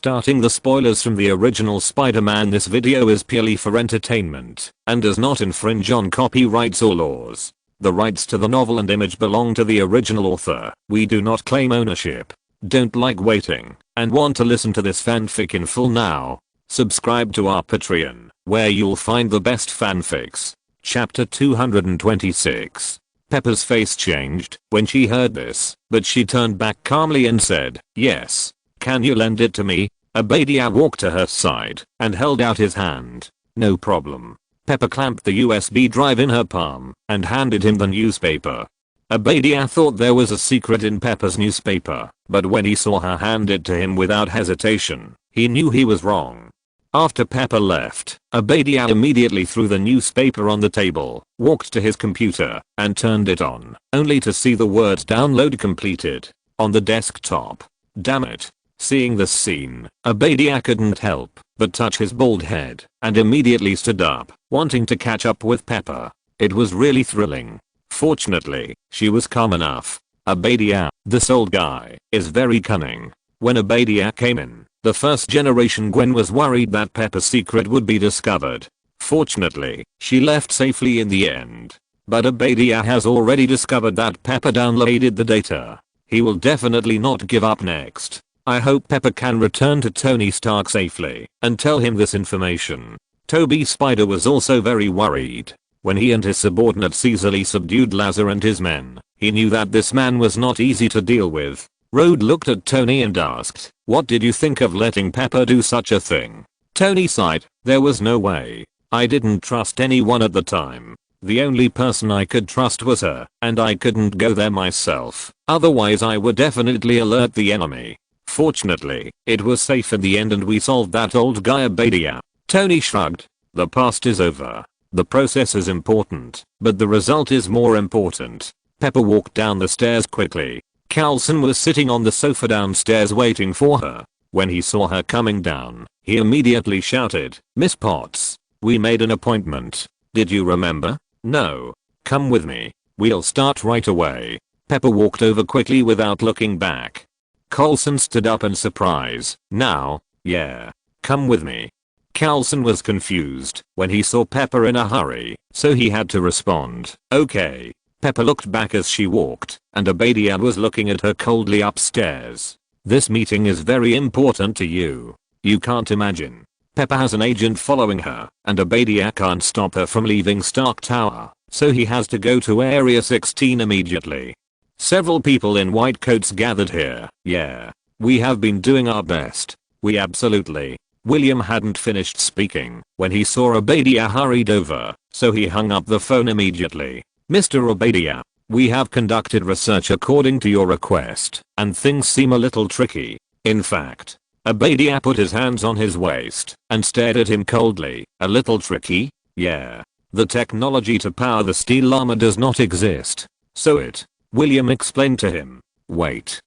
starting the spoilers from the original Spider-Man. This video is purely for entertainment and does not infringe on copyrights or laws. The rights to the novel and image belong to the original author. We do not claim ownership. Don't like waiting and want to listen to this fanfic in full now? Subscribe to our Patreon, where you'll find the best fanfics. Chapter 226. Pepper's face changed when she heard this, but she turned back calmly and said, "Yes. Can you lend it to me?" Abadia walked to her side and held out his hand. "No problem." Pepper clamped the USB drive in her palm and handed him the newspaper. Abadia thought there was a secret in Pepper's newspaper, but when he saw her hand it to him without hesitation, he knew he was wrong. After Pepper left, Abadia immediately threw the newspaper on the table, walked to his computer, and turned it on, only to see the words "download completed" on the desktop. Damn it. Seeing this scene, Abadia couldn't help but touch his bald head and immediately stood up, wanting to catch up with Pepper. It was really thrilling. Fortunately, she was calm enough. Abadia, this old guy, is very cunning. When Abadia came in, the first generation Gwen was worried that Pepper's secret would be discovered. Fortunately, she left safely in the end. But Abadia has already discovered that Pepper downloaded the data. He will definitely not give up next. I hope Pepper can return to Tony Stark safely and tell him this information. Toby Spider was also very worried. When he and his subordinates easily subdued Lazar and his men, he knew that this man was not easy to deal with. Rhodes looked at Tony and asked, "What did you think of letting Pepper do such a thing?" Tony sighed, "There was no way. I didn't trust anyone at the time. The only person I could trust was her, and I couldn't go there myself. Otherwise I would definitely alert the enemy. Fortunately, it was safe in the end and we solved that old guy Abadia." Tony shrugged. "The past is over. The process is important, but the result is more important." Pepper walked down the stairs quickly. Coulson was sitting on the sofa downstairs waiting for her. When he saw her coming down, he immediately shouted, "Miss Potts, we made an appointment. Did you remember?" "No. Come with me. We'll start right away." Pepper walked over quickly without looking back. Coulson stood up in surprise. "Now? Yeah. Come with me." Coulson was confused when he saw Pepper in a hurry, so he had to respond, "Okay." Pepper looked back as she walked, and Abadia was looking at her coldly upstairs. "This meeting is very important to you. You can't imagine. Pepper has an agent following her, and Abadia can't stop her from leaving Stark Tower, so he has to go to Area 16 immediately." Several people in white coats gathered here. "Yeah. We have been doing our best. We absolutely." William hadn't finished speaking when he saw Abadia hurried over, so he hung up the phone immediately. "Mr. Abadia, we have conducted research according to your request, and things seem a little tricky. In fact," Abadia put his hands on his waist and stared at him coldly. "A little tricky? Yeah. The technology to power the steel armor does not exist. So it," William explained to him. Wait.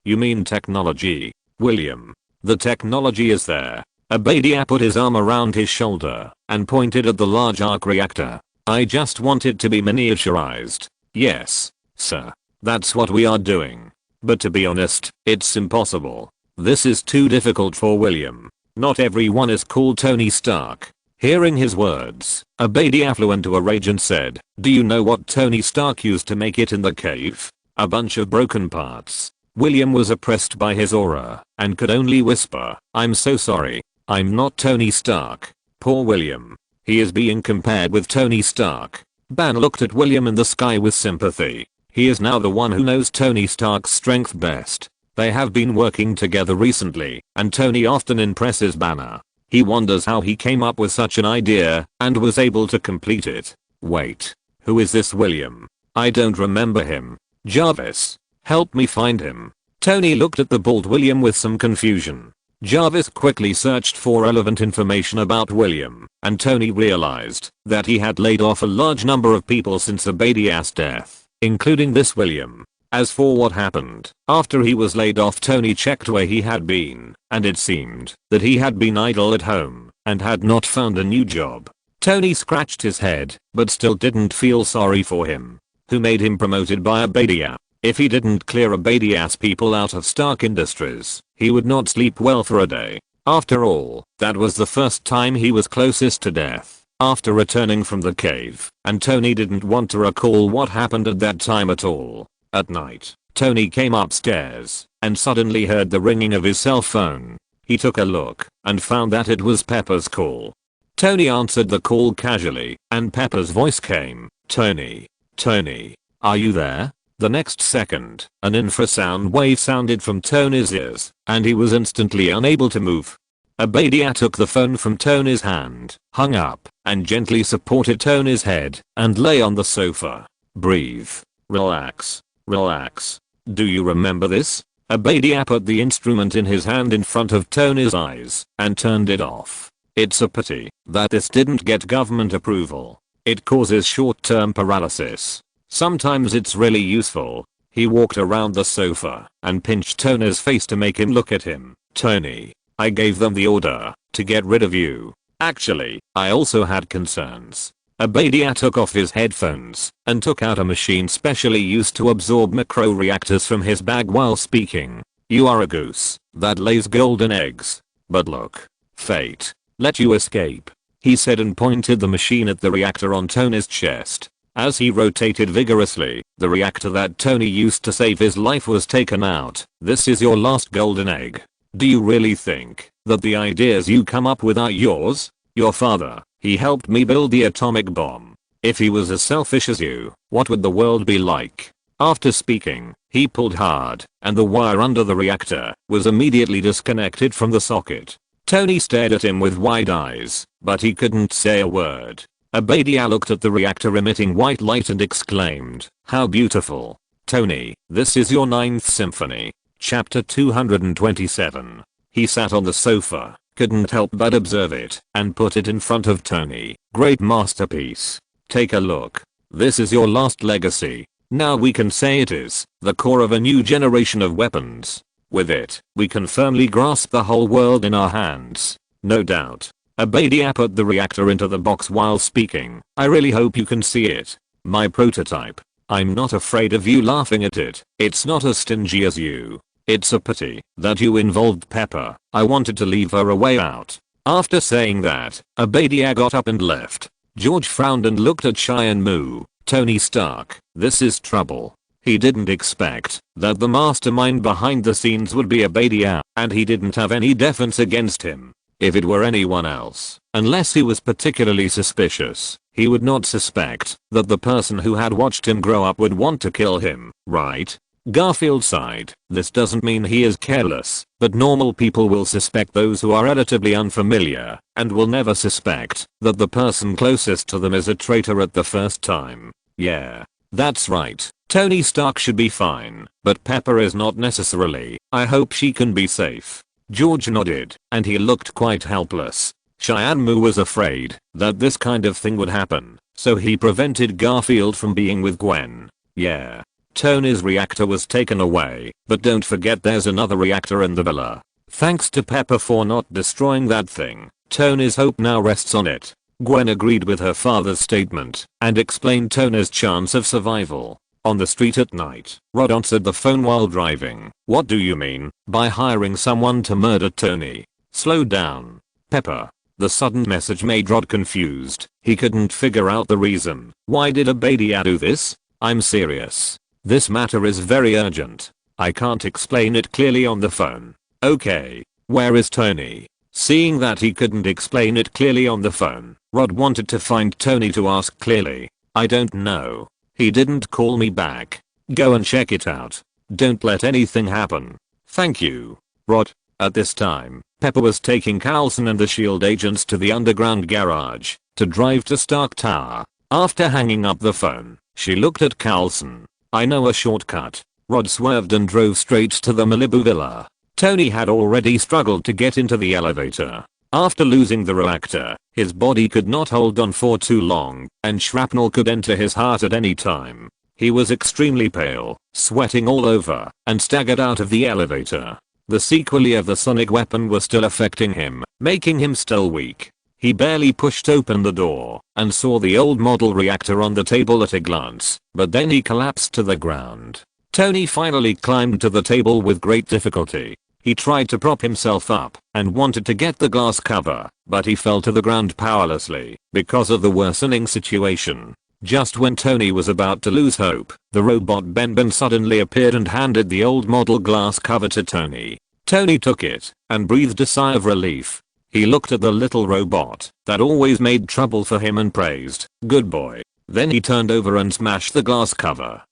You mean technology?" "William, the technology is there." Abadia put his arm around his shoulder and pointed at the large arc reactor. "I just want it to be miniaturized." "Yes, sir. That's what we are doing. But to be honest, it's impossible. This is too difficult for William. Not everyone is called Tony Stark." Hearing his words, Abadia flew into a rage and said, "Do you know what Tony Stark used to make it in the cave? A bunch of broken parts." William was oppressed by his aura and could only whisper, "I'm so sorry. I'm not Tony Stark." Poor William. He is being compared with Tony Stark. Ban looked at William in the sky with sympathy. He is now the one who knows Tony Stark's strength best. They have been working together recently, and Tony often impresses Banner. He wonders how he came up with such an idea and was able to complete it. "Wait. Who is this William? I don't remember him. Jarvis, help me find him." Tony looked at the bald William with some confusion. Jarvis quickly searched for relevant information about William, and Tony realized that he had laid off a large number of people since Abadia's death, including this William. As for what happened after he was laid off, Tony checked where he had been, and it seemed that he had been idle at home and had not found a new job. Tony scratched his head, but still didn't feel sorry for him. Who made him promoted by Abadia? If he didn't clear a baby-ass people out of Stark Industries, he would not sleep well for a day. After all, that was the first time he was closest to death, after returning from the cave, and Tony didn't want to recall what happened at that time at all. At night, Tony came upstairs, and suddenly heard the ringing of his cell phone. He took a look, and found that it was Pepper's call. Tony answered the call casually, and Pepper's voice came, "Tony. Tony. Are you there?" The next second, an infrasound wave sounded from Tony's ears, and he was instantly unable to move. Abadia took the phone from Tony's hand, hung up, and gently supported Tony's head, and lay on the sofa. "Breathe. Relax. Relax. Do you remember this?" Abadia put the instrument in his hand in front of Tony's eyes, and turned it off. "It's a pity that this didn't get government approval. It causes short-term paralysis. Sometimes it's really useful." He walked around the sofa and pinched Tony's face to make him look at him. "Tony, I gave them the order to get rid of you. Actually, I also had concerns." Abadia took off his headphones and took out a machine specially used to absorb macro-reactors from his bag while speaking. "You are a goose that lays golden eggs. But look, fate let you escape," he said, and pointed the machine at the reactor on Tony's chest. As he rotated vigorously, the reactor that Tony used to save his life was taken out. "This is your last golden egg. Do you really think that the ideas you come up with are yours? Your father, he helped me build the atomic bomb. If he was as selfish as you, what would the world be like?" After speaking, he pulled hard, and the wire under the reactor was immediately disconnected from the socket. Tony stared at him with wide eyes, but he couldn't say a word. Abadia looked at the reactor emitting white light and exclaimed, "How beautiful. Tony, this is your ninth symphony." Chapter 227. He sat on the sofa, couldn't help but observe it, and put it in front of Tony. "Great masterpiece. Take a look. This is your last legacy. Now we can say it is the core of a new generation of weapons. With it, we can firmly grasp the whole world in our hands. No doubt." Abadia put the reactor into the box while speaking. "I really hope you can see it. My prototype. I'm not afraid of you laughing at it. It's not as stingy as you. It's a pity that you involved Pepper. I wanted to leave her a way out." After saying that, Abadia got up and left. George frowned and looked at Cheyenne Moo. "Tony Stark, this is trouble." He didn't expect that the mastermind behind the scenes would be Abadia, and he didn't have any defense against him. If it were anyone else, unless he was particularly suspicious, he would not suspect that the person who had watched him grow up would want to kill him, right? Garfield sighed. "This doesn't mean he is careless, but normal people will suspect those who are relatively unfamiliar, and will never suspect that the person closest to them is a traitor at the first time." "Yeah, that's right. Tony Stark should be fine, but Pepper is not necessarily. I hope she can be safe." George nodded, and he looked quite helpless. Cheyenne Moo was afraid that this kind of thing would happen, so he prevented Garfield from being with Gwen. "Yeah. Tony's reactor was taken away, but don't forget there's another reactor in the villa. Thanks to Pepper for not destroying that thing. Tony's hope now rests on it." Gwen agreed with her father's statement, and explained Tony's chance of survival. On the street at night, Rod answered the phone while driving. "What do you mean by hiring someone to murder Tony?" "Slow down, Pepper." The sudden message made Rod confused. He couldn't figure out the reason. "Why did Abadia do this?" "I'm serious. This matter is very urgent. I can't explain it clearly on the phone." "Okay. Where is Tony?" Seeing that he couldn't explain it clearly on the phone, Rod wanted to find Tony to ask clearly. "I don't know. He didn't call me back. Go and check it out. Don't let anything happen." "Thank you, Rod." At this time, Pepper was taking Carlson and the SHIELD agents to the underground garage to drive to Stark Tower. After hanging up the phone, she looked at Carlson. "I know a shortcut." Rod swerved and drove straight to the Malibu villa. Tony had already struggled to get into the elevator. After losing the reactor, his body could not hold on for too long, and shrapnel could enter his heart at any time. He was extremely pale, sweating all over, and staggered out of the elevator. The sequelae of the sonic weapon were still affecting him, making him still weak. He barely pushed open the door, and saw the old model reactor on the table at a glance, but then he collapsed to the ground. Tony finally climbed to the table with great difficulty. He tried to prop himself up and wanted to get the glass cover, but he fell to the ground powerlessly because of the worsening situation. Just when Tony was about to lose hope, the robot Ben suddenly appeared and handed the old model glass cover to Tony. Tony took it and breathed a sigh of relief. He looked at the little robot that always made trouble for him and praised, "Good boy." Then he turned over and smashed the glass cover.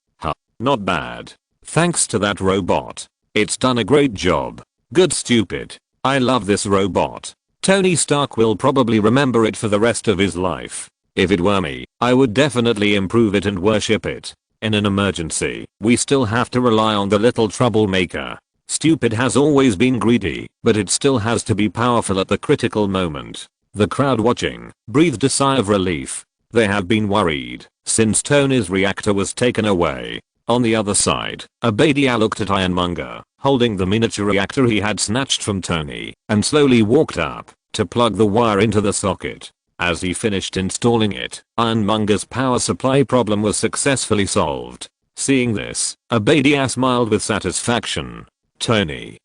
Not bad. Thanks to that robot. It's done a great job. Good stupid. I love this robot. Tony Stark will probably remember it for the rest of his life. If it were me, I would definitely improve it and worship it. In an emergency, we still have to rely on the little troublemaker. Stupid has always been greedy, but it still has to be powerful at the critical moment. The crowd watching breathed a sigh of relief. They have been worried since Tony's reactor was taken away. On the other side, Abadia looked at Ironmonger, holding the miniature reactor he had snatched from Tony, and slowly walked up to plug the wire into the socket. As he finished installing it, Ironmonger's power supply problem was successfully solved. Seeing this, Abadia smiled with satisfaction. Tony.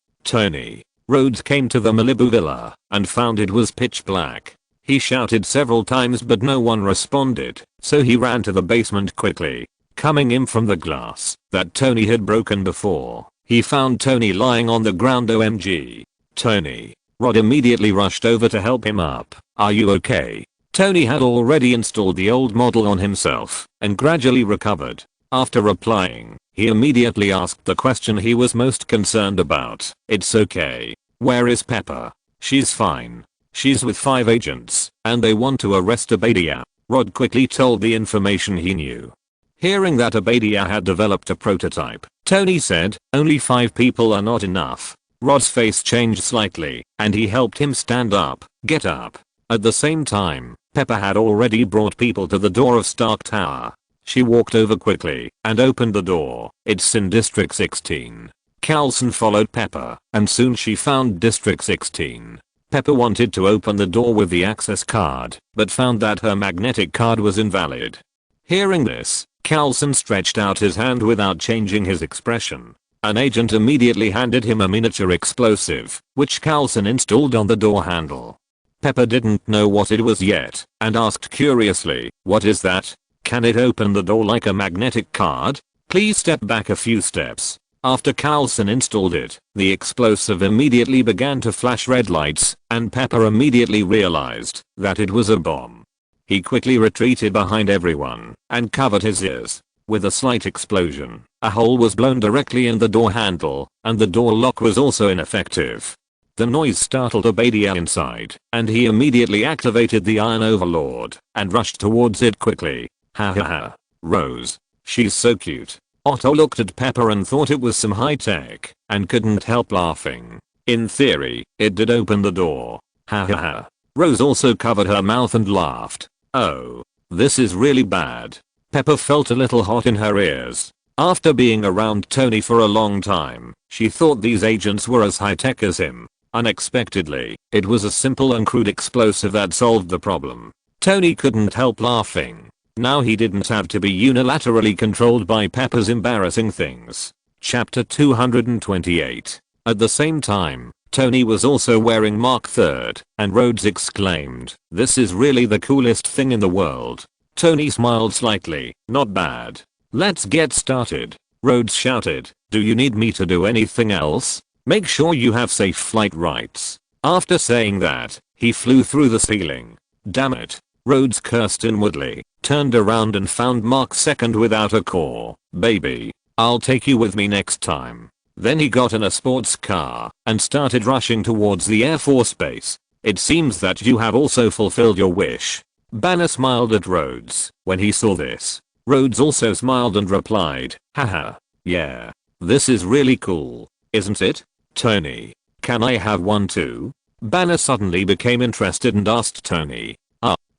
Rhodes came to the Malibu villa and found it was pitch black. He shouted several times but no one responded, so he ran to the basement quickly. Coming in from the glass that Tony had broken before, he found Tony lying on the ground. OMG. Tony. Rod immediately rushed over to help him up. Are you okay? Tony had already installed the old model on himself and gradually recovered. After replying, he immediately asked the question he was most concerned about. It's okay. Where is Pepper? She's fine. She's with 5 agents, and they want to arrest Abadia. Rod quickly told the information he knew. Hearing that Abadia had developed a prototype, Tony said, only 5 people are not enough. Rod's face changed slightly, and he helped him stand up. Get up. At the same time, Pepper had already brought people to the door of Stark Tower. She walked over quickly and opened the door. It's in District 16. Coulson followed Pepper, and soon she found District 16. Pepper wanted to open the door with the access card, but found that her magnetic card was invalid. Hearing this, Coulson stretched out his hand without changing his expression. An agent immediately handed him a miniature explosive, which Coulson installed on the door handle. Pepper didn't know what it was yet, and asked curiously, "What is that? Can it open the door like a magnetic card? Please step back a few steps." After Coulson installed it, the explosive immediately began to flash red lights, and Pepper immediately realized that it was a bomb. He quickly retreated behind everyone and covered his ears. With a slight explosion, a hole was blown directly in the door handle, and the door lock was also ineffective. The noise startled Abadia inside, and he immediately activated the Iron Overlord and rushed towards it quickly. Ha ha ha. Rose. She's so cute. Otto looked at Pepper and thought it was some high tech, and couldn't help laughing. In theory, it did open the door. Ha ha ha. Rose also covered her mouth and laughed. Oh. This is really bad. Pepper felt a little hot in her ears. After being around Tony for a long time, she thought these agents were as high tech as him. Unexpectedly, it was a simple and crude explosive that solved the problem. Tony couldn't help laughing. Now he didn't have to be unilaterally controlled by Pepper's embarrassing things. Chapter 228. At the same time, Tony was also wearing Mark III, and Rhodes exclaimed, "This is really the coolest thing in the world." Tony smiled slightly. "Not bad. Let's get started." Rhodes shouted, "Do you need me to do anything else? Make sure you have safe flight rights." After saying that, he flew through the ceiling. Damn it. Rhodes cursed inwardly, turned around and found Mark II without a core. "Baby, I'll take you with me next time." Then he got in a sports car and started rushing towards the Air Force Base. "It seems that you have also fulfilled your wish." Banner smiled at Rhodes when he saw this. Rhodes also smiled and replied, "Haha, yeah. This is really cool, isn't it? Tony, can I have one too?" Banner suddenly became interested and asked Tony,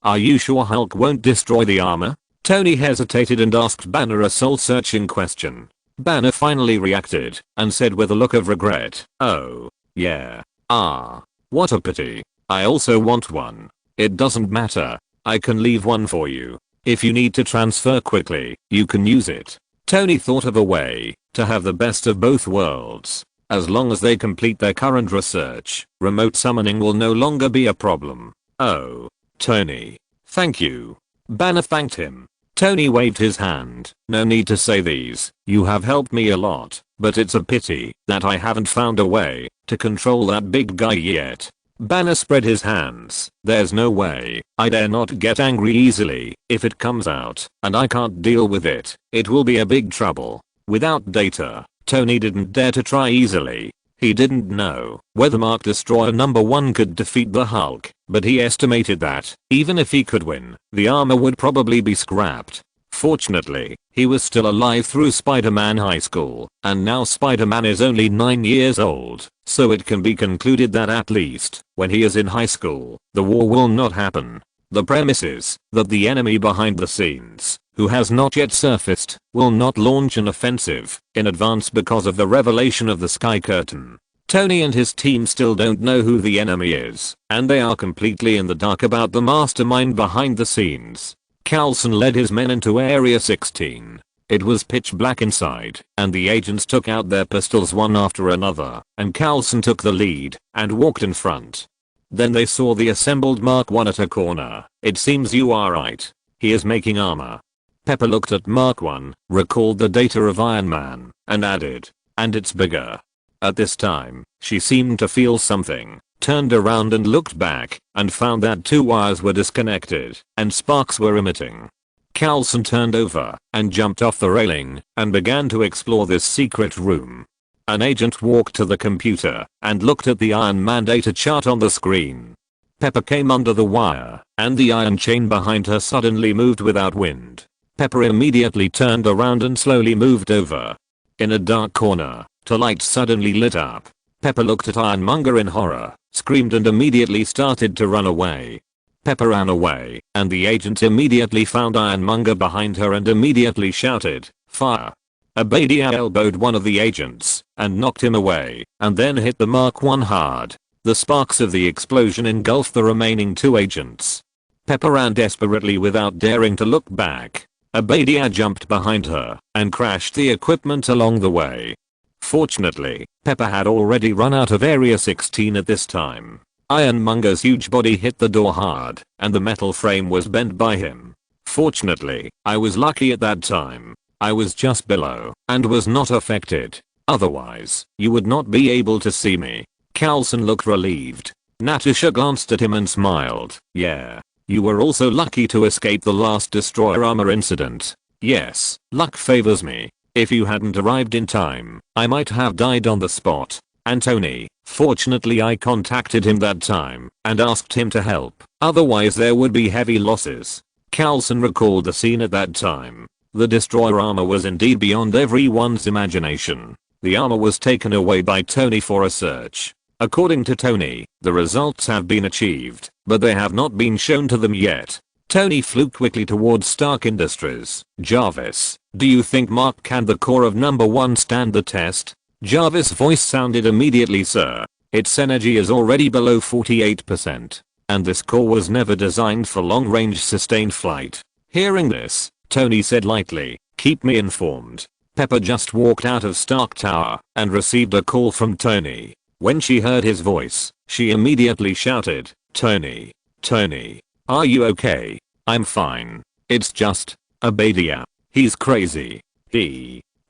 Are you sure Hulk won't destroy the armor?" Tony hesitated and asked Banner a soul-searching question. Banner finally reacted and said with a look of regret, "Oh, yeah. What a pity. I also want one. It doesn't matter. I can leave one for you. If you need to transfer quickly, you can use it." Tony thought of a way to have the best of both worlds. As long as they complete their current research, remote summoning will no longer be a problem. Oh, Tony. Thank you. Banner thanked him. Tony waved his hand. No need to say these. You have helped me a lot, but it's a pity that I haven't found a way to control that big guy yet. Banner spread his hands. There's no way. I dare not get angry easily. If it comes out and I can't deal with it, it will be a big trouble. Without data, Tony didn't dare to try easily. He didn't know whether Mark Destroyer number 1 could defeat the Hulk, but he estimated that, even if he could win, the armor would probably be scrapped. Fortunately, he was still alive through Spider-Man High School, and now Spider-Man is only 9 years old, so it can be concluded that at least, when he is in high school, the war will not happen. The premise is that the enemy behind the scenes, who has not yet surfaced, will not launch an offensive in advance because of the revelation of the Sky Curtain. Tony and his team still don't know who the enemy is, and they are completely in the dark about the mastermind behind the scenes. Coulson led his men into Area 16. It was pitch black inside, and the agents took out their pistols one after another, and Coulson took the lead and walked in front. Then they saw the assembled Mark 1 at a corner. It seems you are right. He is making armor. Pepper looked at Mark 1, recalled the data of Iron Man, and added, and it's bigger. At this time, she seemed to feel something, turned around and looked back, and found that 2 wires were disconnected, and sparks were emitting. Coulson turned over, and jumped off the railing, and began to explore this secret room. An agent walked to the computer, and looked at the Iron Man data chart on the screen. Pepper came under the wire, and the iron chain behind her suddenly moved without wind. Pepper immediately turned around and slowly moved over. In a dark corner, two lights suddenly lit up. Pepper looked at Ironmonger in horror, screamed and immediately started to run away. Pepper ran away, and the agent immediately found Ironmonger behind her and immediately shouted, "Fire!" Abadia elbowed one of the agents, and knocked him away, and then hit the Mark 1 hard. The sparks of the explosion engulfed the remaining 2 agents. Pepper ran desperately without daring to look back. Abadia jumped behind her, and crashed the equipment along the way. Fortunately, Pepper had already run out of Area 16 at this time. Ironmonger's huge body hit the door hard, and the metal frame was bent by him. Fortunately, I was lucky at that time. I was just below, and was not affected. Otherwise, you would not be able to see me. Coulson looked relieved. Natasha glanced at him and smiled. Yeah. You were also lucky to escape the last destroyer armor incident. Yes, luck favors me. If you hadn't arrived in time, I might have died on the spot. And Tony, fortunately I contacted him that time, and asked him to help. Otherwise there would be heavy losses. Coulson recalled the scene at that time. The destroyer armor was indeed beyond everyone's imagination. The armor was taken away by Tony for a search. According to Tony, the results have been achieved, but they have not been shown to them yet. Tony flew quickly towards Stark Industries. Jarvis, do you think Mark and the core of number 1 stand the test? Jarvis' voice sounded immediately, sir. Its energy is already below 48%. And this core was never designed for long-range sustained flight. Hearing this, Tony said lightly, keep me informed. Pepper just walked out of Stark Tower and received a call from Tony. When she heard his voice, she immediately shouted, Tony, Tony, are you okay? I'm fine. It's just, Abadia. He's crazy.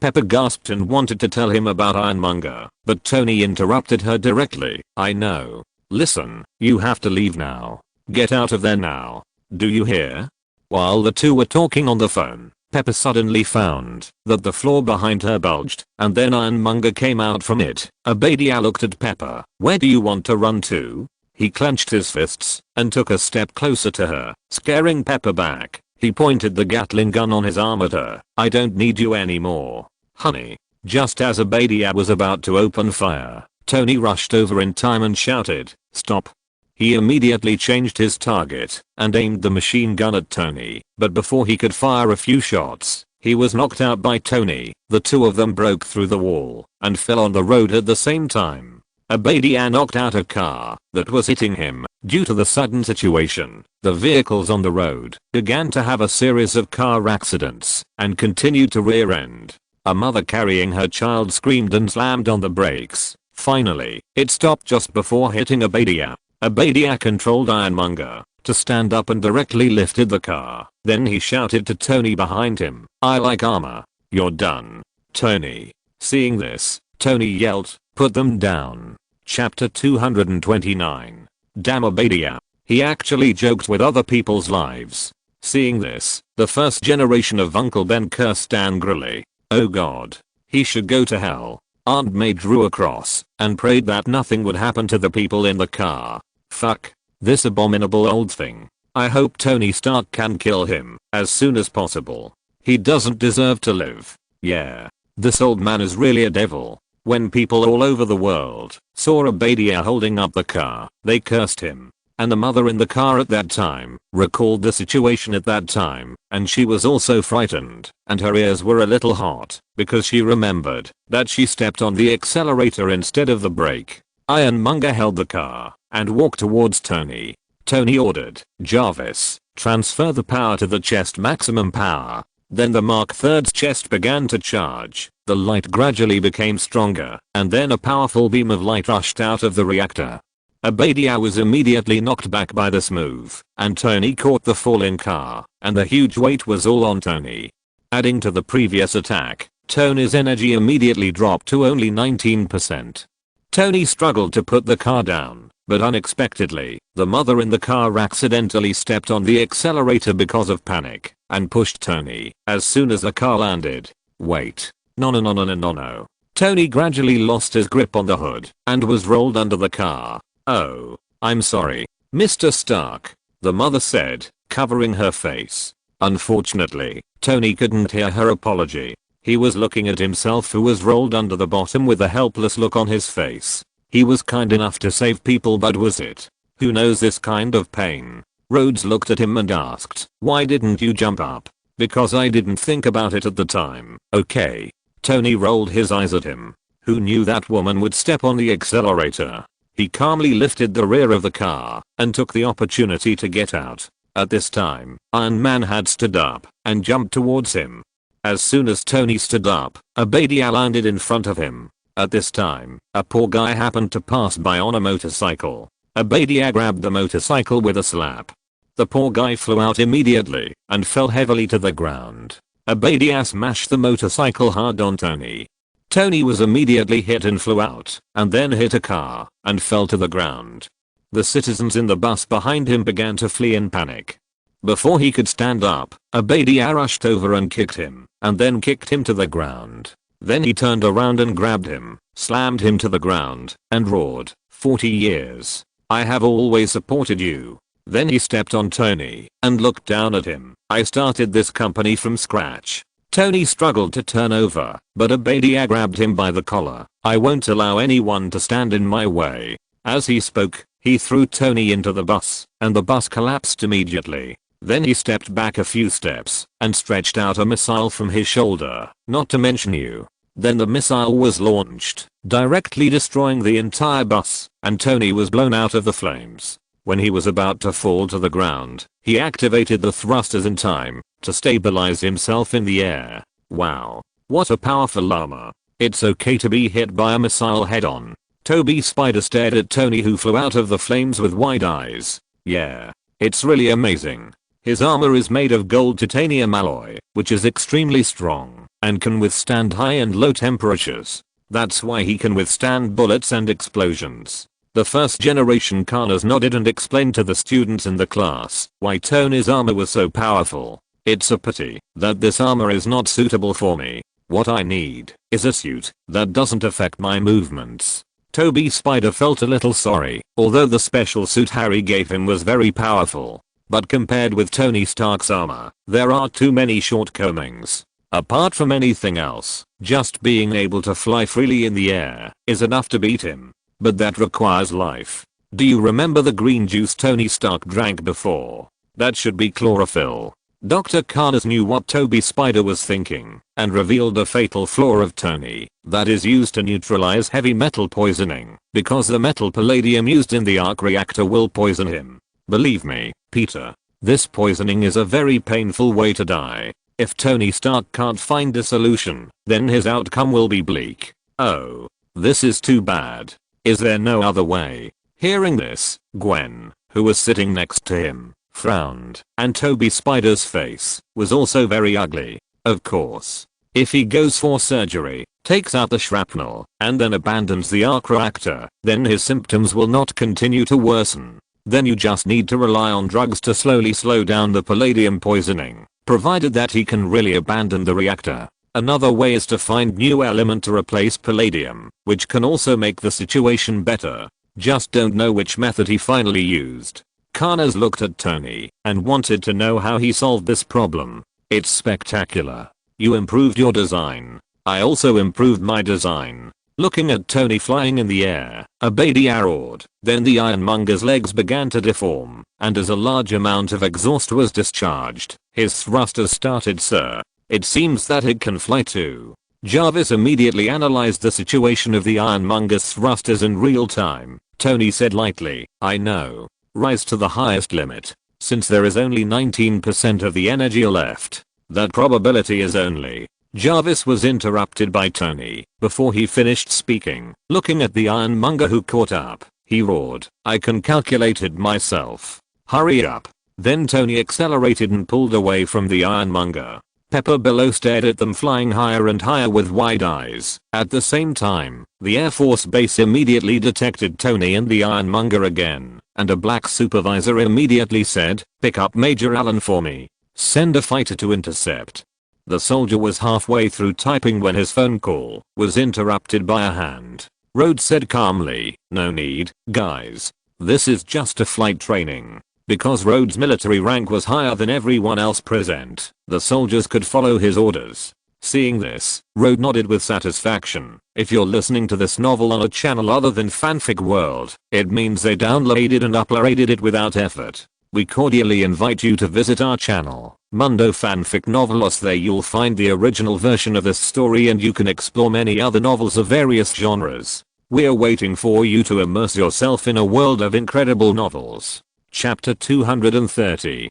Pepper gasped and wanted to tell him about Ironmonger, but Tony interrupted her directly. I know. Listen, you have to leave now. Get out of there now. Do you hear? While the two were talking on the phone, Pepper suddenly found that the floor behind her bulged, and then Ironmonger came out from it. Abadia looked at Pepper. Where do you want to run to? He clenched his fists and took a step closer to her, scaring Pepper back. He pointed the Gatling gun on his arm at her. I don't need you anymore, honey. Just as Abadia was about to open fire, Tony rushed over in time and shouted, stop. He immediately changed his target and aimed the machine gun at Tony, but before he could fire a few shots, he was knocked out by Tony. The two of them broke through the wall and fell on the road at the same time. Abadia knocked out a car that was hitting him. Due to the sudden situation, the vehicles on the road began to have a series of car accidents and continued to rear end. A mother carrying her child screamed and slammed on the brakes. Finally, it stopped just before hitting Abadia. Abadia controlled Ironmonger to stand up and directly lifted the car. Then he shouted to Tony behind him, "I like armor. You're done, Tony." Seeing this, Tony yelled, "Put them down." Chapter 229. Damn Abadia. He actually joked with other people's lives. Seeing this, the first generation of Uncle Ben cursed angrily. Oh god. He should go to hell. Aunt May drew a cross and prayed that nothing would happen to the people in the car. Fuck. This abominable old thing. I hope Tony Stark can kill him as soon as possible. He doesn't deserve to live. Yeah. This old man is really a devil. When people all over the world saw Abadia holding up the car, they cursed him. And the mother in the car at that time recalled the situation at that time, and she was also frightened, and her ears were a little hot because she remembered that she stepped on the accelerator instead of the brake. Ironmonger held the car and walked towards Tony. Tony ordered, "Jarvis, transfer the power to the chest maximum power." Then the Mark III's chest began to charge. The light gradually became stronger, and then a powerful beam of light rushed out of the reactor. Abadia was immediately knocked back by this move, and Tony caught the falling car, and the huge weight was all on Tony. Adding to the previous attack, Tony's energy immediately dropped to only 19%. Tony struggled to put the car down, but unexpectedly, the mother in the car accidentally stepped on the accelerator because of panic, and pushed Tony as soon as the car landed. Wait. No. Tony gradually lost his grip on the hood and was rolled under the car. "Oh, I'm sorry, Mr. Stark," the mother said, covering her face. Unfortunately, Tony couldn't hear her apology. He was looking at himself, who was rolled under the bottom with a helpless look on his face. He was kind enough to save people, but was it? Who knows this kind of pain? Rhodes looked at him and asked, "Why didn't you jump up?" "Because I didn't think about it at the time." "Okay." Tony rolled his eyes at him. Who knew that woman would step on the accelerator? He calmly lifted the rear of the car and took the opportunity to get out. At this time, Iron Man had stood up and jumped towards him. As soon as Tony stood up, Abadia landed in front of him. At this time, a poor guy happened to pass by on a motorcycle. Abadia grabbed the motorcycle with a slap. The poor guy flew out immediately and fell heavily to the ground. Abadia smashed the motorcycle hard on Tony. Tony was immediately hit and flew out, and then hit a car and fell to the ground. The citizens in the bus behind him began to flee in panic. Before he could stand up, Abadia rushed over and kicked him, and then kicked him to the ground. Then he turned around and grabbed him, slammed him to the ground, and roared, "40 years. I have always supported you." Then he stepped on Tony and looked down at him. "I started this company from scratch." Tony struggled to turn over, but Abadia grabbed him by the collar. "I won't allow anyone to stand in my way." As he spoke, he threw Tony into the bus, and the bus collapsed immediately. Then he stepped back a few steps and stretched out a missile from his shoulder, "Not to mention you." Then the missile was launched, directly destroying the entire bus, and Tony was blown out of the flames. When he was about to fall to the ground, he activated the thrusters in time to stabilize himself in the air. Wow. What a powerful armor. It's okay to be hit by a missile head on. Toby Spider stared at Tony, who flew out of the flames with wide eyes. Yeah. It's really amazing. His armor is made of gold titanium alloy, which is extremely strong and can withstand high and low temperatures. That's why he can withstand bullets and explosions. The first generation Karnas nodded and explained to the students in the class why Tony's armor was so powerful. "It's a pity that this armor is not suitable for me. What I need is a suit that doesn't affect my movements." Toby Spider felt a little sorry, although the special suit Harry gave him was very powerful. But compared with Tony Stark's armor, there are too many shortcomings. Apart from anything else, just being able to fly freely in the air is enough to beat him. But that requires life. Do you remember the green juice Tony Stark drank before? That should be chlorophyll. Dr. Connors knew what Toby Spider was thinking and revealed a fatal flaw of Tony that is used to neutralize heavy metal poisoning because the metal palladium used in the arc reactor will poison him. Believe me, Peter, this poisoning is a very painful way to die. If Tony Stark can't find a solution, then his outcome will be bleak. Oh, this is too bad. Is there no other way? Hearing this, Gwen, who was sitting next to him, frowned, and Toby Spider's face was also very ugly. Of course. If he goes for surgery, takes out the shrapnel, and then abandons the arc reactor, then his symptoms will not continue to worsen. Then you just need to rely on drugs to slowly slow down the palladium poisoning, provided that he can really abandon the reactor. Another way is to find new element to replace palladium, which can also make the situation better. Just don't know which method he finally used. Connors looked at Tony and wanted to know how he solved this problem. It's spectacular. You improved your design. I also improved my design. Looking at Tony flying in the air, Abadia roared. Then the Ironmonger's legs began to deform, and as a large amount of exhaust was discharged, his thrusters started, sir. It seems that it can fly too. Jarvis immediately analyzed the situation of the Ironmonger's thrusters in real time. Tony said lightly, I know. Rise to the highest limit. Since there is only 19% of the energy left, that probability is only. Jarvis was interrupted by Tony before he finished speaking. Looking at the Ironmonger who caught up, he roared, I can calculate it myself. Hurry up. Then Tony accelerated and pulled away from the Ironmonger. Pepper below stared at them flying higher and higher with wide eyes. At the same time, the Air Force Base immediately detected Tony and the Ironmonger again, and a black supervisor immediately said, pick up Major Allen for me. Send a fighter to intercept. The soldier was halfway through typing when his phone call was interrupted by a hand. Rhodes said calmly, no need, guys. This is just a flight training. Because Rhodes' military rank was higher than everyone else present, the soldiers could follow his orders. Seeing this, Rhodes nodded with satisfaction. If you're listening to this novel on a channel other than Fanfic World, it means they downloaded and uploaded it without effort. We cordially invite you to visit our channel, Mundo Fanfic Novelos. There you'll find the original version of this story and you can explore many other novels of various genres. We're waiting for you to immerse yourself in a world of incredible novels. Chapter 230.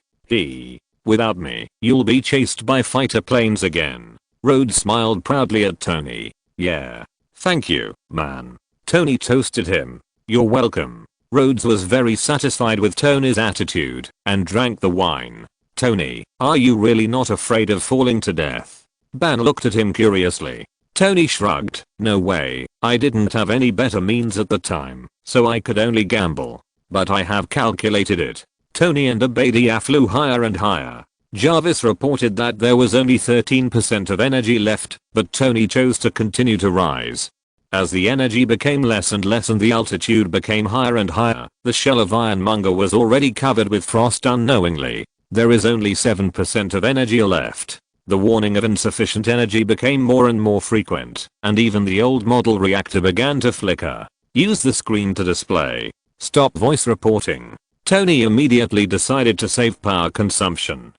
Without me, you'll be chased by fighter planes again. Rhodes smiled proudly at Tony. Yeah. Thank you, man. Tony toasted him. You're welcome. Rhodes was very satisfied with Tony's attitude and drank the wine. Tony, are you really not afraid of falling to death? Ban looked at him curiously. Tony shrugged. No way. I didn't have any better means at the time, so I could only gamble. But I have calculated it. Tony and Abadia flew higher and higher. Jarvis reported that there was only 13% of energy left, but Tony chose to continue to rise. As the energy became less and less and the altitude became higher and higher, the shell of Ironmonger was already covered with frost. Unknowingly, there is only 7% of energy left. The warning of insufficient energy became more and more frequent, and even the old model reactor began to flicker. Use the screen to display. Stop voice reporting. Tony immediately decided to save power consumption.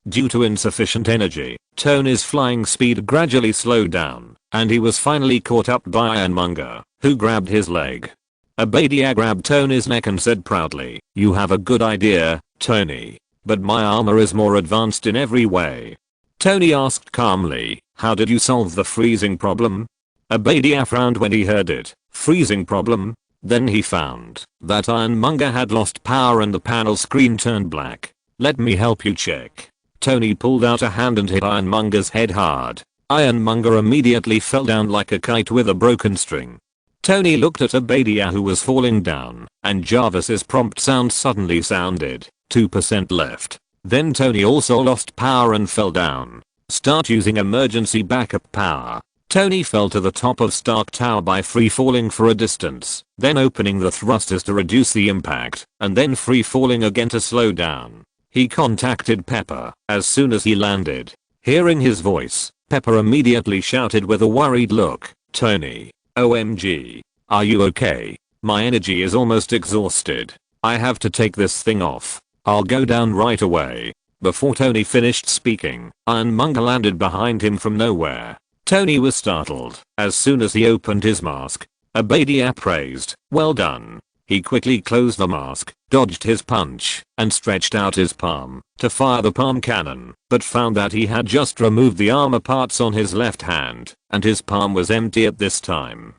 Due to insufficient energy, Tony's flying speed gradually slowed down, and he was finally caught up by Ironmonger, who grabbed his leg. Abadia grabbed Tony's neck and said proudly, you have a good idea, Tony. But my armor is more advanced in every way. Tony asked calmly, how did you solve the freezing problem? Abadia frowned when he heard it. Freezing problem? Then he found that Ironmonger had lost power and the panel screen turned black. Let me help you check. Tony pulled out a hand and hit Ironmonger's head hard. Ironmonger immediately fell down like a kite with a broken string. Tony looked at Abadia who was falling down, and Jarvis's prompt sound suddenly sounded. 2% left. Then Tony also lost power and fell down. Start using emergency backup power. Tony fell to the top of Stark Tower by free falling for a distance, then opening the thrusters to reduce the impact, and then free falling again to slow down. He contacted Pepper as soon as he landed. Hearing his voice, Pepper immediately shouted with a worried look, Tony, OMG. Are you okay? My energy is almost exhausted. I have to take this thing off. I'll go down right away. Before Tony finished speaking, Ironmonger landed behind him from nowhere. Tony was startled. As soon as he opened his mask, Abadia praised, "Well done." He quickly closed the mask, dodged his punch, and stretched out his palm to fire the palm cannon, but found that he had just removed the armor parts on his left hand, and his palm was empty at this time.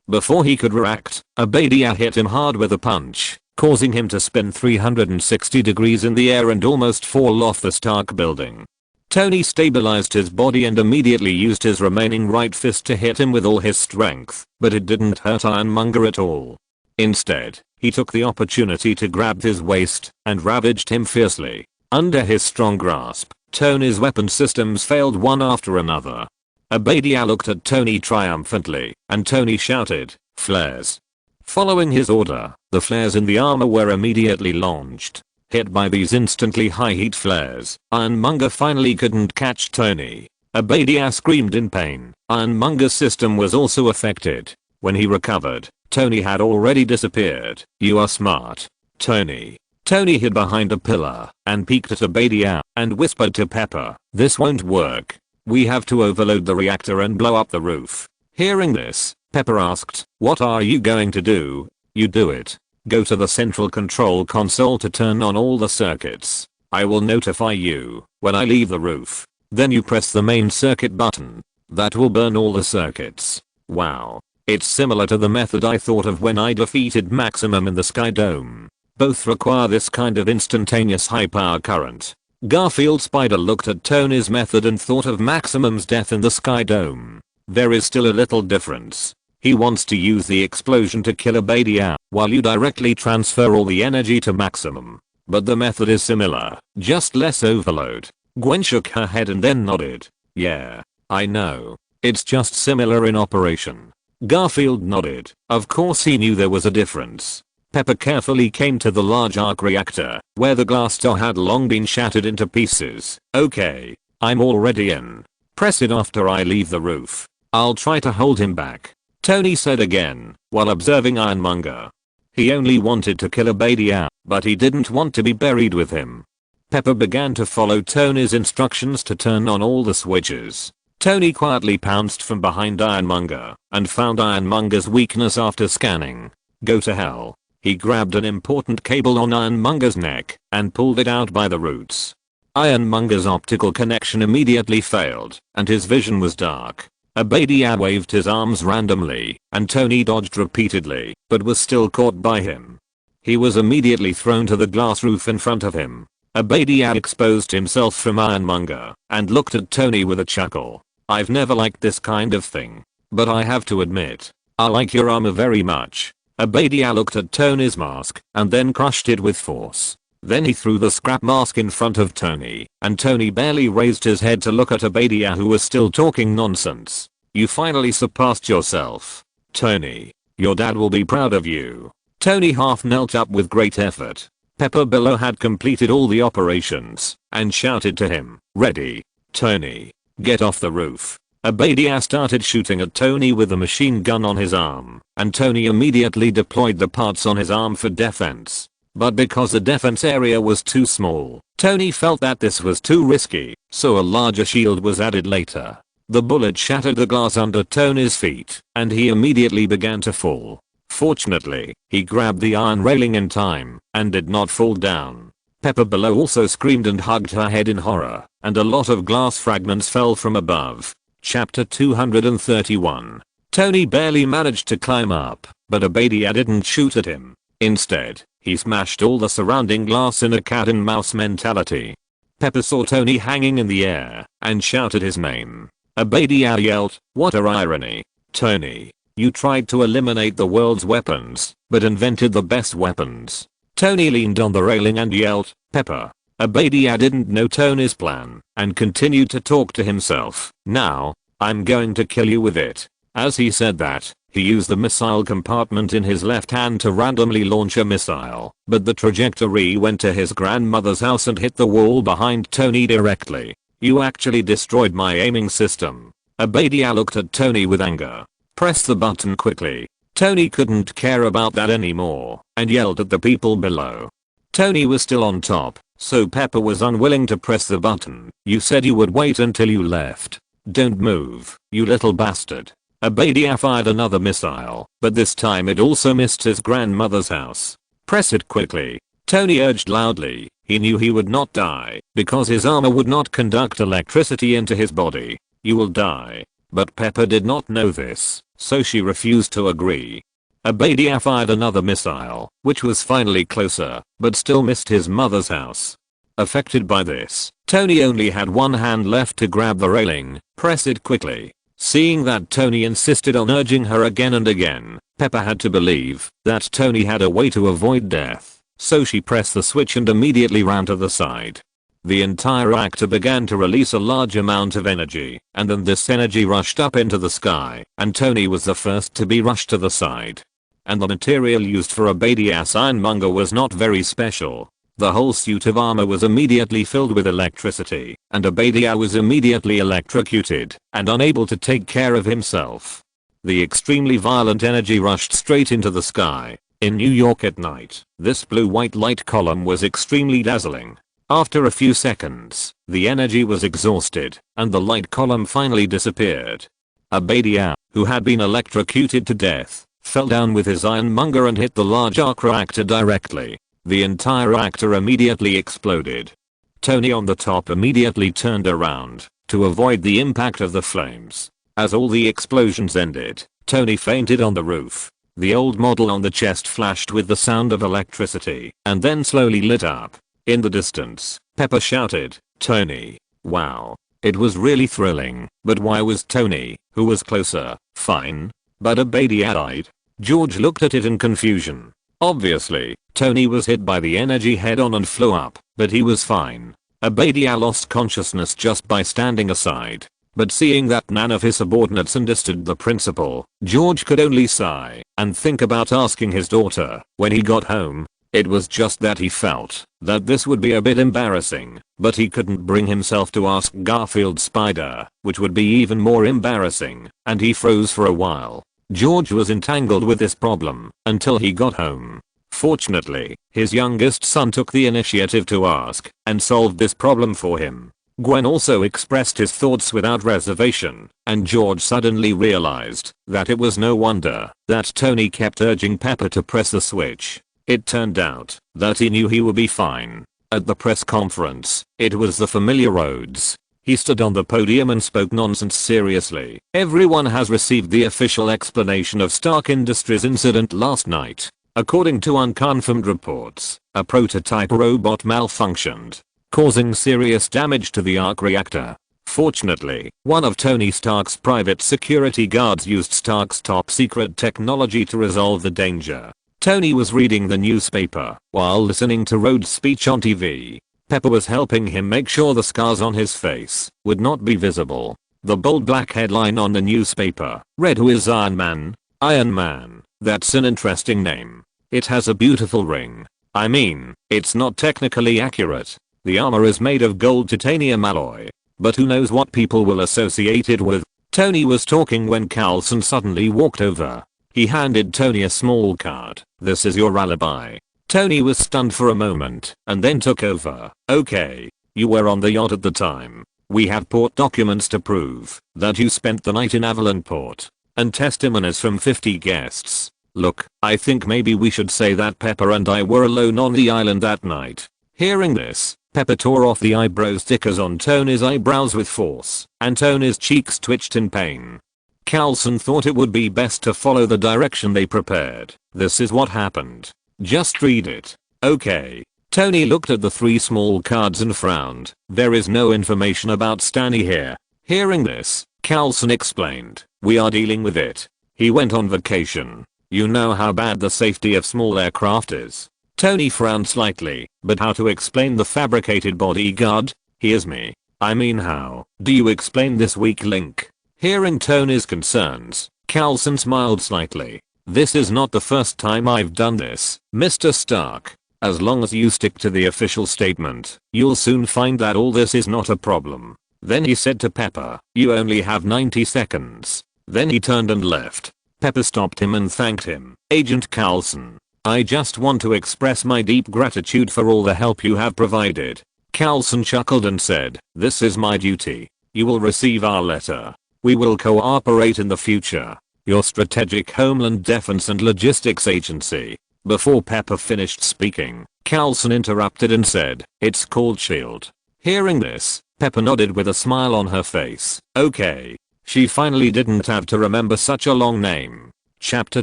Before he could react, Abadia hit him hard with a punch, causing him to spin 360 degrees in the air and almost fall off the Stark building. Tony stabilized his body and immediately used his remaining right fist to hit him with all his strength, but it didn't hurt Ironmonger at all. Instead, he took the opportunity to grab his waist and ravaged him fiercely. Under his strong grasp, Tony's weapon systems failed one after another. Abadia looked at Tony triumphantly, and Tony shouted, "Flares." Following his order, the flares in the armor were immediately launched. Hit by these instantly high heat flares, Ironmonger finally couldn't catch Tony. Abadia screamed in pain. Ironmonger's system was also affected. When he recovered, Tony had already disappeared. "You are smart, Tony." Tony hid behind a pillar and peeked at Abadia and whispered to Pepper, "This won't work. We have to overload the reactor and blow up the roof." Hearing this, Pepper asked, "What are you going to do?" "You do it. Go to the central control console to turn on all the circuits. I will notify you when I leave the roof. Then you press the main circuit button. That will burn all the circuits." Wow. It's similar to the method I thought of when I defeated Maximum in the Sky Dome. Both require this kind of instantaneous high power current. Garfield Spider looked at Tony's method and thought of Maximum's death in the Sky Dome. There is still a little difference. He wants to use the explosion to kill Abadia, while you directly transfer all the energy to Maximum. But the method is similar, just less overload. Gwen shook her head and then nodded. "Yeah, I know. It's just similar in operation." Garfield nodded. Of course he knew there was a difference. Pepper carefully came to the large arc reactor, where the glass door had long been shattered into pieces. "Okay, I'm already in. Press it after I leave the roof. I'll try to hold him back," Tony said again, while observing Ironmonger. He only wanted to kill Abadia, but he didn't want to be buried with him. Pepper began to follow Tony's instructions to turn on all the switches. Tony quietly pounced from behind Ironmonger and found Ironmonger's weakness after scanning. "Go to hell." He grabbed an important cable on Ironmonger's neck and pulled it out by the roots. Ironmonger's optical connection immediately failed and his vision was dark. Abadia waved his arms randomly and Tony dodged repeatedly but was still caught by him. He was immediately thrown to the glass roof in front of him. Abadia exposed himself from Ironmonger and looked at Tony with a chuckle. "I've never liked this kind of thing. But I have to admit, I like your armor very much." Abadia looked at Tony's mask and then crushed it with force. Then he threw the scrap mask in front of Tony, and Tony barely raised his head to look at Abadia, who was still talking nonsense. "You finally surpassed yourself, Tony. Your dad will be proud of you." Tony half knelt up with great effort. Pepper below had completed all the operations and shouted to him, "Ready, Tony. Get off the roof." Abadia started shooting at Tony with a machine gun on his arm, and Tony immediately deployed the parts on his arm for defense. But because the defense area was too small, Tony felt that this was too risky, so a larger shield was added later. The bullet shattered the glass under Tony's feet, and he immediately began to fall. Fortunately, he grabbed the iron railing in time and did not fall down. Pepper below also screamed and hugged her head in horror, and a lot of glass fragments fell from above. Chapter 231. Tony barely managed to climb up, but Abadia didn't shoot at him. Instead, he smashed all the surrounding glass in a cat and mouse mentality. Pepper saw Tony hanging in the air and shouted his name. Abadia yelled, "What a irony, Tony. You tried to eliminate the world's weapons, but invented the best weapons." Tony leaned on the railing and yelled, "Pepper." Abadia didn't know Tony's plan and continued to talk to himself. "Now, I'm going to kill you with it." As he said that, he used the missile compartment in his left hand to randomly launch a missile, but the trajectory went to his grandmother's house and hit the wall behind Tony directly. "You actually destroyed my aiming system." Abadia looked at Tony with anger. "Press the button quickly." Tony couldn't care about that anymore and yelled at the people below. Tony was still on top, So Pepper was unwilling to press the button. "You said you would wait until you left. Don't move, you little bastard." Abadia fired another missile, but this time it also missed his grandmother's house. "Press it quickly," Tony urged loudly. He knew he would not die because his armor would not conduct electricity into his body. "You will die." But Pepper did not know this, so she refused to agree. Abadia fired another missile, which was finally closer, but still missed his mother's house. Affected by this, Tony only had one hand left to grab the railing. "Press it quickly." Seeing that Tony insisted on urging her again and again, Pepper had to believe that Tony had a way to avoid death, so she pressed the switch and immediately ran to the side. The entire reactor began to release a large amount of energy, and then this energy rushed up into the sky, and Tony was the first to be rushed to the side. And the material used for Abadia's ironmonger was not very special. The whole suit of armor was immediately filled with electricity, and Abadia was immediately electrocuted and unable to take care of himself. The extremely violent energy rushed straight into the sky. In New York at night, this blue-white light column was extremely dazzling. After a few seconds, the energy was exhausted, and the light column finally disappeared. Abadia, who had been electrocuted to death, fell down with his ironmonger and hit the large arc reactor directly. The entire reactor immediately exploded. Tony on the top immediately turned around to avoid the impact of the flames. As all the explosions ended, Tony fainted on the roof. The old model on the chest flashed with the sound of electricity and then slowly lit up. In the distance, Pepper shouted, "Tony." Wow. It was really thrilling, but why was Tony, who was closer, fine? But Abadia died. George looked at it in confusion. Obviously, Tony was hit by the energy head on and flew up, but he was fine. Abadia lost consciousness just by standing aside. But seeing that none of his subordinates understood the principle, George could only sigh and think about asking his daughter when he got home. It was just that he felt that this would be a bit embarrassing, but he couldn't bring himself to ask Garfield Spider, which would be even more embarrassing, and he froze for a while. George was entangled with this problem until he got home. Fortunately, his youngest son took the initiative to ask and solved this problem for him. Gwen also expressed his thoughts without reservation, and George suddenly realized that it was no wonder that Tony kept urging Pepper to press the switch. It turned out that he knew he would be fine. At the press conference, it was the familiar Rhodes. He stood on the podium and spoke nonsense seriously. "Everyone has received the official explanation of Stark Industries' incident last night. According to unconfirmed reports, a prototype robot malfunctioned, causing serious damage to the arc reactor. Fortunately, one of Tony Stark's private security guards used Stark's top secret technology to resolve the danger." Tony was reading the newspaper while listening to Rhodes' speech on TV. Pepper was helping him make sure the scars on his face would not be visible. The bold black headline on the newspaper read, "Who is Iron Man?" Iron Man, that's an interesting name. It has a beautiful ring. I mean, it's not technically accurate. The armor is made of gold titanium alloy. But who knows what people will associate it with. Tony was talking when Carlson suddenly walked over. He handed Tony a small card. "This is your alibi." Tony was stunned for a moment and then took over. "Okay. You were on the yacht at the time. We have port documents to prove that you spent the night in Avalon Port. And testimonies from 50 guests. Look, I think maybe we should say that Pepper and I were alone on the island that night." Hearing this, Pepper tore off the eyebrow stickers on Tony's eyebrows with force, and Tony's cheeks twitched in pain. Carlson thought it would be best to follow the direction they prepared. "This is what happened. Just read it." "Okay." Tony looked at the 3 small cards and frowned. "There is no information about Stanley here." Hearing this, Carlson explained, "We are dealing with it. He went on vacation. You know how bad the safety of small aircraft is." Tony frowned slightly, "But how to explain the fabricated bodyguard? Here's me. I mean, how do you explain this weak link?" Hearing Tony's concerns, Carlson smiled slightly. "This is not the first time I've done this, Mr. Stark. As long as you stick to the official statement, you'll soon find that all this is not a problem." Then he said to Pepper, "You only have 90 seconds. Then he turned and left. Pepper stopped him and thanked him. "Agent Carlson, I just want to express my deep gratitude for all the help you have provided. Coulson chuckled and said, this is my duty. You will receive our letter. We will cooperate in the future. Your Strategic Homeland Defense and Logistics Agency. Before Pepper finished speaking, Coulson interrupted and said, it's called SHIELD. Hearing this, Pepper nodded with a smile on her face. Okay. She finally didn't have to remember such a long name. Chapter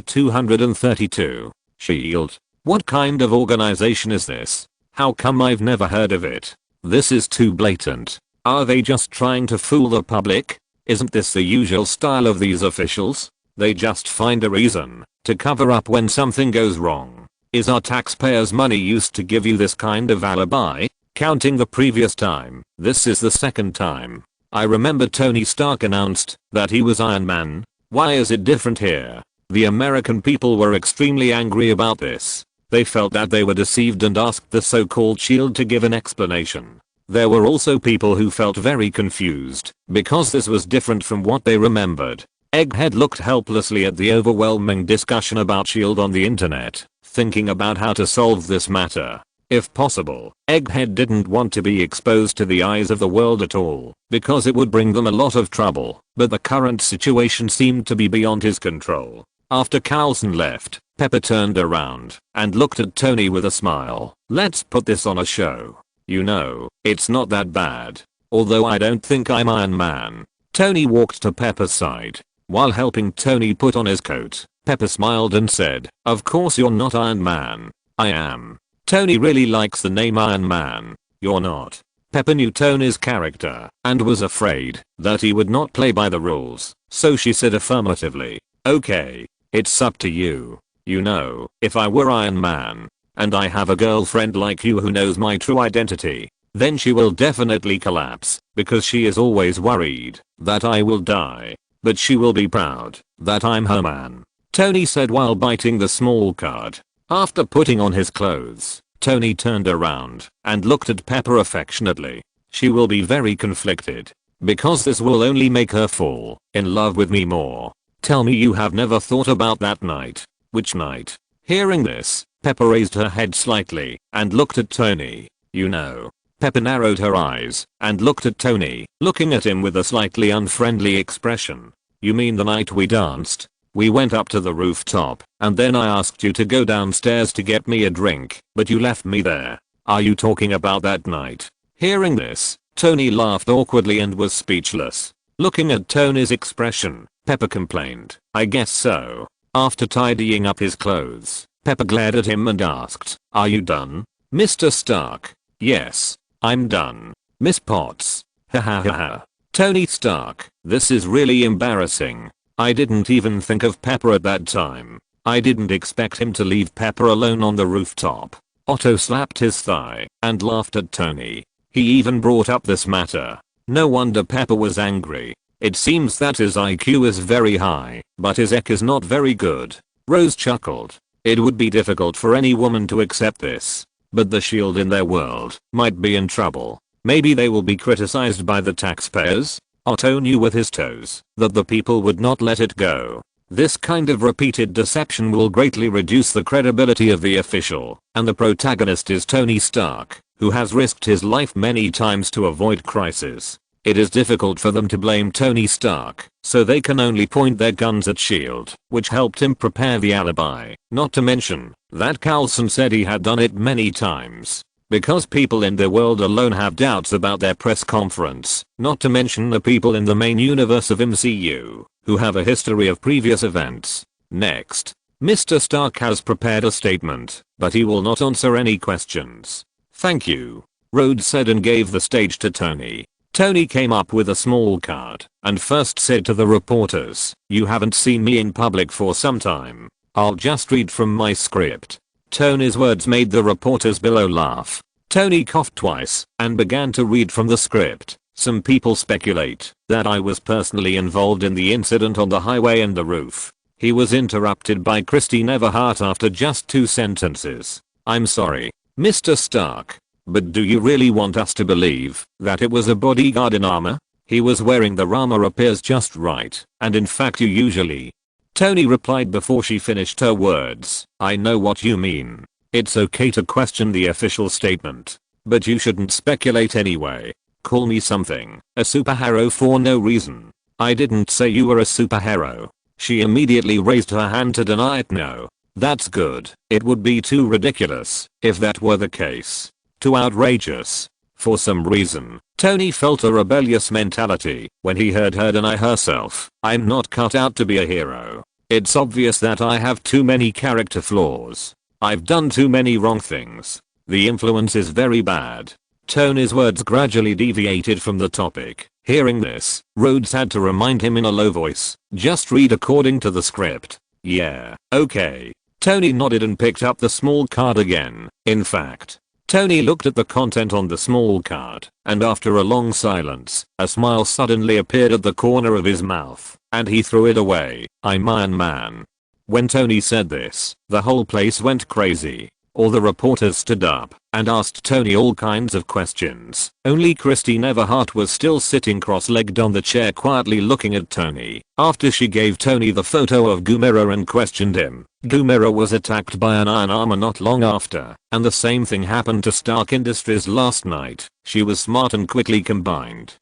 232. SHIELD. What kind of organization is this? How come I've never heard of it? This is too blatant. Are they just trying to fool the public? Isn't this the usual style of these officials? They just find a reason to cover up when something goes wrong. Is our taxpayers' money used to give you this kind of alibi? Counting the previous time, this is the second time. I remember Tony Stark announced that he was Iron Man. Why is it different here? The American people were extremely angry about this. They felt that they were deceived and asked the so-called SHIELD to give an explanation. There were also people who felt very confused because this was different from what they remembered. Egghead looked helplessly at the overwhelming discussion about SHIELD on the internet, thinking about how to solve this matter. If possible, Egghead didn't want to be exposed to the eyes of the world at all, because it would bring them a lot of trouble, but the current situation seemed to be beyond his control. After Coulson left, Pepper turned around and looked at Tony with a smile. Let's put this on a show. You know, it's not that bad. Although I don't think I'm Iron Man. Tony walked to Pepper's side. While helping Tony put on his coat, Pepper smiled and said, of course you're not Iron Man. I am. Tony really likes the name Iron Man. You're not. Pepper knew Tony's character and was afraid that he would not play by the rules, so she said affirmatively. Okay. It's up to you. You know, if I were Iron Man, and I have a girlfriend like you who knows my true identity, then she will definitely collapse, because she is always worried that I will die. But she will be proud that I'm her man. Tony said while biting the small card. After putting on his clothes, Tony turned around and looked at Pepper affectionately. She will be very conflicted, because this will only make her fall in love with me more. Tell me you have never thought about that night. Which night? Hearing this, Pepper raised her head slightly and looked at Tony. You know. Pepper narrowed her eyes and looked at Tony, looking at him with a slightly unfriendly expression. You mean the night we danced? We went up to the rooftop, and then I asked you to go downstairs to get me a drink, but you left me there. Are you talking about that night? Hearing this, Tony laughed awkwardly and was speechless. Looking at Tony's expression, Pepper complained, I guess so. After tidying up his clothes, Pepper glared at him and asked, are you done? Mr. Stark? Yes, I'm done. Miss Potts? Ha ha ha ha. Tony Stark, this is really embarrassing. I didn't even think of Pepper at that time. I didn't expect him to leave Pepper alone on the rooftop. Otto slapped his thigh and laughed at Tony. He even brought up this matter. No wonder Pepper was angry. It seems that his IQ is very high, but his EQ is not very good. Rose chuckled. It would be difficult for any woman to accept this. But the SHIELD in their world might be in trouble. Maybe they will be criticized by the taxpayers? Otto knew with his toes that the people would not let it go. This kind of repeated deception will greatly reduce the credibility of the official, and the protagonist is Tony Stark, who has risked his life many times to avoid crisis. It is difficult for them to blame Tony Stark, so they can only point their guns at SHIELD, which helped him prepare the alibi. Not to mention that Coulson said he had done it many times. Because people in their world alone have doubts about their press conference, not to mention the people in the main universe of MCU, who have a history of previous events. Next, Mr. Stark has prepared a statement, but he will not answer any questions. Thank you, Rhodes said and gave the stage to Tony. Tony came up with a small card and first said to the reporters, you haven't seen me in public for some time. I'll just read from my script. Tony's words made the reporters below laugh. Tony coughed twice and began to read from the script. Some people speculate that I was personally involved in the incident on the highway and the roof. He was interrupted by Christine Everhart after just 2 sentences. I'm sorry, Mr. Stark. But do you really want us to believe that it was a bodyguard in armor? He was wearing the armor appears just right, and in fact you usually Tony replied before she finished her words. I know what you mean. It's okay to question the official statement. But you shouldn't speculate anyway. Call me something, a superhero for no reason. I didn't say you were a superhero. She immediately raised her hand to deny it. No. That's good. It would be too ridiculous if that were the case. Too outrageous. For some reason, Tony felt a rebellious mentality when he heard her deny herself. I'm not cut out to be a hero. It's obvious that I have too many character flaws. I've done too many wrong things. The influence is very bad. Tony's words gradually deviated from the topic. Hearing this, Rhodes had to remind him in a low voice, just read according to the script. Yeah, okay. Tony nodded and picked up the small card again. In fact, Tony looked at the content on the small card, and after a long silence, a smile suddenly appeared at the corner of his mouth, and he threw it away. I'm Iron Man. When Tony said this, the whole place went crazy. All the reporters stood up and asked Tony all kinds of questions. Only Christine Everhart was still sitting cross-legged on the chair quietly looking at Tony. After she gave Tony the photo of Gumira and questioned him, Gumira was attacked by an iron armor not long after, and the same thing happened to Stark Industries last night. She was smart and quickly combined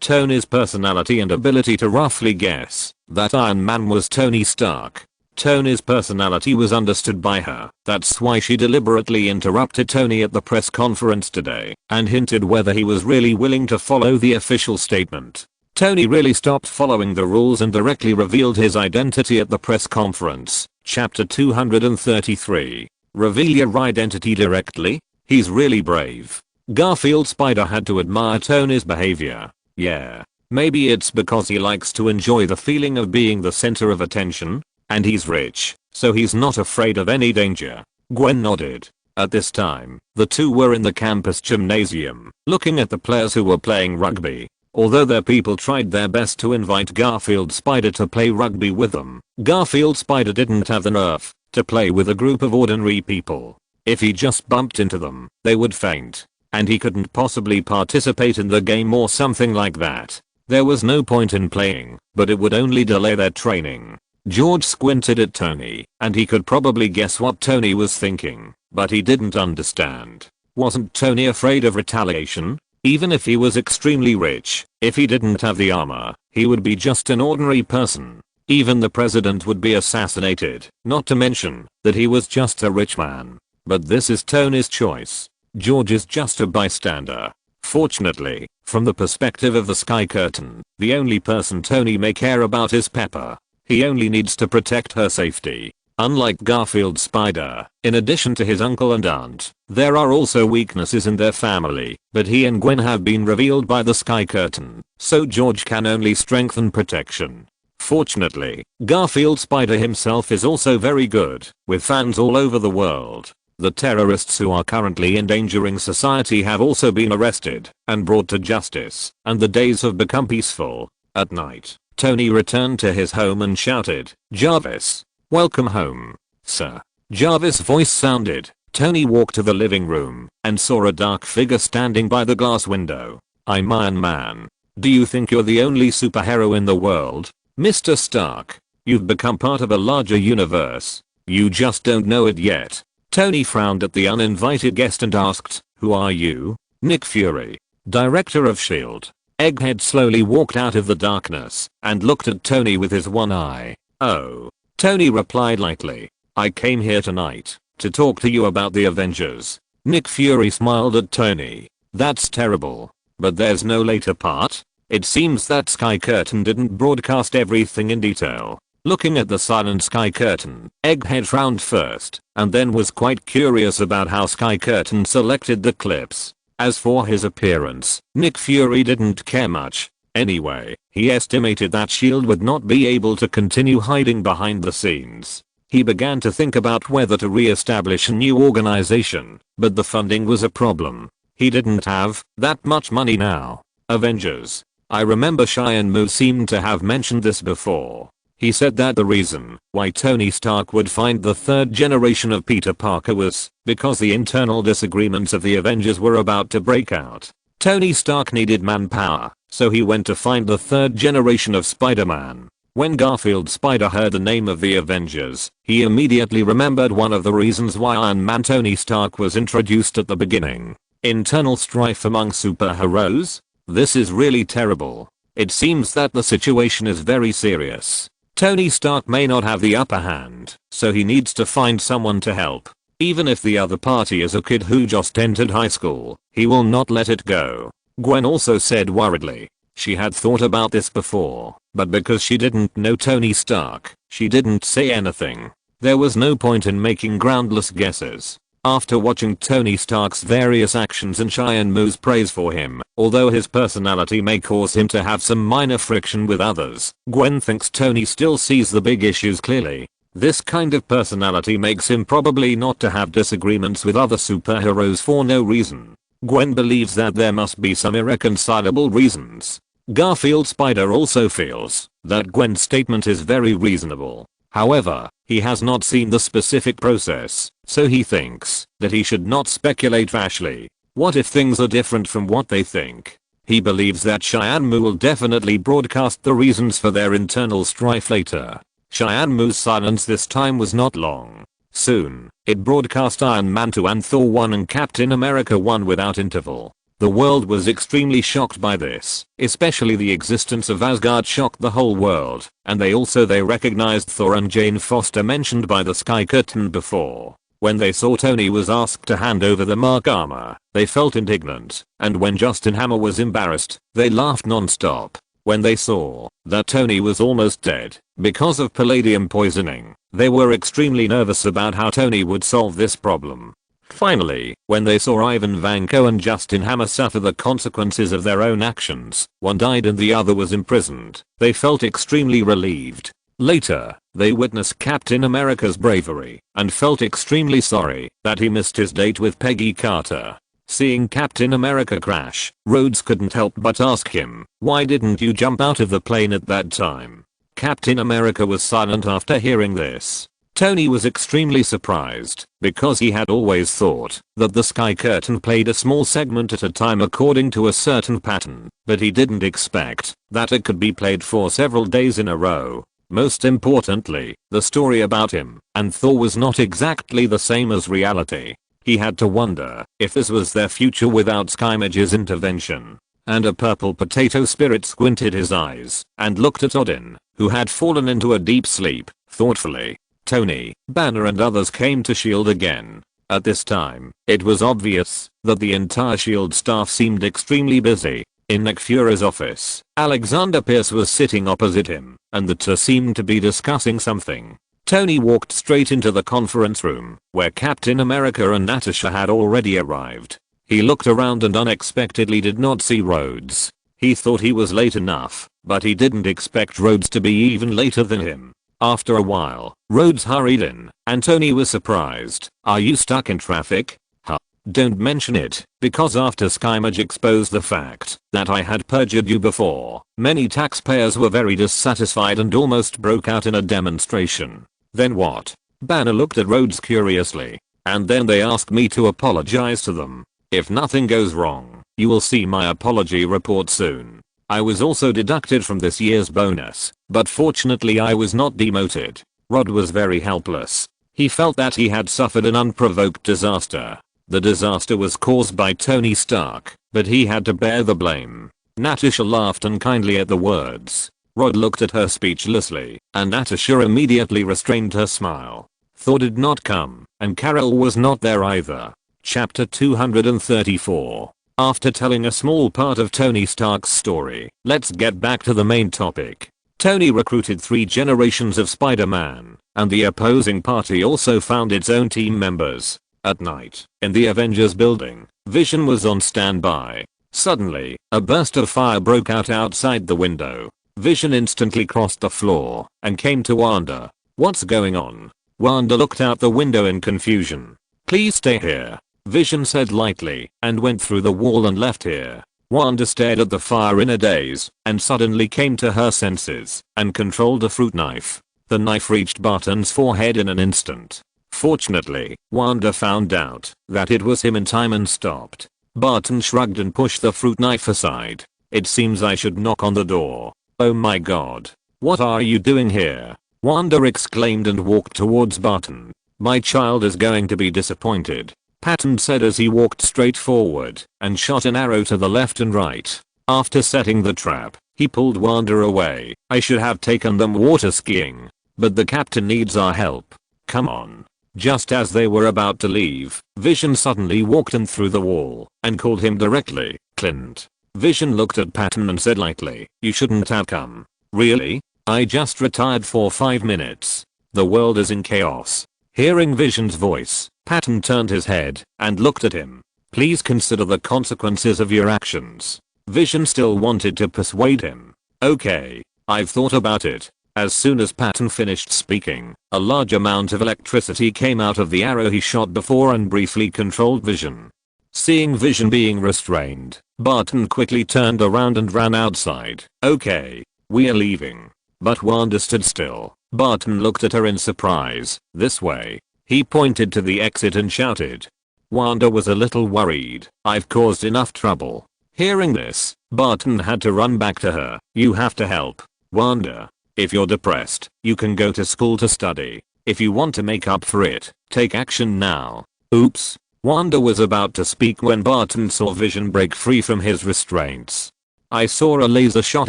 Tony's personality and ability to roughly guess that Iron Man was Tony Stark. Tony's personality was understood by her. That's why she deliberately interrupted Tony at the press conference today and hinted whether he was really willing to follow the official statement. Tony really stopped following the rules and directly revealed his identity at the press conference. Chapter 233. Reveal your identity directly? He's really brave. Garfield Spider had to admire Tony's behavior. Yeah, maybe it's because he likes to enjoy the feeling of being the center of attention. And he's rich, so he's not afraid of any danger. Gwen nodded. At this time, the two were in the campus gymnasium, looking at the players who were playing rugby. Although their people tried their best to invite Garfield Spider to play rugby with them, Garfield Spider didn't have the nerve to play with a group of ordinary people. If he just bumped into them, they would faint, and he couldn't possibly participate in the game or something like that. There was no point in playing, but it would only delay their training. George squinted at Tony, and he could probably guess what Tony was thinking, but he didn't understand. Wasn't Tony afraid of retaliation? Even if he was extremely rich, if he didn't have the armor, he would be just an ordinary person. Even the president would be assassinated, not to mention that he was just a rich man. But this is Tony's choice. George is just a bystander. Fortunately, from the perspective of the Sky Curtain, the only person Tony may care about is Pepper. He only needs to protect her safety. Unlike Garfield Spider, in addition to his uncle and aunt, there are also weaknesses in their family, but he and Gwen have been revealed by the Sky Curtain, so George can only strengthen protection. Fortunately, Garfield Spider himself is also very good, with fans all over the world. The terrorists who are currently endangering society have also been arrested and brought to justice, and the days have become peaceful. At night, Tony returned to his home and shouted, "Jarvis, welcome home, sir." Jarvis' voice sounded. Tony walked to the living room and saw a dark figure standing by the glass window. "I'm Iron Man. Do you think you're the only superhero in the world? Mr. Stark, you've become part of a larger universe. You just don't know it yet." Tony frowned at the uninvited guest and asked, "Who are you?" "Nick Fury, director of S.H.I.E.L.D." Egghead slowly walked out of the darkness and looked at Tony with his one eye. "Oh." Tony replied lightly. "I came here tonight to talk to you about the Avengers." Nick Fury smiled at Tony. "That's terrible. But there's no later part?" It seems that Sky Curtain didn't broadcast everything in detail. Looking at the silent Sky Curtain, Egghead frowned first, and then was quite curious about how Sky Curtain selected the clips. As for his appearance, Nick Fury didn't care much. Anyway, he estimated that S.H.I.E.L.D. would not be able to continue hiding behind the scenes. He began to think about whether to re-establish a new organization, but the funding was a problem. He didn't have that much money now. Avengers. I remember Cheyenne Moo seemed to have mentioned this before. He said that the reason why Tony Stark would find the third generation of Peter Parker was because the internal disagreements of the Avengers were about to break out. Tony Stark needed manpower, so he went to find the third generation of Spider-Man. When Garfield Spider heard the name of the Avengers, he immediately remembered one of the reasons why Iron Man Tony Stark was introduced at the beginning. Internal strife among superheroes? This is really terrible. It seems that the situation is very serious. Tony Stark may not have the upper hand, so he needs to find someone to help. Even if the other party is a kid who just entered high school, he will not let it go. Gwen also said worriedly. She had thought about this before, but because she didn't know Tony Stark, she didn't say anything. There was no point in making groundless guesses. After watching Tony Stark's various actions and Cheyenne Moo's praise for him, although his personality may cause him to have some minor friction with others, Gwen thinks Tony still sees the big issues clearly. This kind of personality makes him probably not to have disagreements with other superheroes for no reason. Gwen believes that there must be some irreconcilable reasons. Garfield Spider also feels that Gwen's statement is very reasonable. However, he has not seen the specific process, so he thinks that he should not speculate rashly. What if things are different from what they think? He believes that Cheyenne Moo will definitely broadcast the reasons for their internal strife later. Cheyenne Moo's silence this time was not long. Soon, it broadcast Iron Man 2 and Thor 1 and Captain America 1 without interval. The world was extremely shocked by this, especially the existence of Asgard shocked the whole world, and they recognized Thor and Jane Foster mentioned by the Sky Curtain before. When they saw Tony was asked to hand over the Mark armor, they felt indignant, and when Justin Hammer was embarrassed, they laughed non-stop. When they saw that Tony was almost dead because of palladium poisoning, they were extremely nervous about how Tony would solve this problem. Finally, when they saw Ivan Vanko and Justin Hammer suffer the consequences of their own actions, one died and the other was imprisoned, they felt extremely relieved. Later, they witnessed Captain America's bravery and felt extremely sorry that he missed his date with Peggy Carter. Seeing Captain America crash, Rhodes couldn't help but ask him, "Why didn't you jump out of the plane at that time?" Captain America was silent after hearing this. Tony was extremely surprised because he had always thought that the Sky Curtain played a small segment at a time according to a certain pattern, but he didn't expect that it could be played for several days in a row. Most importantly, the story about him and Thor was not exactly the same as reality. He had to wonder if this was their future without Skymage's intervention. And a purple potato spirit squinted his eyes and looked at Odin, who had fallen into a deep sleep, thoughtfully. Tony, Banner and others came to S.H.I.E.L.D. again. At this time, it was obvious that the entire S.H.I.E.L.D. staff seemed extremely busy. In Nick Fury's office, Alexander Pierce was sitting opposite him, and the two seemed to be discussing something. Tony walked straight into the conference room, where Captain America and Natasha had already arrived. He looked around and unexpectedly did not see Rhodes. He thought he was late enough, but he didn't expect Rhodes to be even later than him. After a while, Rhodes hurried in, and Tony was surprised. "Are you stuck in traffic?" "Huh. Don't mention it, because after Skymage exposed the fact that I had perjured you before, many taxpayers were very dissatisfied and almost broke out in a demonstration." "Then what?" Banner looked at Rhodes curiously. "And then they asked me to apologize to them. If nothing goes wrong, you will see my apology report soon. I was also deducted from this year's bonus, but fortunately I was not demoted." Rod was very helpless. He felt that he had suffered an unprovoked disaster. The disaster was caused by Tony Stark, but he had to bear the blame. Natasha laughed unkindly at the words. Rod looked at her speechlessly, and Natasha immediately restrained her smile. Thor did not come, and Carol was not there either. Chapter 234. After telling a small part of Tony Stark's story, let's get back to the main topic. Tony recruited 3 generations of Spider-Man, and the opposing party also found its own team members. At night, in the Avengers building, Vision was on standby. Suddenly, a burst of fire broke out outside the window. Vision instantly crossed the floor and came to Wanda. "What's going on?" Wanda looked out the window in confusion. "Please stay here," Vision said lightly, and went through the wall and left here. Wanda stared at the fire in a daze, and suddenly came to her senses, and controlled a fruit knife. The knife reached Barton's forehead in an instant. Fortunately, Wanda found out that it was him in time and stopped. Barton shrugged and pushed the fruit knife aside. "It seems I should knock on the door." "Oh my god." What are you doing here? Wanda exclaimed and walked towards Barton. My child is going to be disappointed, Patton said as he walked straight forward and shot an arrow to the left and right. After setting the trap, he pulled Wanda away. I should have taken them water skiing, but the captain needs our help. Come on. Just as they were about to leave, Vision suddenly walked in through the wall and called him directly, Clint. Vision looked at Patton and said lightly, you shouldn't have come. Really? I just retired for 5 minutes. The world is in chaos. Hearing Vision's voice, Patton turned his head and looked at him. Please consider the consequences of your actions. Vision still wanted to persuade him. Okay, I've thought about it. As soon as Patton finished speaking, a large amount of electricity came out of the arrow he shot before and briefly controlled Vision. Seeing Vision being restrained, Barton quickly turned around and ran outside. Okay, we are leaving. But Wanda stood still. Barton looked at her in surprise. This way. He pointed to the exit and shouted. Wanda was a little worried. I've caused enough trouble. Hearing this, Barton had to run back to her. You have to help. Wanda. If you're depressed, you can go to school to study. If you want to make up for it, take action now. Oops. Wanda was about to speak when Barton saw Vision break free from his restraints. I saw a laser shot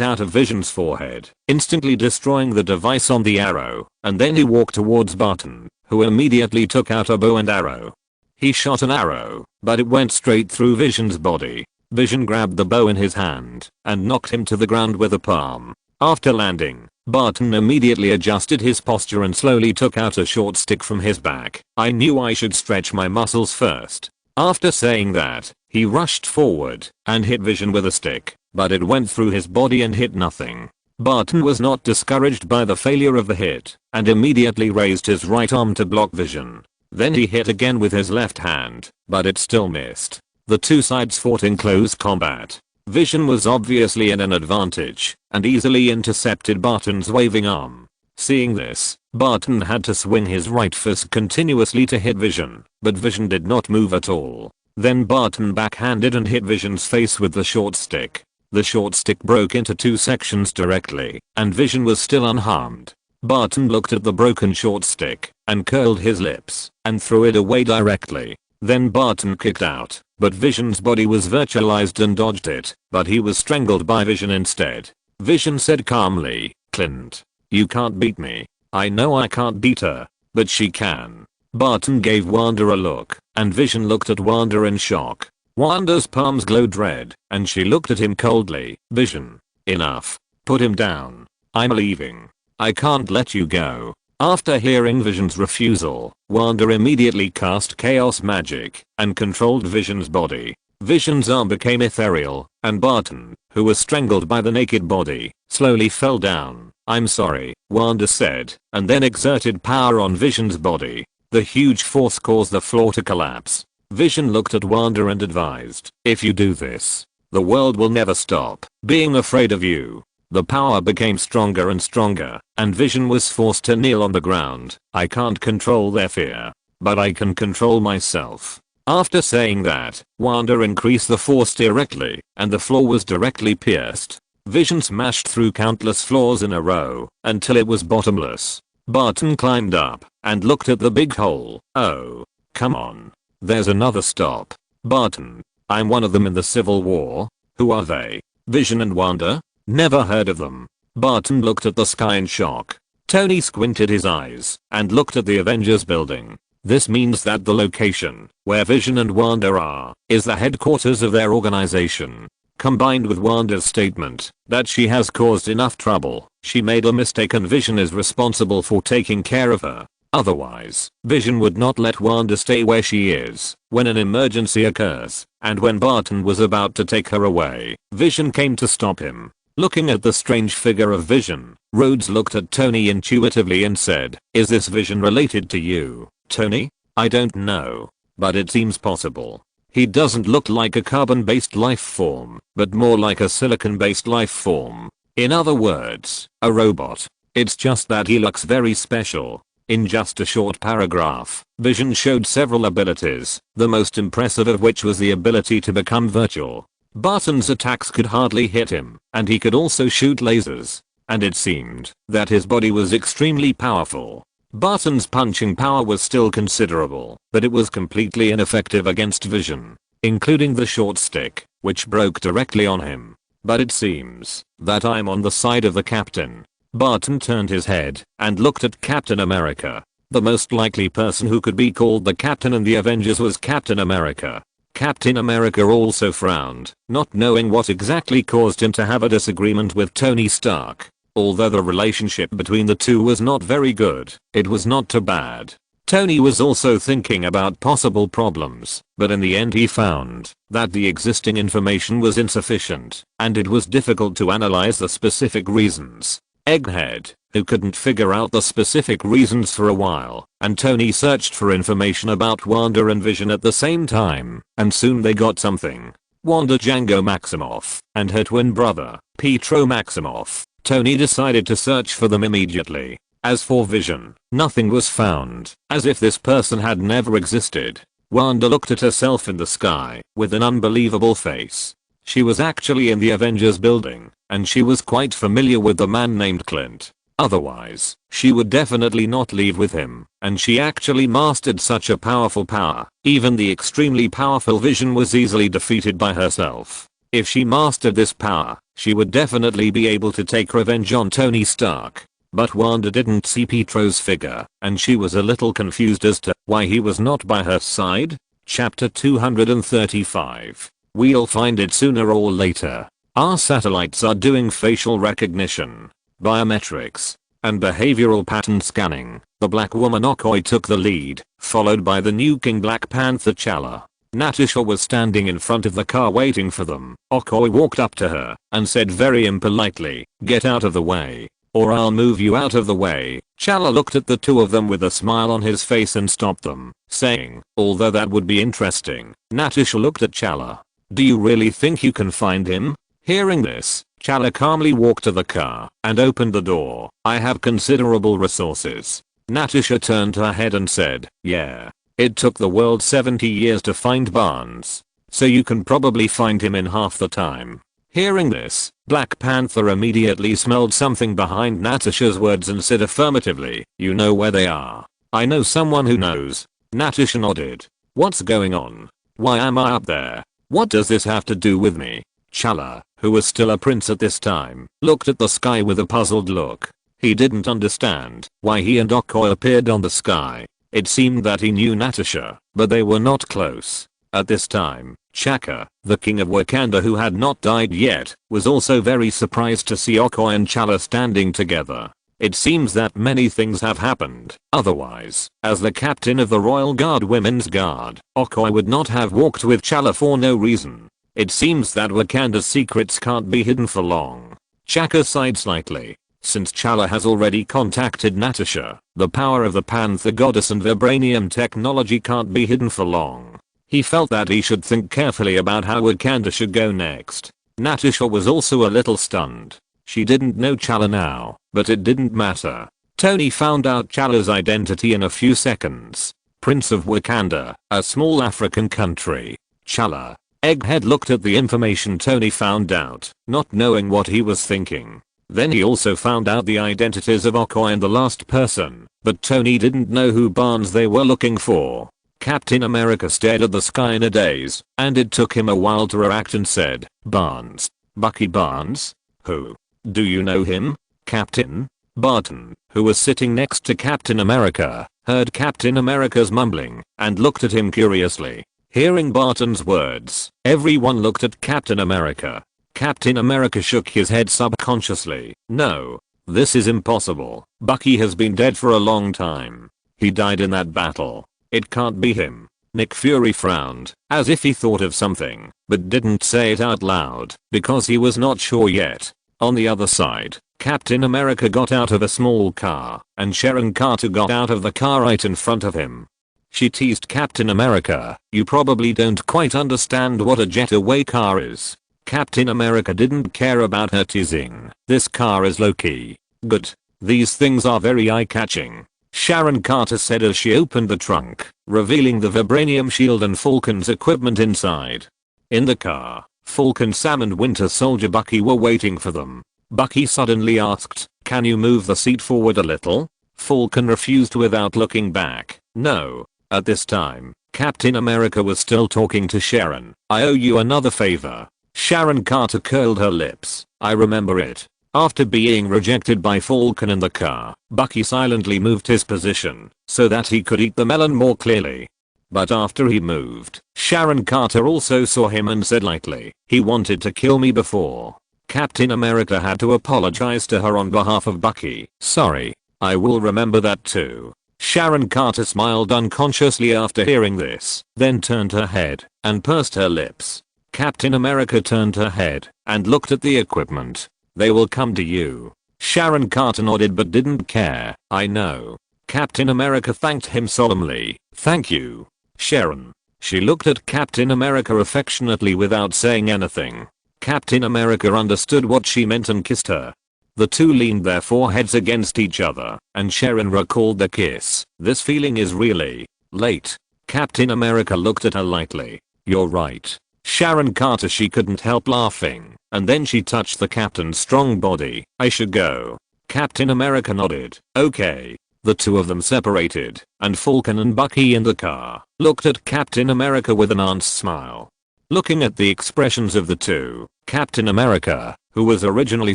out of Vision's forehead, instantly destroying the device on the arrow, and then he walked towards Barton, who immediately took out a bow and arrow. He shot an arrow, but it went straight through Vision's body. Vision grabbed the bow in his hand and knocked him to the ground with a palm. After landing, Barton immediately adjusted his posture and slowly took out a short stick from his back. I knew I should stretch my muscles first. After saying that, he rushed forward and hit Vision with a stick, but it went through his body and hit nothing. Barton was not discouraged by the failure of the hit and immediately raised his right arm to block Vision. Then he hit again with his left hand, but it still missed. The two sides fought in close combat. Vision was obviously in an advantage and easily intercepted Barton's waving arm. Seeing this, Barton had to swing his right fist continuously to hit Vision, but Vision did not move at all. Then Barton backhanded and hit Vision's face with the short stick. The short stick broke into 2 sections directly, and Vision was still unharmed. Barton looked at the broken short stick and curled his lips and threw it away directly. Then Barton kicked out, but Vision's body was virtualized and dodged it, but he was strangled by Vision instead. Vision said calmly, Clint, you can't beat me. I know I can't beat her, but she can. Barton gave Wanda a look, and Vision looked at Wanda in shock. Wanda's palms glowed red, and she looked at him coldly. Vision. Enough. Put him down. I'm leaving. I can't let you go. After hearing Vision's refusal, Wanda immediately cast chaos magic and controlled Vision's body. Vision's arm became ethereal, and Barton, who was strangled by the naked body, slowly fell down. I'm sorry, Wanda said, and then exerted power on Vision's body. The huge force caused the floor to collapse. Vision looked at Wanda and advised, if you do this, the world will never stop being afraid of you. The power became stronger and stronger, and Vision was forced to kneel on the ground. I can't control their fear, but I can control myself. After saying that, Wanda increased the force directly, and the floor was directly pierced. Vision smashed through countless floors in a row, until it was bottomless. Barton climbed up, and looked at the big hole. Oh, come on. There's another stop. Barton. I'm one of them in the Civil War. Who are they? Vision and Wanda? Never heard of them. Barton looked at the sky in shock. Tony squinted his eyes and looked at the Avengers building. This means that the location where Vision and Wanda are is the headquarters of their organization. Combined with Wanda's statement that she has caused enough trouble, she made a mistake and Vision is responsible for taking care of her. Otherwise, Vision would not let Wanda stay where she is when an emergency occurs, and when Barton was about to take her away, Vision came to stop him. Looking at the strange figure of Vision, Rhodes looked at Tony intuitively and said, is this Vision related to you, Tony? I don't know, but it seems possible. He doesn't look like a carbon-based life form, but more like a silicon-based life form. In other words, a robot. It's just that he looks very special. In just a short paragraph, Vision showed several abilities, the most impressive of which was the ability to become virtual. Barton's attacks could hardly hit him, and he could also shoot lasers. and it seemed that his body was extremely powerful. Barton's punching power was still considerable, but it was completely ineffective against Vision, including the short stick, which broke directly on him. But it seems that I'm on the side of the captain. Barton turned his head and looked at Captain America. The most likely person who could be called the captain in the Avengers was Captain America. Captain America also frowned, not knowing what exactly caused him to have a disagreement with Tony Stark. Although the relationship between the two was not very good, it was not too bad. Tony was also thinking about possible problems, but in the end he found that the existing information was insufficient, and it was difficult to analyze the specific reasons. Egghead, who couldn't figure out the specific reasons for a while, and Tony searched for information about Wanda and Vision at the same time, and soon they got something. Wanda Django Maximoff, and her twin brother, Pietro Maximoff. Tony decided to search for them immediately. As for Vision, nothing was found, as if this person had never existed. Wanda looked at herself in the sky with an unbelievable face. She was actually in the Avengers building, and she was quite familiar with the man named Clint. Otherwise, she would definitely not leave with him, and she actually mastered such a powerful power. Even the extremely powerful Vision was easily defeated by herself. If she mastered this power, she would definitely be able to take revenge on Tony Stark. But Wanda didn't see Pietro's figure, and she was a little confused as to why he was not by her side. Chapter 235. We'll find it sooner or later. Our satellites are doing facial recognition, biometrics, and behavioral pattern scanning. The black woman Okoye took the lead, followed by the new King Black Panther T'Challa. Natasha was standing in front of the car waiting for them. Okoye walked up to her and said very impolitely, "Get out of the way, or I'll move you out of the way." T'Challa looked at the two of them with a smile on his face and stopped them, saying, "Although that would be interesting." Natasha looked at T'Challa. "Do you really think you can find him?" Hearing this, T'Challa calmly walked to the car and opened the door. "I have considerable resources." Natasha turned her head and said, "Yeah. It took the world 70 years to find Barnes, so you can probably find him in half the time." Hearing this, Black Panther immediately smelled something behind Natasha's words and said affirmatively, "You know where they are." "I know someone who knows." Natasha nodded. "What's going on? Why am I up there? What does this have to do with me?" T'Challa, who was still a prince at this time, looked at the sky with a puzzled look. He didn't understand why he and Okoye appeared on the sky. It seemed that he knew Natasha, but they were not close. At this time, T'Chaka, the king of Wakanda who had not died yet, was also very surprised to see Okoye and T'Challa standing together. It seems that many things have happened. Otherwise, as the captain of the Royal Guard Women's Guard, Okoye would not have walked with T'Challa for no reason. It seems that Wakanda's secrets can't be hidden for long. T'Chaka sighed slightly. Since T'Challa has already contacted Natasha, the power of the Panther Goddess and vibranium technology can't be hidden for long. He felt that he should think carefully about how Wakanda should go next. Natasha was also a little stunned. She didn't know T'Challa now, but it didn't matter. Tony found out T'Challa's identity in a few seconds. Prince of Wakanda, a small African country. T'Challa. Egghead looked at the information Tony found out, not knowing what he was thinking. Then he also found out the identities of Okoye and the last person, but Tony didn't know who Barnes they were looking for. Captain America stared at the sky in a daze, and it took him a while to react and said, "Barnes? Bucky Barnes? Who? Do you know him?" Captain Barton, who was sitting next to Captain America, heard Captain America's mumbling, and looked at him curiously. Hearing Barton's words, everyone looked at Captain America. Captain America shook his head subconsciously. "No. This is impossible. Bucky has been dead for a long time. He died in that battle. It can't be him." Nick Fury frowned, as if he thought of something, but didn't say it out loud, because he was not sure yet. On the other side, Captain America got out of a small car, and Sharon Carter got out of the car right in front of him. She teased Captain America, "You probably don't quite understand what a jetaway car is." Captain America didn't care about her teasing. "This car is low-key good. These things are very eye-catching," Sharon Carter said as she opened the trunk, revealing the vibranium shield and Falcon's equipment inside. In the car, Falcon Sam and Winter Soldier Bucky were waiting for them. Bucky suddenly asked, "Can you move the seat forward a little?" Falcon refused without looking back. No. At this time, Captain America was still talking to Sharon. "I owe you another favor." Sharon Carter curled her lips. "I remember it." After being rejected by Falcon in the car, Bucky silently moved his position so that he could eat the melon more clearly. But after he moved, Sharon Carter also saw him and said lightly, "He wanted to kill me before." Captain America had to apologize to her on behalf of Bucky. "Sorry. I will remember that too." Sharon Carter smiled unconsciously after hearing this, then turned her head and pursed her lips. Captain America turned her head and looked at the equipment. "They will come to you." Sharon Carter nodded but didn't care. "I know." Captain America thanked him solemnly. "Thank you, Sharon." She looked at Captain America affectionately without saying anything. Captain America understood what she meant and kissed her. The two leaned their foreheads against each other, and Sharon recalled the kiss. "This feeling is really late." Captain America looked at her lightly. "You're right." Sharon Carter, she couldn't help laughing, and then she touched the captain's strong body. "I should go." Captain America nodded. "Okay." The two of them separated, and Falcon and Bucky in the car looked at Captain America with an aunt's smile. Looking at the expressions of the two, Captain America, who was originally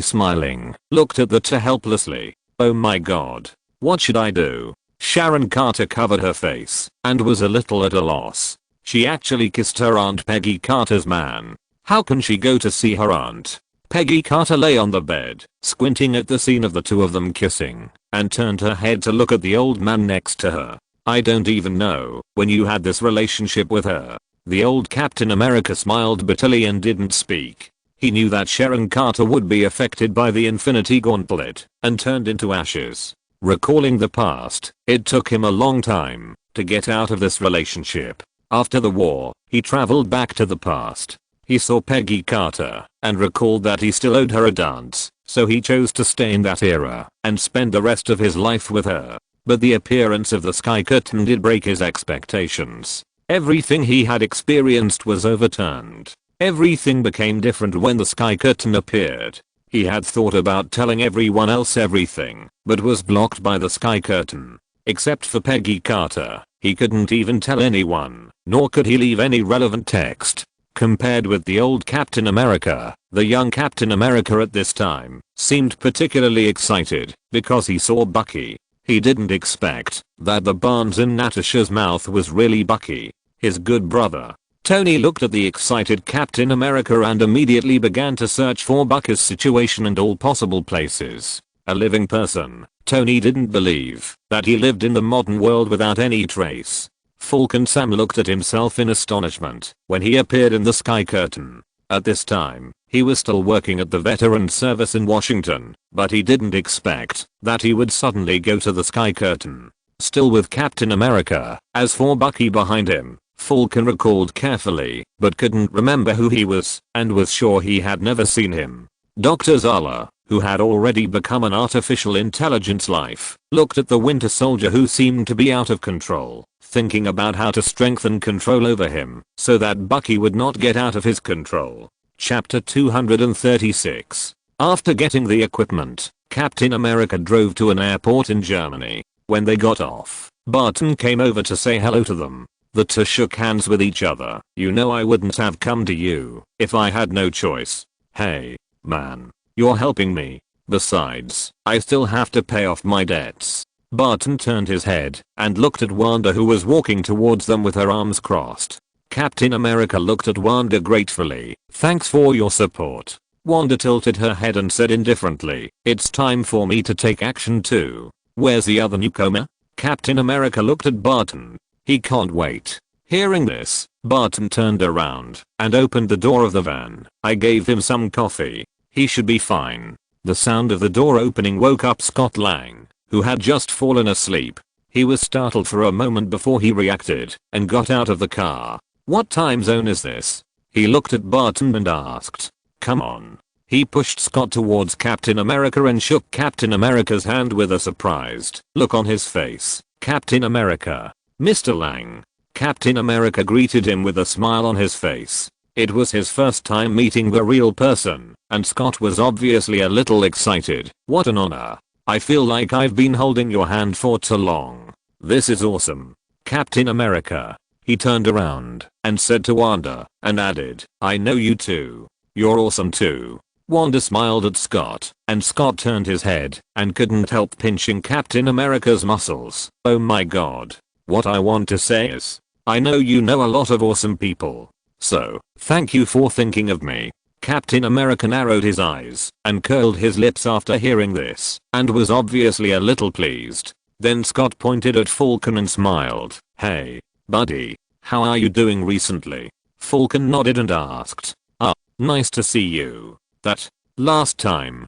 smiling, looked at the two helplessly. "Oh my god. What should I do?" Sharon Carter covered her face and was a little at a loss. She actually kissed her Aunt Peggy Carter's man. How can she go to see her aunt? Peggy Carter lay on the bed, squinting at the scene of the two of them kissing, and turned her head to look at the old man next to her. "I don't even know when you had this relationship with her." The old Captain America smiled bitterly and didn't speak. He knew that Sharon Carter would be affected by the Infinity Gauntlet and turned into ashes. Recalling the past, it took him a long time to get out of this relationship. After the war, he traveled back to the past. He saw Peggy Carter and recalled that he still owed her a dance, so he chose to stay in that era and spend the rest of his life with her. But the appearance of the Sky Curtain did break his expectations. Everything he had experienced was overturned. Everything became different when the Sky Curtain appeared. He had thought about telling everyone else everything, but was blocked by the Sky Curtain. Except for Peggy Carter, he couldn't even tell anyone, nor could he leave any relevant text. Compared with the old Captain America, the young Captain America at this time seemed particularly excited because he saw Bucky. He didn't expect that the Barnes in Natasha's mouth was really Bucky, his good brother. Tony looked at the excited Captain America and immediately began to search for Bucky's situation in all possible places. A living person, Tony didn't believe that he lived in the modern world without any trace. Falcon Sam looked at himself in astonishment when he appeared in the Sky Curtain. At this time, he was still working at the Veterans Service in Washington, but he didn't expect that he would suddenly go to the Sky Curtain. Still with Captain America, as for Bucky behind him, Falcon recalled carefully, but couldn't remember who he was, and was sure he had never seen him. Dr. Zala, who had already become an artificial intelligence life, looked at the Winter Soldier who seemed to be out of control, thinking about how to strengthen control over him so that Bucky would not get out of his control. Chapter 236. After getting the equipment, Captain America drove to an airport in Germany. When they got off, Barton came over to say hello to them. The two shook hands with each other. "You know I wouldn't have come to you if I had no choice." "Hey, man. You're helping me. Besides, I still have to pay off my debts." Barton turned his head and looked at Wanda, who was walking towards them with her arms crossed. Captain America looked at Wanda gratefully. "Thanks for your support." Wanda tilted her head and said indifferently, "It's time for me to take action too." "Where's the other newcomer?" Captain America looked at Barton. "He can't wait." Hearing this, Barton turned around and opened the door of the van. "I gave him some coffee. He should be fine." The sound of the door opening woke up Scott Lang, who had just fallen asleep. He was startled for a moment before he reacted and got out of the car. "What time zone is this?" He looked at Barton and asked. "Come on." He pushed Scott towards Captain America and shook Captain America's hand with a surprised look on his face. "Captain America. Mr. Lang." Captain America greeted him with a smile on his face. It was his first time meeting the real person, and Scott was obviously a little excited. "What an honor. I feel like I've been holding your hand for too long. This is awesome. Captain America." He turned around and said to Wanda, and added, "I know you too. You're awesome too." Wanda smiled at Scott, and Scott turned his head and couldn't help pinching Captain America's muscles. "Oh my god. What I want to say is, I know you know a lot of awesome people. So, thank you for thinking of me." Captain America narrowed his eyes and curled his lips after hearing this, and was obviously a little pleased. Then Scott pointed at Falcon and smiled. "Hey, buddy, how are you doing recently?" Falcon nodded and asked, "Nice to see you. That last time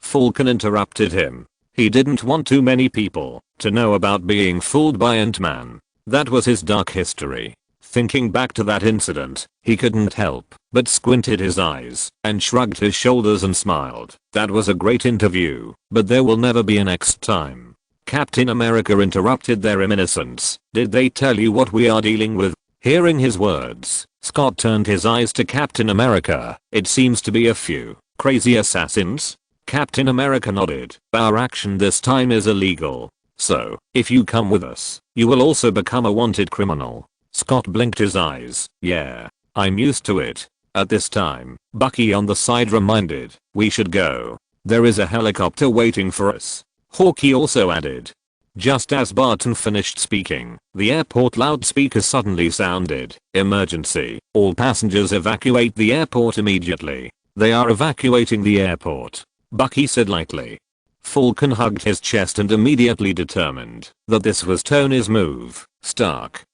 Falcon interrupted him. He didn't want too many people to know about being fooled by Ant-Man. That was his dark history. Thinking back to that incident, he couldn't help but squinted his eyes and shrugged his shoulders and smiled. "That was a great interview, but there will never be a next time." Captain America interrupted their reminiscence. "Did they tell you what we are dealing with?" Hearing his words, Scott turned his eyes to Captain America. "It seems to be a few crazy assassins." Captain America nodded. "Our action this time is illegal. So, if you come with us, you will also become a wanted criminal." Scott blinked his eyes. "Yeah, I'm used to it." At this time, Bucky on the side reminded, "We should go. There is a helicopter waiting for us." Hawkeye also added. Just as Barton finished speaking, the airport loudspeaker suddenly sounded, "Emergency. All passengers evacuate the airport immediately." "They are evacuating the airport," Bucky said lightly. Falcon hugged his chest and immediately determined that this was Tony's move. Stark.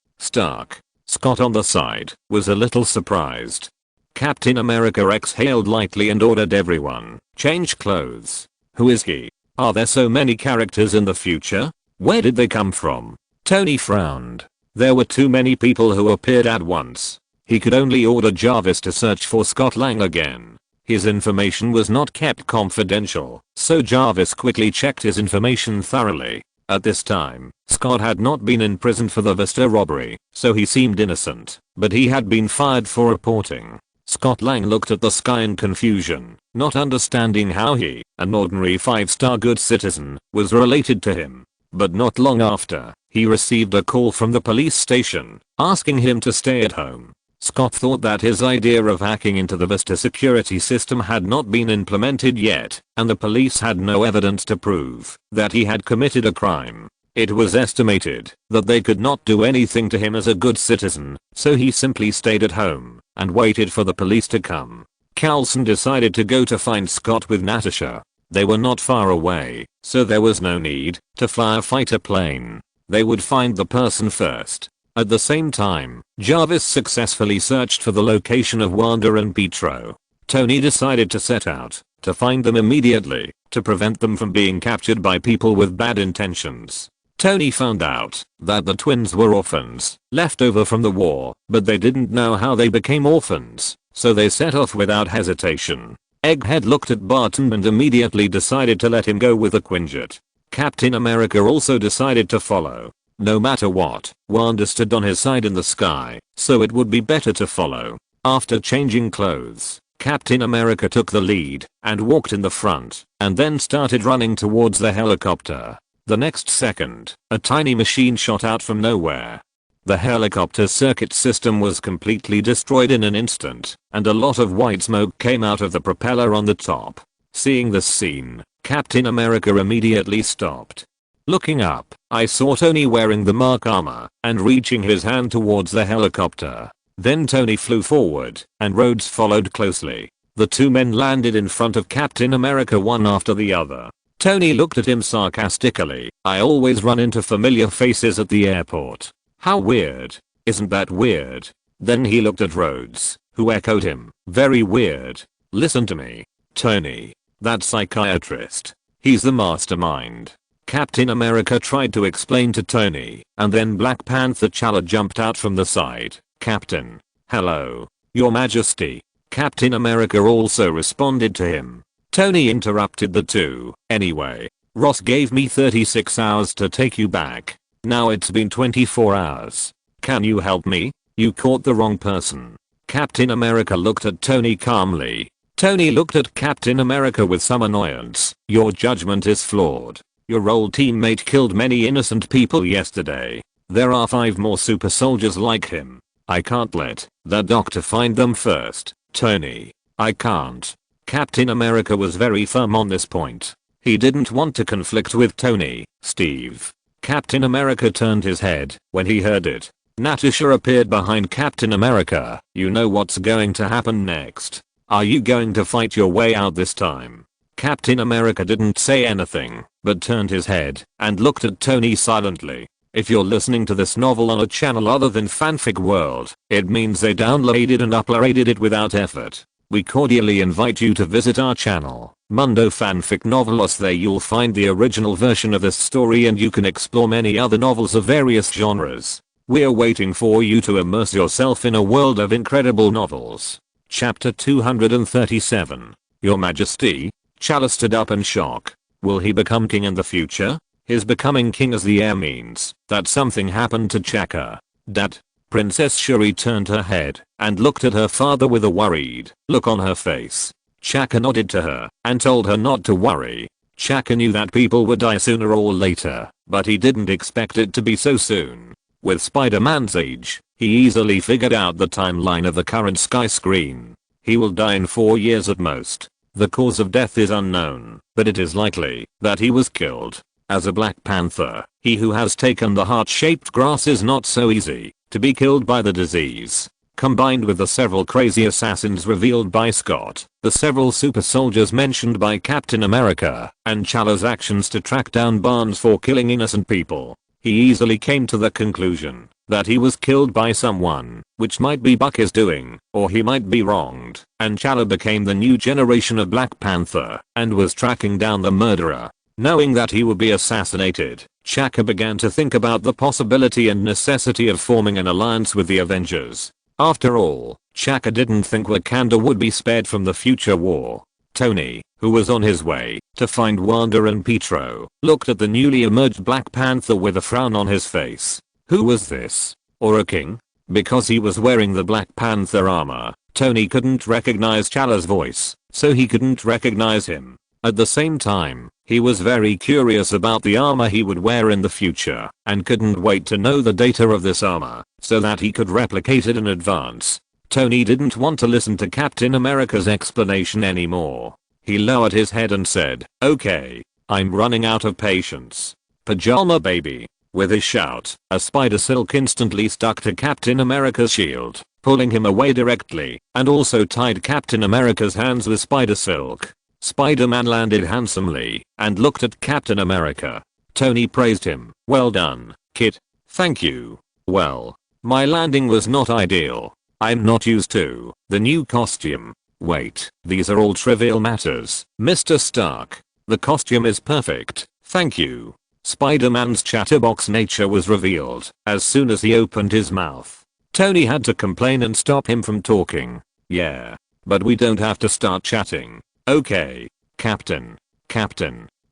Scott on the side was a little surprised. Captain America exhaled lightly and ordered everyone, "Change clothes." "Who is he? Are there so many characters in the future? Where did they come from?" Tony frowned. There were too many people who appeared at once. He could only order Jarvis to search for Scott Lang again. His information was not kept confidential, so Jarvis quickly checked his information thoroughly. At this time, Scott had not been in prison for the Vista robbery, so he seemed innocent, but he had been fired for reporting. Scott Lang looked at the sky in confusion, not understanding how he, an ordinary 5-star good citizen, was related to him. But not long after, he received a call from the police station, asking him to stay at home. Scott thought that his idea of hacking into the Vista security system had not been implemented yet, and the police had no evidence to prove that he had committed a crime. It was estimated that they could not do anything to him as a good citizen, so he simply stayed at home and waited for the police to come. Coulson decided to go to find Scott with Natasha. They were not far away, so there was no need to fly a fighter plane. They would find the person first. At the same time, Jarvis successfully searched for the location of Wanda and Pietro. Tony decided to set out to find them immediately to prevent them from being captured by people with bad intentions. Tony found out that the twins were orphans, left over from the war, but they didn't know how they became orphans, so they set off without hesitation. Egghead looked at Barton and immediately decided to let him go with the Quinjet. Captain America also decided to follow. No matter what, Wanda stood on his side in the sky, so it would be better to follow. After changing clothes, Captain America took the lead and walked in the front, and then started running towards the helicopter. The next second, a tiny machine shot out from nowhere. The helicopter's circuit system was completely destroyed in an instant, and a lot of white smoke came out of the propeller on the top. Seeing this scene, Captain America immediately stopped. Looking up, I saw Tony wearing the Mark armor and reaching his hand towards the helicopter. Then Tony flew forward, and Rhodes followed closely. The two men landed in front of Captain America one after the other. Tony looked at him sarcastically. "I always run into familiar faces at the airport. How weird. Isn't that weird?" Then he looked at Rhodes, who echoed him. "Very weird. Listen to me, Tony. That psychiatrist. He's the mastermind." Captain America tried to explain to Tony, and then Black Panther T'Challa jumped out from the side. "Captain. Hello, Your Majesty." Captain America also responded to him. Tony interrupted the two. "Anyway, Ross gave me 36 hours to take you back. Now it's been 24 hours. Can you help me? You caught the wrong person." Captain America looked at Tony calmly. Tony looked at Captain America with some annoyance. Your judgment is flawed. Your old teammate killed many innocent people yesterday. There are 5 more super soldiers like him. I can't let the doctor find them first, Tony. I can't. Captain America was very firm on this point. He didn't want to conflict with Tony. Steve. Captain America turned his head when he heard it. Natasha appeared behind Captain America. You know what's going to happen next. Are you going to fight your way out this time? Captain America didn't say anything, but turned his head and looked at Tony silently. If you're listening to this novel on a channel other than Fanfic World, it means they downloaded and uploaded it without effort. We cordially invite you to visit our channel, Mundo Fanfic Novelos. There you'll find the original version of this story and you can explore many other novels of various genres. We're waiting for you to immerse yourself in a world of incredible novels. Chapter 237. Your Majesty. Chala stood up in shock. Will he become king in the future? His becoming king as the heir means that something happened to Chaka. Dad. Princess Shuri turned her head and looked at her father with a worried look on her face. Chaka nodded to her and told her not to worry. Chaka knew that people would die sooner or later, but he didn't expect it to be so soon. With Spider-Man's age, he easily figured out the timeline of the current sky screen. He will die in 4 years at most. The cause of death is unknown, but it is likely that he was killed. As a Black Panther, he who has taken the heart-shaped grass is not so easy to be killed by the disease. Combined with the several crazy assassins revealed by Scott, the several super soldiers mentioned by Captain America, and Chala's actions to track down Barnes for killing innocent people, he easily came to the conclusion that he was killed by someone, which might be Bucky's doing, or he might be wronged, and Chala became the new generation of Black Panther, and was tracking down the murderer. Knowing that he would be assassinated, Chaka began to think about the possibility and necessity of forming an alliance with the Avengers. After all, Chaka didn't think Wakanda would be spared from the future war. Tony, who was on his way to find Wanda and Pietro, looked at the newly emerged Black Panther with a frown on his face. Who was this? Or a king? Because he was wearing the Black Panther armor, Tony couldn't recognize Chala's voice, so he couldn't recognize him. At the same time, he was very curious about the armor he would wear in the future, and couldn't wait to know the data of this armor, so that he could replicate it in advance. Tony didn't want to listen to Captain America's explanation anymore. He lowered his head and said, "Okay, I'm running out of patience. Pajama baby." With his shout, a spider silk instantly stuck to Captain America's shield, pulling him away directly, and also tied Captain America's hands with spider silk. Spider-Man landed handsomely and looked at Captain America. Tony praised him. "Well done, kid. Thank you." "Well, my landing was not ideal. I'm not used to the new costume." "Wait, these are all trivial matters, Mr. Stark. The costume is perfect, thank you." Spider-Man's chatterbox nature was revealed as soon as he opened his mouth. Tony had to complain and stop him from talking. "Yeah, but we don't have to start chatting. Okay, Captain.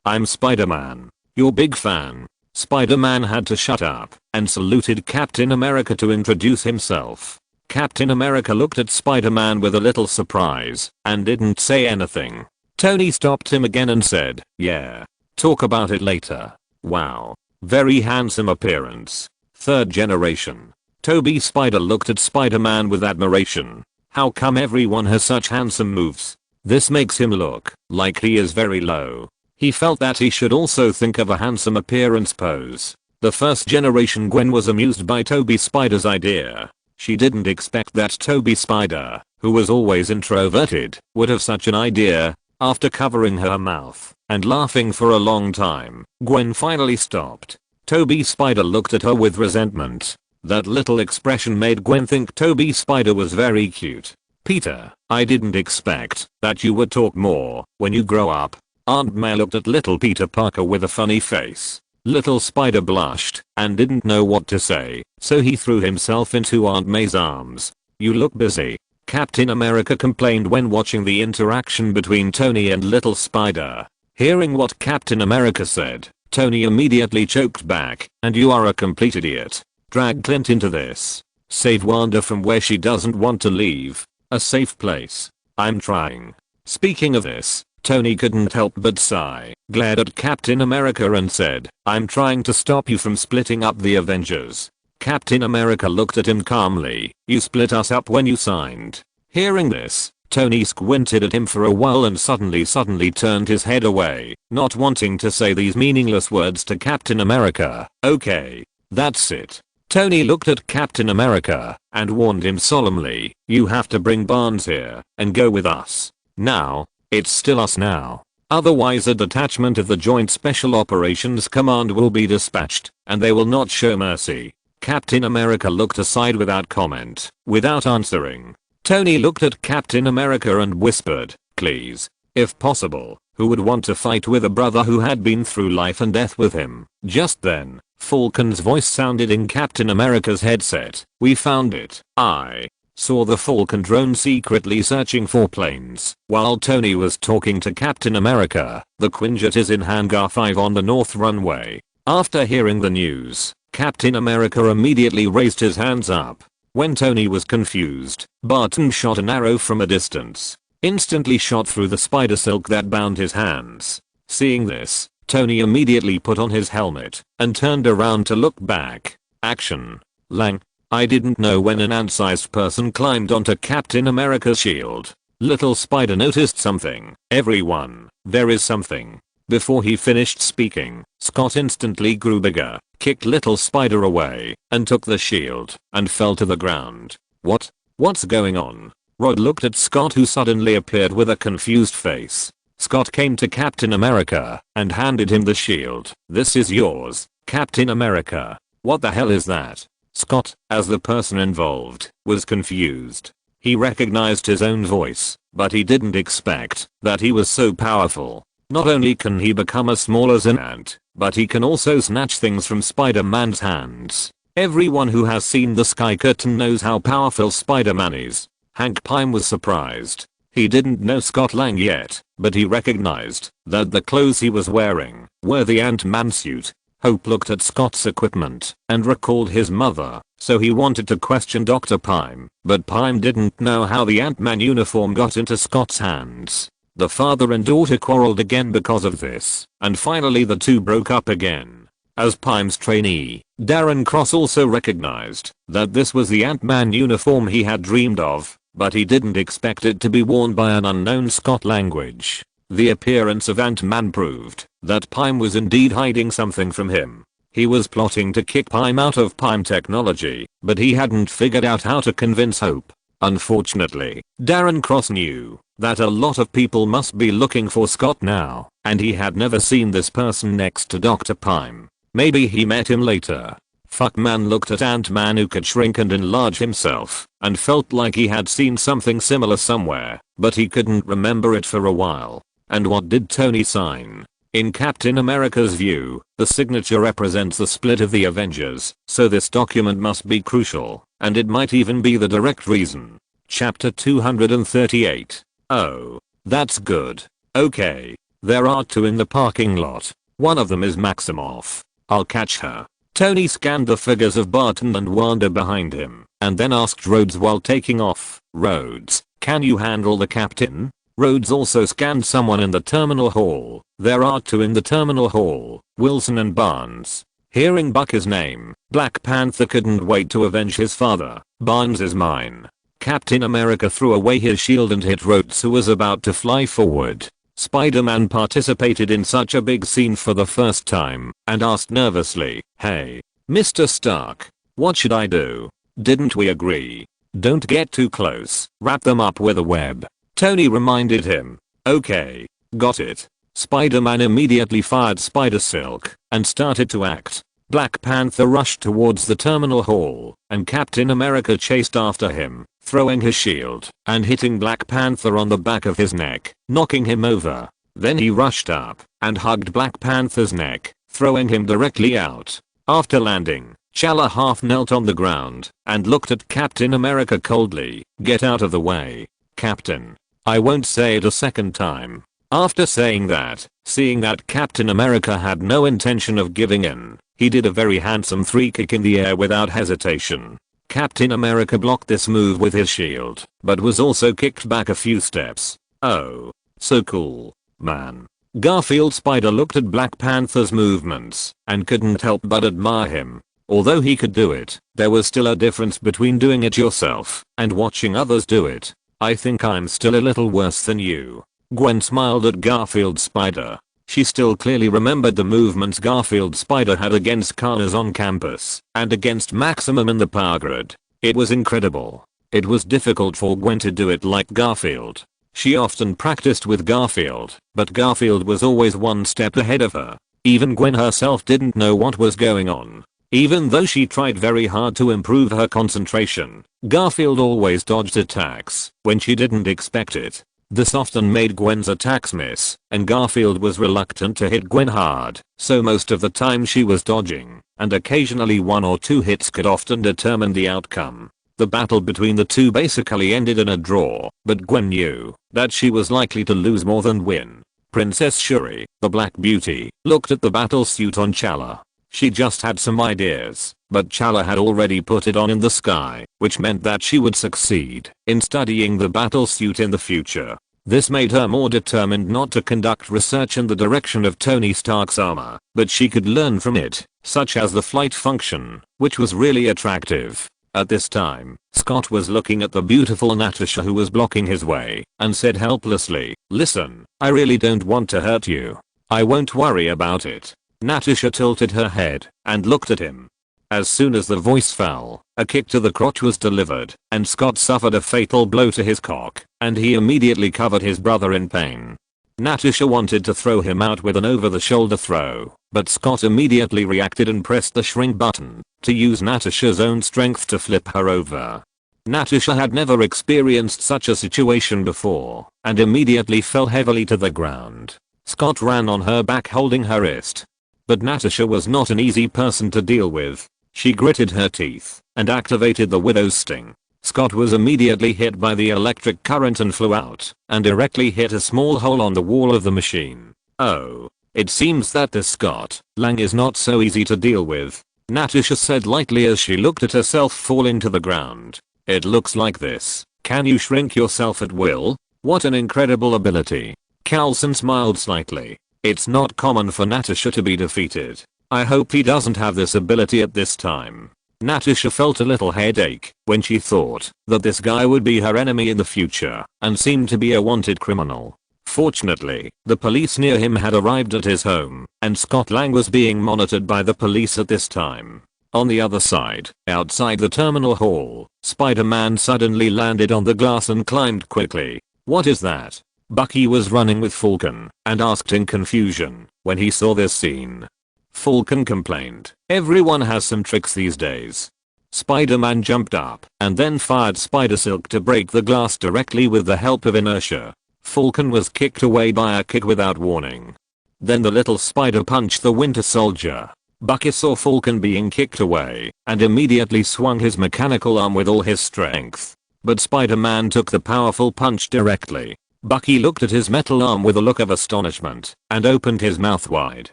I'm Spider-Man. Your big fan." Spider-Man had to shut up and saluted Captain America to introduce himself. Captain America looked at Spider-Man with a little surprise and didn't say anything. Tony stopped him again and said, "Yeah, talk about it later." "Wow, very handsome appearance. 3rd generation." Toby Spider looked at Spider-Man with admiration. "How come everyone has such handsome moves? This makes him look like he is very low." He felt that he should also think of a handsome appearance pose. The 1st generation Gwen was amused by Toby Spider's idea. She didn't expect that Toby Spider, who was always introverted, would have such an idea. After covering her mouth and laughing for a long time, Gwen finally stopped. Toby Spider looked at her with resentment. That little expression made Gwen think Toby Spider was very cute. "Peter, I didn't expect that you would talk more when you grow up." Aunt May looked at little Peter Parker with a funny face. Little Spider blushed and didn't know what to say, so he threw himself into Aunt May's arms. "You look busy," Captain America complained when watching the interaction between Tony and little Spider. Hearing what Captain America said, Tony immediately choked back. "And you are a complete idiot. Drag Clint into this." Save Wanda from where she doesn't want to leave. A safe place. I'm trying. Speaking of this, Tony couldn't help but sigh, glared at Captain America and said, I'm trying to stop you from splitting up the Avengers. Captain America looked at him calmly, you split us up when you signed. Hearing this, Tony squinted at him for a while and suddenly turned his head away, not wanting to say these meaningless words to Captain America. Okay. That's it. Tony looked at Captain America and warned him solemnly, you have to bring Barnes here and go with us. Now. It's still us now. Otherwise a detachment of the Joint Special Operations Command will be dispatched and they will not show mercy. Captain America looked aside without comment. Without answering, Tony looked at Captain America and whispered, please. If possible, who would want to fight with a brother who had been through life and death with him? Just then, Falcon's voice sounded in Captain America's headset. We found it. I saw the Falcon drone secretly searching for planes. While Tony was talking to Captain America, the Quinjet is in Hangar 5 on the north runway. After hearing the news, Captain America immediately raised his hands up. When Tony was confused, Barton shot an arrow from a distance. Instantly shot through the spider silk that bound his hands. Seeing this, Tony immediately put on his helmet and turned around to look back. Action. Lang. I didn't know when an ant-sized person climbed onto Captain America's shield. Little Spider noticed something. Everyone, there is something. Before he finished speaking, Scott instantly grew bigger, kicked Little Spider away, and took the shield, and fell to the ground. What's going on? Rod looked at Scott who suddenly appeared with a confused face. Scott came to Captain America and handed him the shield. This is yours, Captain America. What the hell is that? Scott, as the person involved, was confused. He recognized his own voice, but he didn't expect that he was so powerful. Not only can he become as small as an ant, but he can also snatch things from Spider-Man's hands. Everyone who has seen the Sky Curtain knows how powerful Spider-Man is. Hank Pym was surprised. He didn't know Scott Lang yet, but he recognized that the clothes he was wearing were the Ant-Man suit. Hope looked at Scott's equipment and recalled his mother, so he wanted to question Dr. Pym, but Pym didn't know how the Ant-Man uniform got into Scott's hands. The father and daughter quarreled again because of this, and finally the two broke up again. As Pym's trainee, Darren Cross also recognized that this was the Ant-Man uniform he had dreamed of, but he didn't expect it to be worn by an unknown Scott language. The appearance of Ant-Man proved that Pym was indeed hiding something from him. He was plotting to kick Pym out of Pym technology, but he hadn't figured out how to convince Hope. Unfortunately, Darren Cross knew that a lot of people must be looking for Scott now, and he had never seen this person next to Dr. Pym. Maybe he met him later. Fuckman looked at Ant-Man who could shrink and enlarge himself, and felt like he had seen something similar somewhere, but he couldn't remember it for a while. And what did Tony sign? In Captain America's view, the signature represents the split of the Avengers, so this document must be crucial, and it might even be the direct reason. Chapter 238. Oh, that's good. Okay. There are two in the parking lot. One of them is Maximoff. I'll catch her. Tony scanned the figures of Barton and Wanda behind him, and then asked Rhodes while taking off. Rhodes, can you handle the captain? Rhodes also scanned someone in the terminal hall. There are two in the terminal hall, Wilson and Barnes. Hearing Bucker's name, Black Panther couldn't wait to avenge his father. Barnes is mine. Captain America threw away his shield and hit Rhodes who was about to fly forward. Spider-Man participated in such a big scene for the first time and asked nervously, hey, Mr. Stark, what should I do? Didn't we agree? Don't get too close. Wrap them up with a web. Tony reminded him. Okay, got it. Spider-Man immediately fired Spider Silk and started to act. Black Panther rushed towards the terminal hall, and Captain America chased after him, throwing his shield and hitting Black Panther on the back of his neck, knocking him over. Then he rushed up and hugged Black Panther's neck, throwing him directly out. After landing, Chala half knelt on the ground and looked at Captain America coldly. Get out of the way, Captain. I won't say it a second time. After saying that, seeing that Captain America had no intention of giving in, he did a very handsome 3 kick in the air without hesitation. Captain America blocked this move with his shield, but was also kicked back a few steps. Oh, so cool, man. Garfield Spider looked at Black Panther's movements and couldn't help but admire him. Although he could do it, there was still a difference between doing it yourself and watching others do it. I think I'm still a little worse than you. Gwen smiled at Garfield Spider. She still clearly remembered the movements Garfield Spider had against Carnage on campus and against Maximum in the power grid. It was incredible. It was difficult for Gwen to do it like Garfield. She often practiced with Garfield, but Garfield was always one step ahead of her. Even Gwen herself didn't know what was going on. Even though she tried very hard to improve her concentration, Garfield always dodged attacks when she didn't expect it. This often made Gwen's attacks miss, and Garfield was reluctant to hit Gwen hard, so most of the time she was dodging, and occasionally one or two hits could often determine the outcome. The battle between the two basically ended in a draw, but Gwen knew that she was likely to lose more than win. Princess Shuri, the Black Beauty, looked at the battle suit on Chala. She just had some ideas, but Chala had already put it on in the sky, which meant that she would succeed in studying the battle suit in the future. This made her more determined not to conduct research in the direction of Tony Stark's armor, but she could learn from it, such as the flight function, which was really attractive. At this time, Scott was looking at the beautiful Natasha who was blocking his way, and said helplessly, "Listen, I really don't want to hurt you. I won't worry about it." Natasha tilted her head and looked at him. As soon as the voice fell, a kick to the crotch was delivered, and Scott suffered a fatal blow to his cock, and he immediately covered his brother in pain. Natasha wanted to throw him out with an over-the-shoulder throw, but Scott immediately reacted and pressed the shrink button to use Natasha's own strength to flip her over. Natasha had never experienced such a situation before, and immediately fell heavily to the ground. Scott ran on her back holding her wrist. But Natasha was not an easy person to deal with. She gritted her teeth and activated the Widow's Sting. Scott was immediately hit by the electric current and flew out and directly hit a small hole on the wall of the machine. Oh, it seems that this Scott Lang is not so easy to deal with, Natasha said lightly as she looked at herself falling to the ground. It looks like this. Can you shrink yourself at will? What an incredible ability. Coulson smiled slightly. It's not common for Natasha to be defeated. I hope he doesn't have this ability at this time. Natasha felt a little headache when she thought that this guy would be her enemy in the future and seemed to be a wanted criminal. Fortunately, the police near him had arrived at his home, and Scott Lang was being monitored by the police at this time. On the other side, outside the terminal hall, Spider-Man suddenly landed on the glass and climbed quickly. What is that? Bucky was running with Falcon and asked in confusion when he saw this scene. Falcon complained, "Everyone has some tricks these days." Spider-Man jumped up and then fired Spider Silk to break the glass directly with the help of inertia. Falcon was kicked away by a kick without warning. Then the little spider punched the Winter Soldier. Bucky saw Falcon being kicked away and immediately swung his mechanical arm with all his strength. But Spider-Man took the powerful punch directly. Bucky looked at his metal arm with a look of astonishment and opened his mouth wide.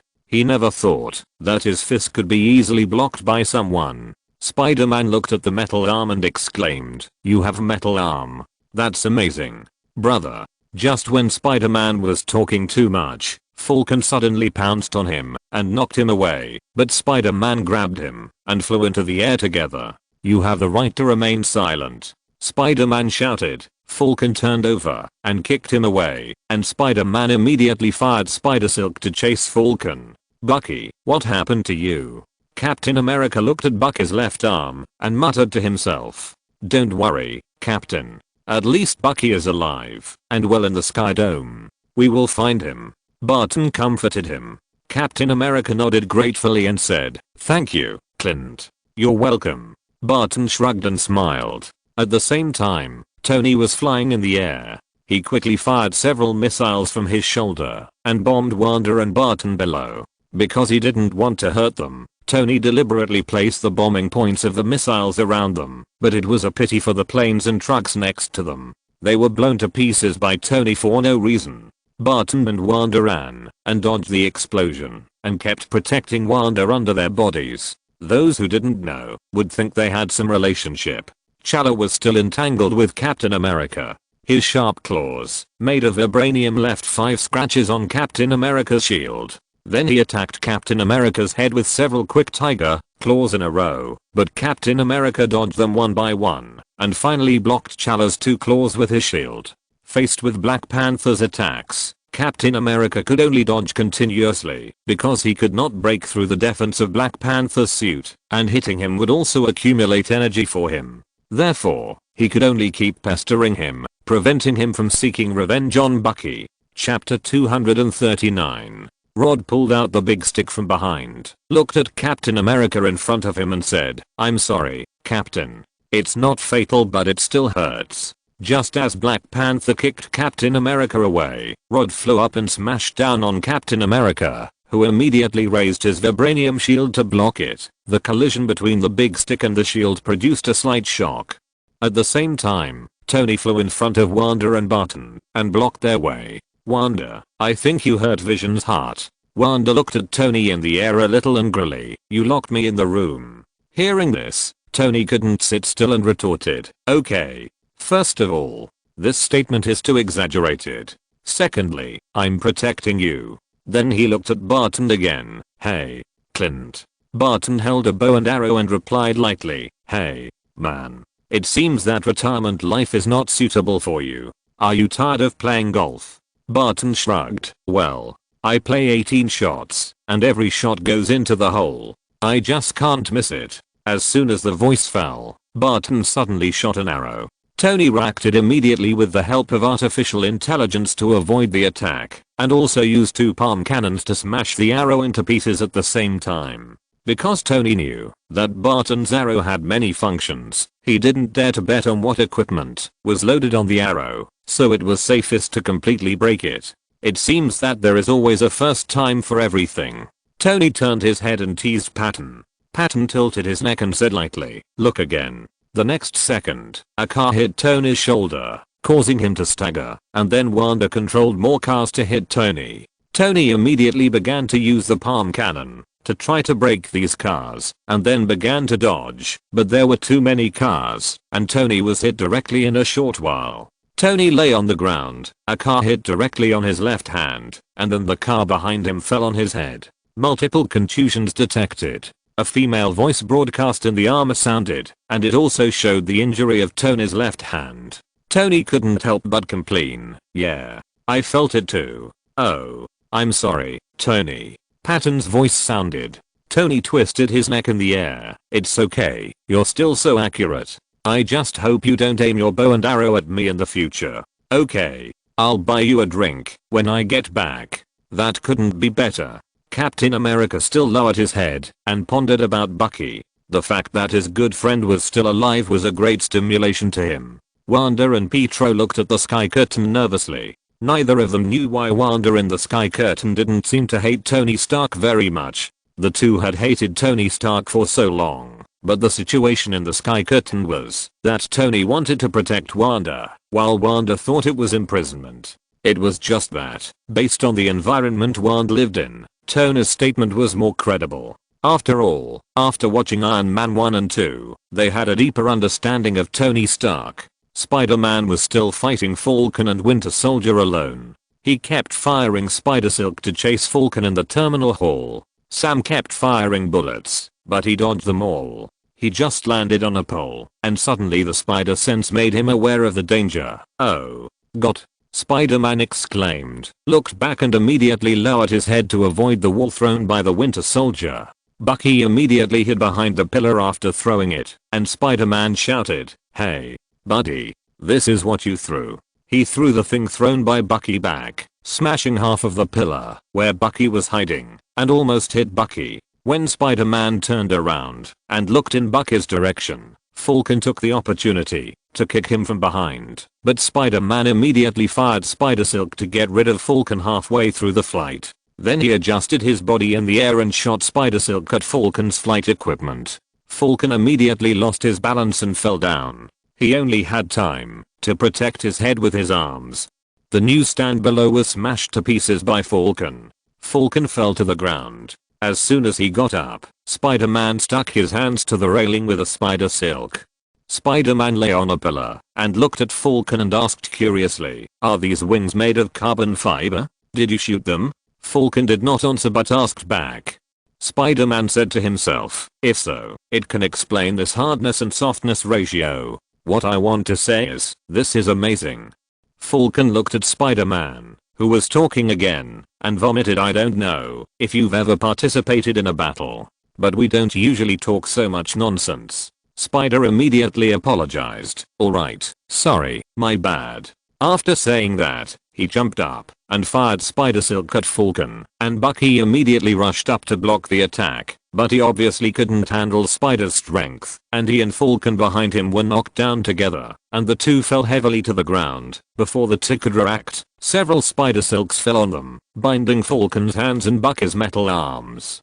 He never thought that his fist could be easily blocked by someone. Spider-Man looked at the metal arm and exclaimed, "You have a metal arm. That's amazing, brother." Just when Spider-Man was talking too much, Falcon suddenly pounced on him and knocked him away, but Spider-Man grabbed him and flew into the air together. "You have the right to remain silent," Spider-Man shouted. Falcon turned over and kicked him away, and Spider-Man immediately fired Spider Silk to chase Falcon. "Bucky, what happened to you?" Captain America looked at Bucky's left arm and muttered to himself. "Don't worry, Captain. At least Bucky is alive and well in the Sky Dome. We will find him." Barton comforted him. Captain America nodded gratefully and said, "Thank you, Clint. You're welcome." Barton shrugged and smiled. At the same time, Tony was flying in the air. He quickly fired several missiles from his shoulder and bombed Wanda and Barton below. Because he didn't want to hurt them, Tony deliberately placed the bombing points of the missiles around them, but it was a pity for the planes and trucks next to them. They were blown to pieces by Tony for no reason. Barton and Wanda ran and dodged the explosion and kept protecting Wanda under their bodies. Those who didn't know would think they had some relationship. T'Challa was still entangled with Captain America. His sharp claws, made of vibranium, left 5 scratches on Captain America's shield. Then he attacked Captain America's head with several quick tiger claws in a row, but Captain America dodged them one by one, and finally blocked T'Challa's 2 claws with his shield. Faced with Black Panther's attacks, Captain America could only dodge continuously because he could not break through the defense of Black Panther's suit, and hitting him would also accumulate energy for him. Therefore, he could only keep pestering him, preventing him from seeking revenge on Bucky. Chapter 239. Rod pulled out the big stick from behind, looked at Captain America in front of him and said, "I'm sorry, Captain. It's not fatal but it still hurts." Just as Black Panther kicked Captain America away, Rod flew up and smashed down on Captain America, who immediately raised his vibranium shield to block it. The collision between the big stick and the shield produced a slight shock. At the same time, Tony flew in front of Wanda and Barton and blocked their way. "Wanda, I think you hurt Vision's heart." Wanda looked at Tony in the air a little angrily. "You locked me in the room." Hearing this, Tony couldn't sit still and retorted, "Okay. First of all, this statement is too exaggerated. Secondly, I'm protecting you." Then he looked at Barton again. "Hey, Clint." Barton held a bow and arrow and replied lightly, "Hey, man. It seems that retirement life is not suitable for you. Are you tired of playing golf?" Barton shrugged. "Well, I play 18 shots, and every shot goes into the hole. I just can't miss it." As soon as the voice fell, Barton suddenly shot an arrow. Tony reacted immediately with the help of artificial intelligence to avoid the attack, and also used 2 palm cannons to smash the arrow into pieces at the same time. Because Tony knew that Barton's arrow had many functions, he didn't dare to bet on what equipment was loaded on the arrow, so it was safest to completely break it. It seems that there is always a first time for everything. Tony turned his head and teased Patton. Patton tilted his neck and said lightly, "Look again." The next second, a car hit Tony's shoulder, causing him to stagger, and then Wanda controlled more cars to hit Tony. Tony immediately began to use the palm cannon to try to break these cars, and then began to dodge, but there were too many cars, and Tony was hit directly in a short while. Tony lay on the ground, a car hit directly on his left hand, and then the car behind him fell on his head. Multiple contusions detected. A female voice broadcast in the armor sounded, and it also showed the injury of Tony's left hand. Tony couldn't help but complain, "Yeah, I felt it too. Oh, I'm sorry, Tony." Patton's voice sounded. Tony twisted his neck in the air. "It's okay, you're still so accurate. I just hope you don't aim your bow and arrow at me in the future. Okay, I'll buy you a drink when I get back." That couldn't be better. Captain America still lowered his head and pondered about Bucky. The fact that his good friend was still alive was a great stimulation to him. Wanda and Pietro looked at the sky curtain nervously. Neither of them knew why Wanda in the sky curtain didn't seem to hate Tony Stark very much. The two had hated Tony Stark for so long, but the situation in the sky curtain was that Tony wanted to protect Wanda, while Wanda thought it was imprisonment. It was just that, based on the environment Wanda lived in, Tony's statement was more credible. After all, after watching Iron Man 1 and 2, they had a deeper understanding of Tony Stark. Spider-Man was still fighting Falcon and Winter Soldier alone. He kept firing Spider Silk to chase Falcon in the terminal hall. Sam kept firing bullets, but he dodged them all. He just landed on a pole, and suddenly the spider sense made him aware of the danger. "Oh, God!" Spider-Man exclaimed, looked back and immediately lowered his head to avoid the wall thrown by the Winter Soldier. Bucky immediately hid behind the pillar after throwing it, and Spider-Man shouted, "Hey, buddy, this is what you threw." He threw the thing thrown by Bucky back, smashing half of the pillar where Bucky was hiding, and almost hit Bucky. When Spider-Man turned around and looked in Bucky's direction, Falcon took the opportunity to kick him from behind, but Spider-Man immediately fired Spider Silk to get rid of Falcon halfway through the flight. Then he adjusted his body in the air and shot Spider Silk at Falcon's flight equipment. Falcon immediately lost his balance and fell down. He only had time to protect his head with his arms. The newsstand below was smashed to pieces by Falcon. Falcon fell to the ground. As soon as he got up, Spider-Man stuck his hands to the railing with a spider silk. Spider-Man lay on a pillar and looked at Falcon and asked curiously, "Are these wings made of carbon fiber? Did you shoot them?" Falcon did not answer but asked back. Spider-Man said to himself, "If so, it can explain this hardness and softness ratio. What I want to say is, this is amazing." Falcon looked at Spider-Man, who was talking again, and vomited, "I don't know if you've ever participated in a battle, but we don't usually talk so much nonsense." Spider immediately apologized. "Alright, sorry, my bad." After saying that, he jumped up and fired Spider Silk at Falcon, and Bucky immediately rushed up to block the attack, but he obviously couldn't handle Spider's strength, and he and Falcon behind him were knocked down together, and the two fell heavily to the ground. Before the two could react, several Spider Silks fell on them, binding Falcon's hands and Bucky's metal arms.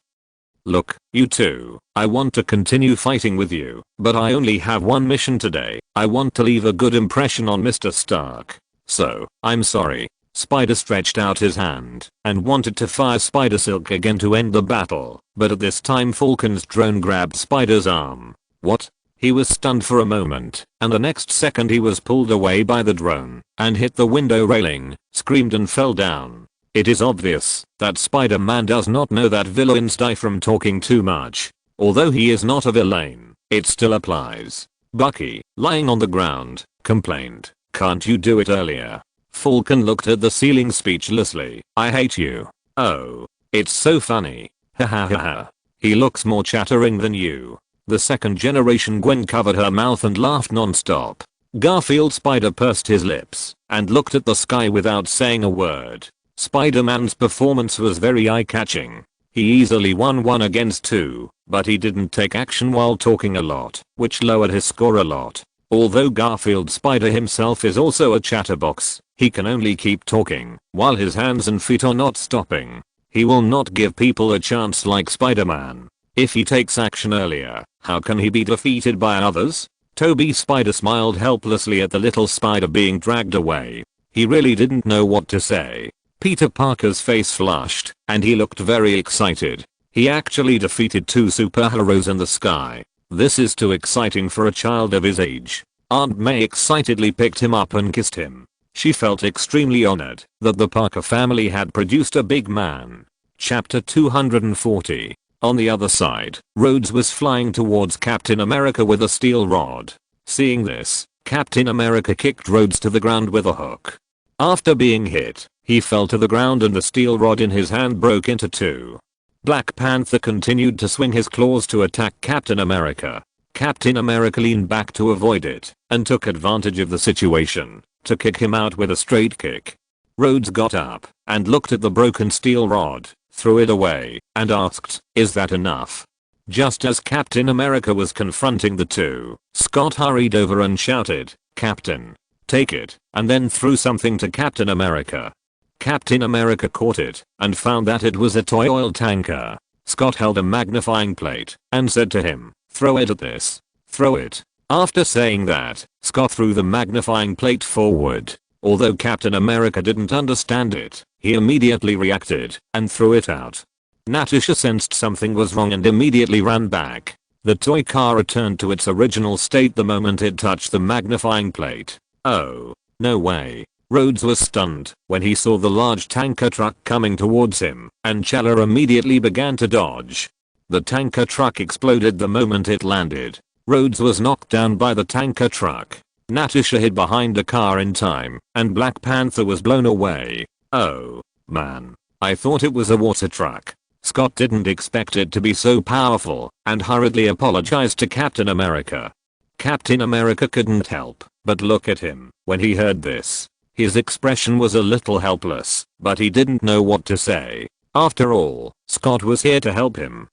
"Look, you two, I want to continue fighting with you, but I only have one mission today. I want to leave a good impression on Mr. Stark. So, I'm sorry." Spider stretched out his hand and wanted to fire Spider Silk again to end the battle, but at this time Falcon's drone grabbed Spider's arm. What? He was stunned for a moment, and the next second he was pulled away by the drone and hit the window railing, screamed and fell down. It is obvious that Spider-Man does not know that villains die from talking too much. Although he is not a villain, it still applies. Bucky, lying on the ground, complained, "Can't you do it earlier?" Falcon looked at the ceiling speechlessly. "I hate you." "Oh, it's so funny. Ha ha ha ha. He looks more chattering than you." The second generation Gwen covered her mouth and laughed non-stop. Garfield Spider pursed his lips and looked at the sky without saying a word. Spider-Man's performance was very eye-catching. He easily won 1 against 2, but he didn't take action while talking a lot, which lowered his score a lot. Although Garfield Spider himself is also a chatterbox, he can only keep talking while his hands and feet are not stopping. He will not give people a chance like Spider-Man. If he takes action earlier, how can he be defeated by others? Toby Spider smiled helplessly at the little spider being dragged away. He really didn't know what to say. Peter Parker's face flushed, and he looked very excited. He actually defeated 2 superheroes in the sky. This is too exciting for a child of his age. Aunt May excitedly picked him up and kissed him. She felt extremely honored that the Parker family had produced a big man. Chapter 240. On the other side, Rhodes was flying towards Captain America with a steel rod. Seeing this, Captain America kicked Rhodes to the ground with a hook. After being hit, he fell to the ground and the steel rod in his hand broke into 2. Black Panther continued to swing his claws to attack Captain America. Captain America leaned back to avoid it and took advantage of the situation to kick him out with a straight kick. Rhodes got up and looked at the broken steel rod, threw it away, and asked, "Is that enough?" Just as Captain America was confronting the two, Scott hurried over and shouted, "Captain, take it," and then threw something to Captain America. Captain America caught it and found that it was a toy oil tanker. Scott held a magnifying plate and said to him, "Throw it at this. Throw it." After saying that, Scott threw the magnifying plate forward. Although Captain America didn't understand it, he immediately reacted and threw it out. Natasha sensed something was wrong and immediately ran back. The toy car returned to its original state the moment it touched the magnifying plate. "Oh, no way." Rhodes was stunned when he saw the large tanker truck coming towards him, and Chala immediately began to dodge. The tanker truck exploded the moment it landed. Rhodes was knocked down by the tanker truck. Natasha hid behind a car in time, and Black Panther was blown away. "Oh, man. I thought it was a water truck." Scott didn't expect it to be so powerful, and hurriedly apologized to Captain America. Captain America couldn't help but look at him when he heard this. His expression was a little helpless, but he didn't know what to say. After all, Scott was here to help him.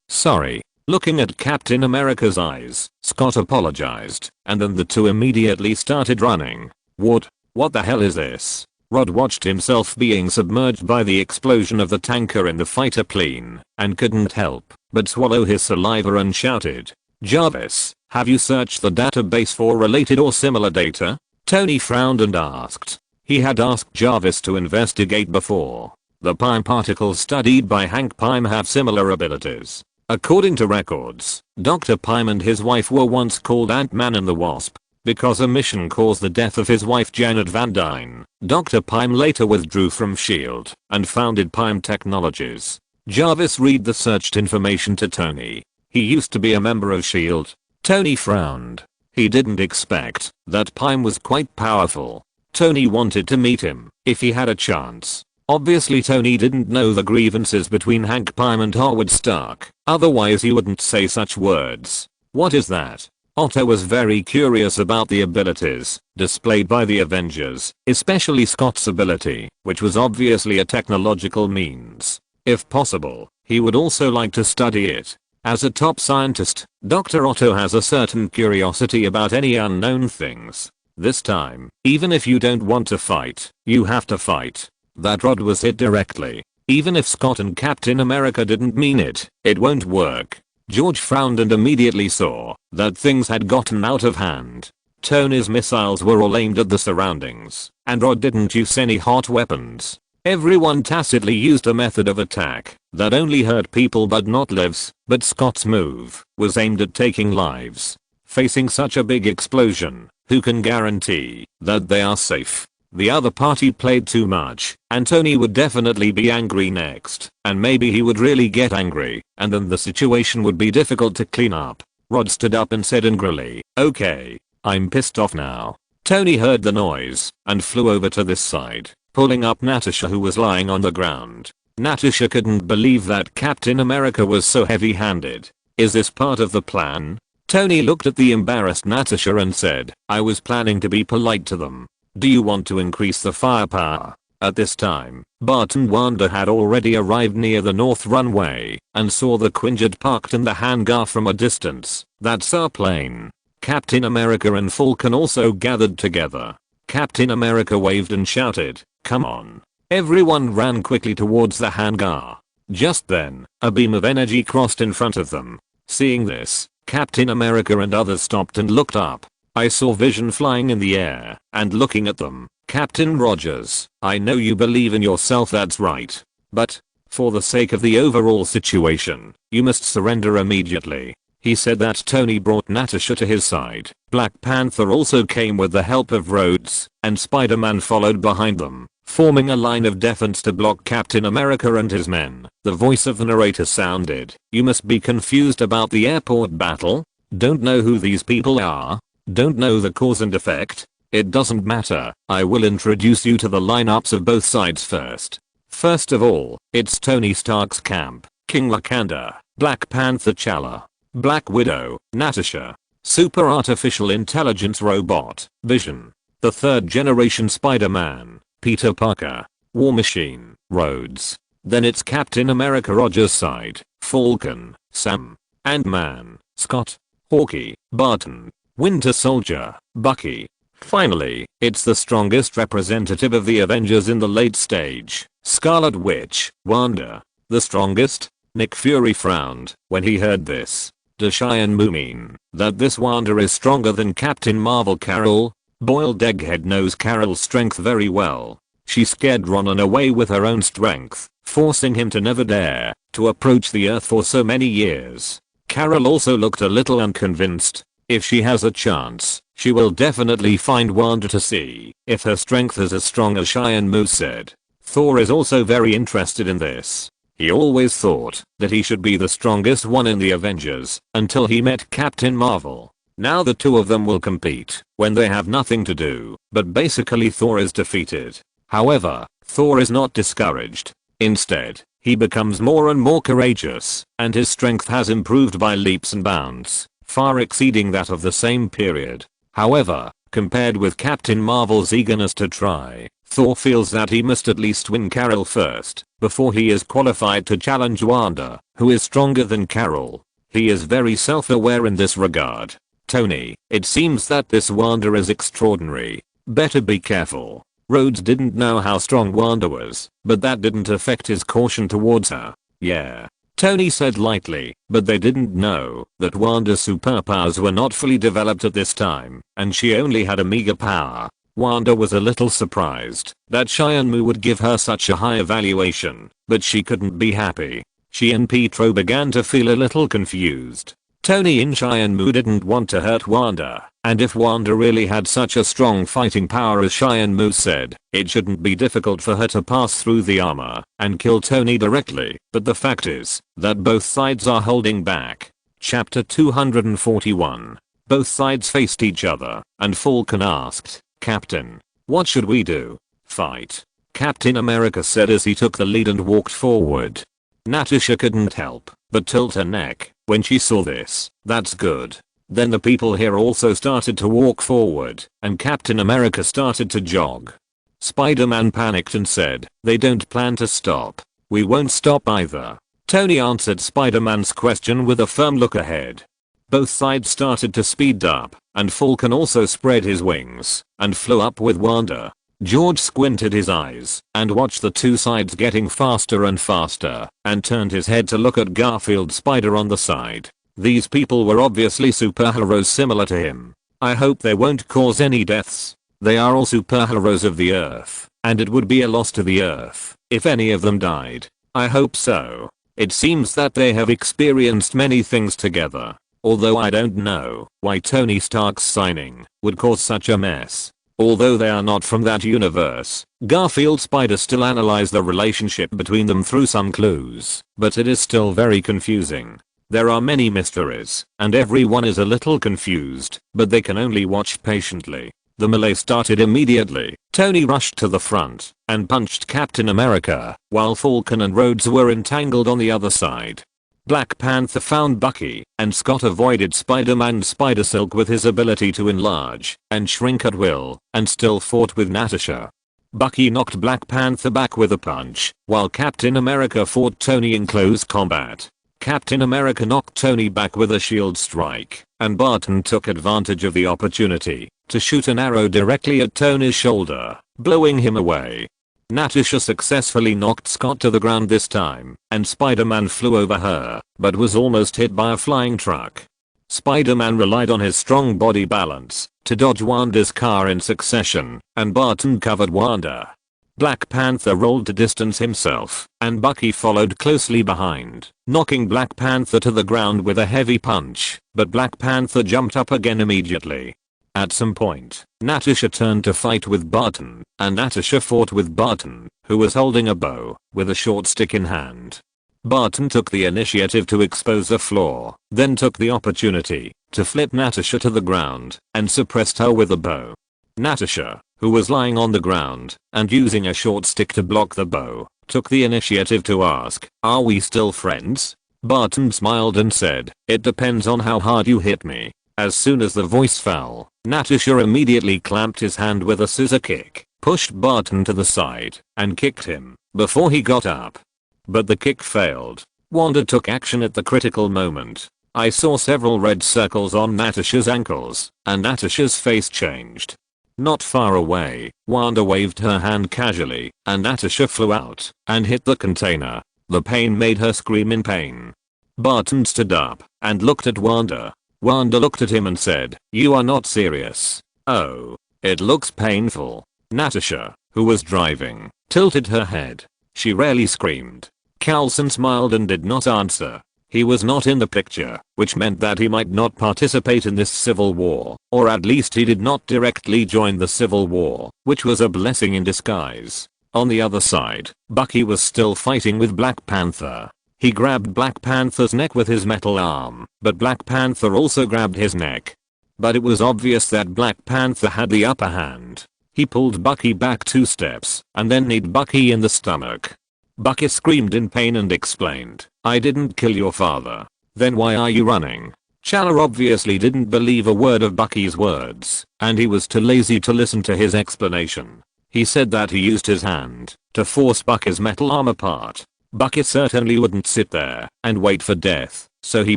Sorry." Looking at Captain America's eyes, Scott apologized, and then the two immediately started running. What the hell is this? Rod watched himself being submerged by the explosion of the tanker in the fighter plane, and couldn't help but swallow his saliva and shouted, "Jarvis, have you searched the database for related or similar data?" Tony frowned and asked. He had asked Jarvis to investigate before. The Pym particles studied by Hank Pym have similar abilities. According to records, Dr. Pym and his wife were once called Ant-Man and the Wasp because a mission caused the death of his wife Janet Van Dyne. Dr. Pym later withdrew from S.H.I.E.L.D. and founded Pym Technologies. Jarvis read the searched information to Tony. He used to be a member of S.H.I.E.L.D. Tony frowned. He didn't expect that Pym was quite powerful. Tony wanted to meet him if he had a chance. Obviously Tony didn't know the grievances between Hank Pym and Howard Stark, otherwise he wouldn't say such words. What is that? Otto was very curious about the abilities displayed by the Avengers, especially Scott's ability, which was obviously a technological means. If possible, he would also like to study it. As a top scientist, Dr. Otto has a certain curiosity about any unknown things. This time, even if you don't want to fight, you have to fight. That rod was hit directly. Even if Scott and Captain America didn't mean it, it won't work. George frowned and immediately saw that things had gotten out of hand. Tony's missiles were all aimed at the surroundings, and Rod didn't use any hot weapons. Everyone tacitly used a method of attack that only hurt people but not lives, but Scott's move was aimed at taking lives. Facing such a big explosion, who can guarantee that they are safe? The other party played too much, and Tony would definitely be angry next, and maybe he would really get angry, and then the situation would be difficult to clean up. Rod stood up and said angrily, "Okay, I'm pissed off now." Tony heard the noise and flew over to this side, pulling up Natasha, who was lying on the ground. Natasha couldn't believe that Captain America was so heavy-handed. Is this part of the plan? Tony looked at the embarrassed Natasha and said, "I was planning to be polite to them. Do you want to increase the firepower?" At this time, Bart and Wanda had already arrived near the north runway and saw the Quinjet parked in the hangar from a distance. "That's our plane." Captain America and Falcon also gathered together. Captain America waved and shouted, "Come on." Everyone ran quickly towards the hangar. Just then, a beam of energy crossed in front of them. Seeing this, Captain America and others stopped and looked up. I saw Vision flying in the air and looking at them. "Captain Rogers, I know you believe in yourself, that's right. But, for the sake of the overall situation, you must surrender immediately." He said that. Tony brought Natasha to his side. Black Panther also came with the help of Rhodes, and Spider-Man followed behind them, forming a line of defense to block Captain America and his men. The voice of the narrator sounded, "You must be confused about the airport battle? Don't know who these people are? Don't know the cause and effect? It doesn't matter. I will introduce you to the lineups of both sides first. First of all, it's Tony Stark's camp. King Wakanda, Black Panther T'Challa, Black Widow, Natasha, Super Artificial Intelligence Robot, Vision, the third generation Spider-Man, Peter Parker, War Machine, Rhodes. Then it's Captain America Rogers' side, Falcon, Sam, Ant-Man, Scott, Hawkeye, Barton, Winter Soldier, Bucky. Finally, it's the strongest representative of the Avengers in the late stage, Scarlet Witch, Wanda. The strongest? Nick Fury frowned when he heard this. Does Cheyenne Moo mean that this Wanda is stronger than Captain Marvel Carol? Boiled Egghead knows Carol's strength very well. She scared Ronan away with her own strength, forcing him to never dare to approach the Earth for so many years. Carol also looked a little unconvinced. If she has a chance, she will definitely find Wanda to see if her strength is as strong as Cheyenne Moo said. Thor is also very interested in this. He always thought that he should be the strongest one in the Avengers until he met Captain Marvel. Now the two of them will compete when they have nothing to do, but basically Thor is defeated. However, Thor is not discouraged. Instead, he becomes more and more courageous, and his strength has improved by leaps and bounds, far exceeding that of the same period. However, compared with Captain Marvel's eagerness to try, Thor feels that he must at least win Carol first, before he is qualified to challenge Wanda, who is stronger than Carol. He is very self-aware in this regard. Tony, it seems that this Wanda is extraordinary. Better be careful. Rhodes didn't know how strong Wanda was, but that didn't affect his caution towards her. Yeah, Tony said lightly, but they didn't know that Wanda's superpowers were not fully developed at this time, and she only had a meager power. Wanda was a little surprised that Cheyenne would give her such a high evaluation, but she couldn't be happy. She and Pietro began to feel a little confused. Tony and Cheyenne didn't want to hurt Wanda, and if Wanda really had such a strong fighting power as Cheyenne said, it shouldn't be difficult for her to pass through the armor and kill Tony directly, but the fact is that both sides are holding back. Chapter 241. Both sides faced each other, and Falcon asked, "Captain, what should we do? Fight?" Captain America said as he took the lead and walked forward. Natasha couldn't help but tilt her neck when she saw this. That's good. Then the people here also started to walk forward, and Captain America started to jog. Spider-Man panicked and said, "They don't plan to stop. We won't stop either." Tony answered Spider-Man's question with a firm look ahead. Both sides started to speed up, and Falcon also spread his wings and flew up with Wanda. George squinted his eyes and watched the two sides getting faster and faster, and turned his head to look at Garfield Spider on the side. These people were obviously superheroes similar to him. I hope they won't cause any deaths. They are all superheroes of the Earth, and it would be a loss to the Earth if any of them died. I hope so. It seems that they have experienced many things together. Although I don't know why Tony Stark's signing would cause such a mess. Although they are not from that universe, Garfield Spider still analyzed the relationship between them through some clues, but it is still very confusing. There are many mysteries, and everyone is a little confused, but they can only watch patiently. The melee started immediately. Tony rushed to the front and punched Captain America, while Falcon and Rhodes were entangled on the other side. Black Panther found Bucky, and Scott avoided Spider-Man's Spider Silk with his ability to enlarge and shrink at will, and still fought with Natasha. Bucky knocked Black Panther back with a punch, while Captain America fought Tony in close combat. Captain America knocked Tony back with a shield strike, and Barton took advantage of the opportunity to shoot an arrow directly at Tony's shoulder, blowing him away. Natasha successfully knocked Scott to the ground this time, and Spider-Man flew over her, but was almost hit by a flying truck. Spider-Man relied on his strong body balance to dodge Wanda's car in succession, and Barton covered Wanda. Black Panther rolled to distance himself, and Bucky followed closely behind, knocking Black Panther to the ground with a heavy punch, but Black Panther jumped up again immediately. At some point, Natasha turned to fight with Barton, and Natasha fought with Barton, who was holding a bow with a short stick in hand. Barton took the initiative to expose a flaw, then took the opportunity to flip Natasha to the ground and suppressed her with a bow. Natasha, who was lying on the ground and using a short stick to block the bow, took the initiative to ask, "Are we still friends?" Barton smiled and said, "It depends on how hard you hit me." As soon as the voice fell, Natasha immediately clamped his hand with a scissor kick, pushed Barton to the side, and kicked him before he got up. But the kick failed. Wanda took action at the critical moment. I saw several red circles on Natasha's ankles, and Natasha's face changed. Not far away, Wanda waved her hand casually, and Natasha flew out and hit the container. The pain made her scream in pain. Barton stood up and looked at Wanda. Wanda looked at him and said, "You are not serious." "Oh, it looks painful." Natasha, who was driving, tilted her head. She rarely screamed. Coulson smiled and did not answer. He was not in the picture, which meant that he might not participate in this civil war, or at least he did not directly join the civil war, which was a blessing in disguise. On the other side, Bucky was still fighting with Black Panther. He grabbed Black Panther's neck with his metal arm, but Black Panther also grabbed his neck. But it was obvious that Black Panther had the upper hand. He pulled Bucky back 2 steps, and then kneed Bucky in the stomach. Bucky screamed in pain and explained, "I didn't kill your father." "Then why are you running?" Chala obviously didn't believe a word of Bucky's words, and he was too lazy to listen to his explanation. He said that he used his hand to force Bucky's metal arm apart. Bucky certainly wouldn't sit there and wait for death, so he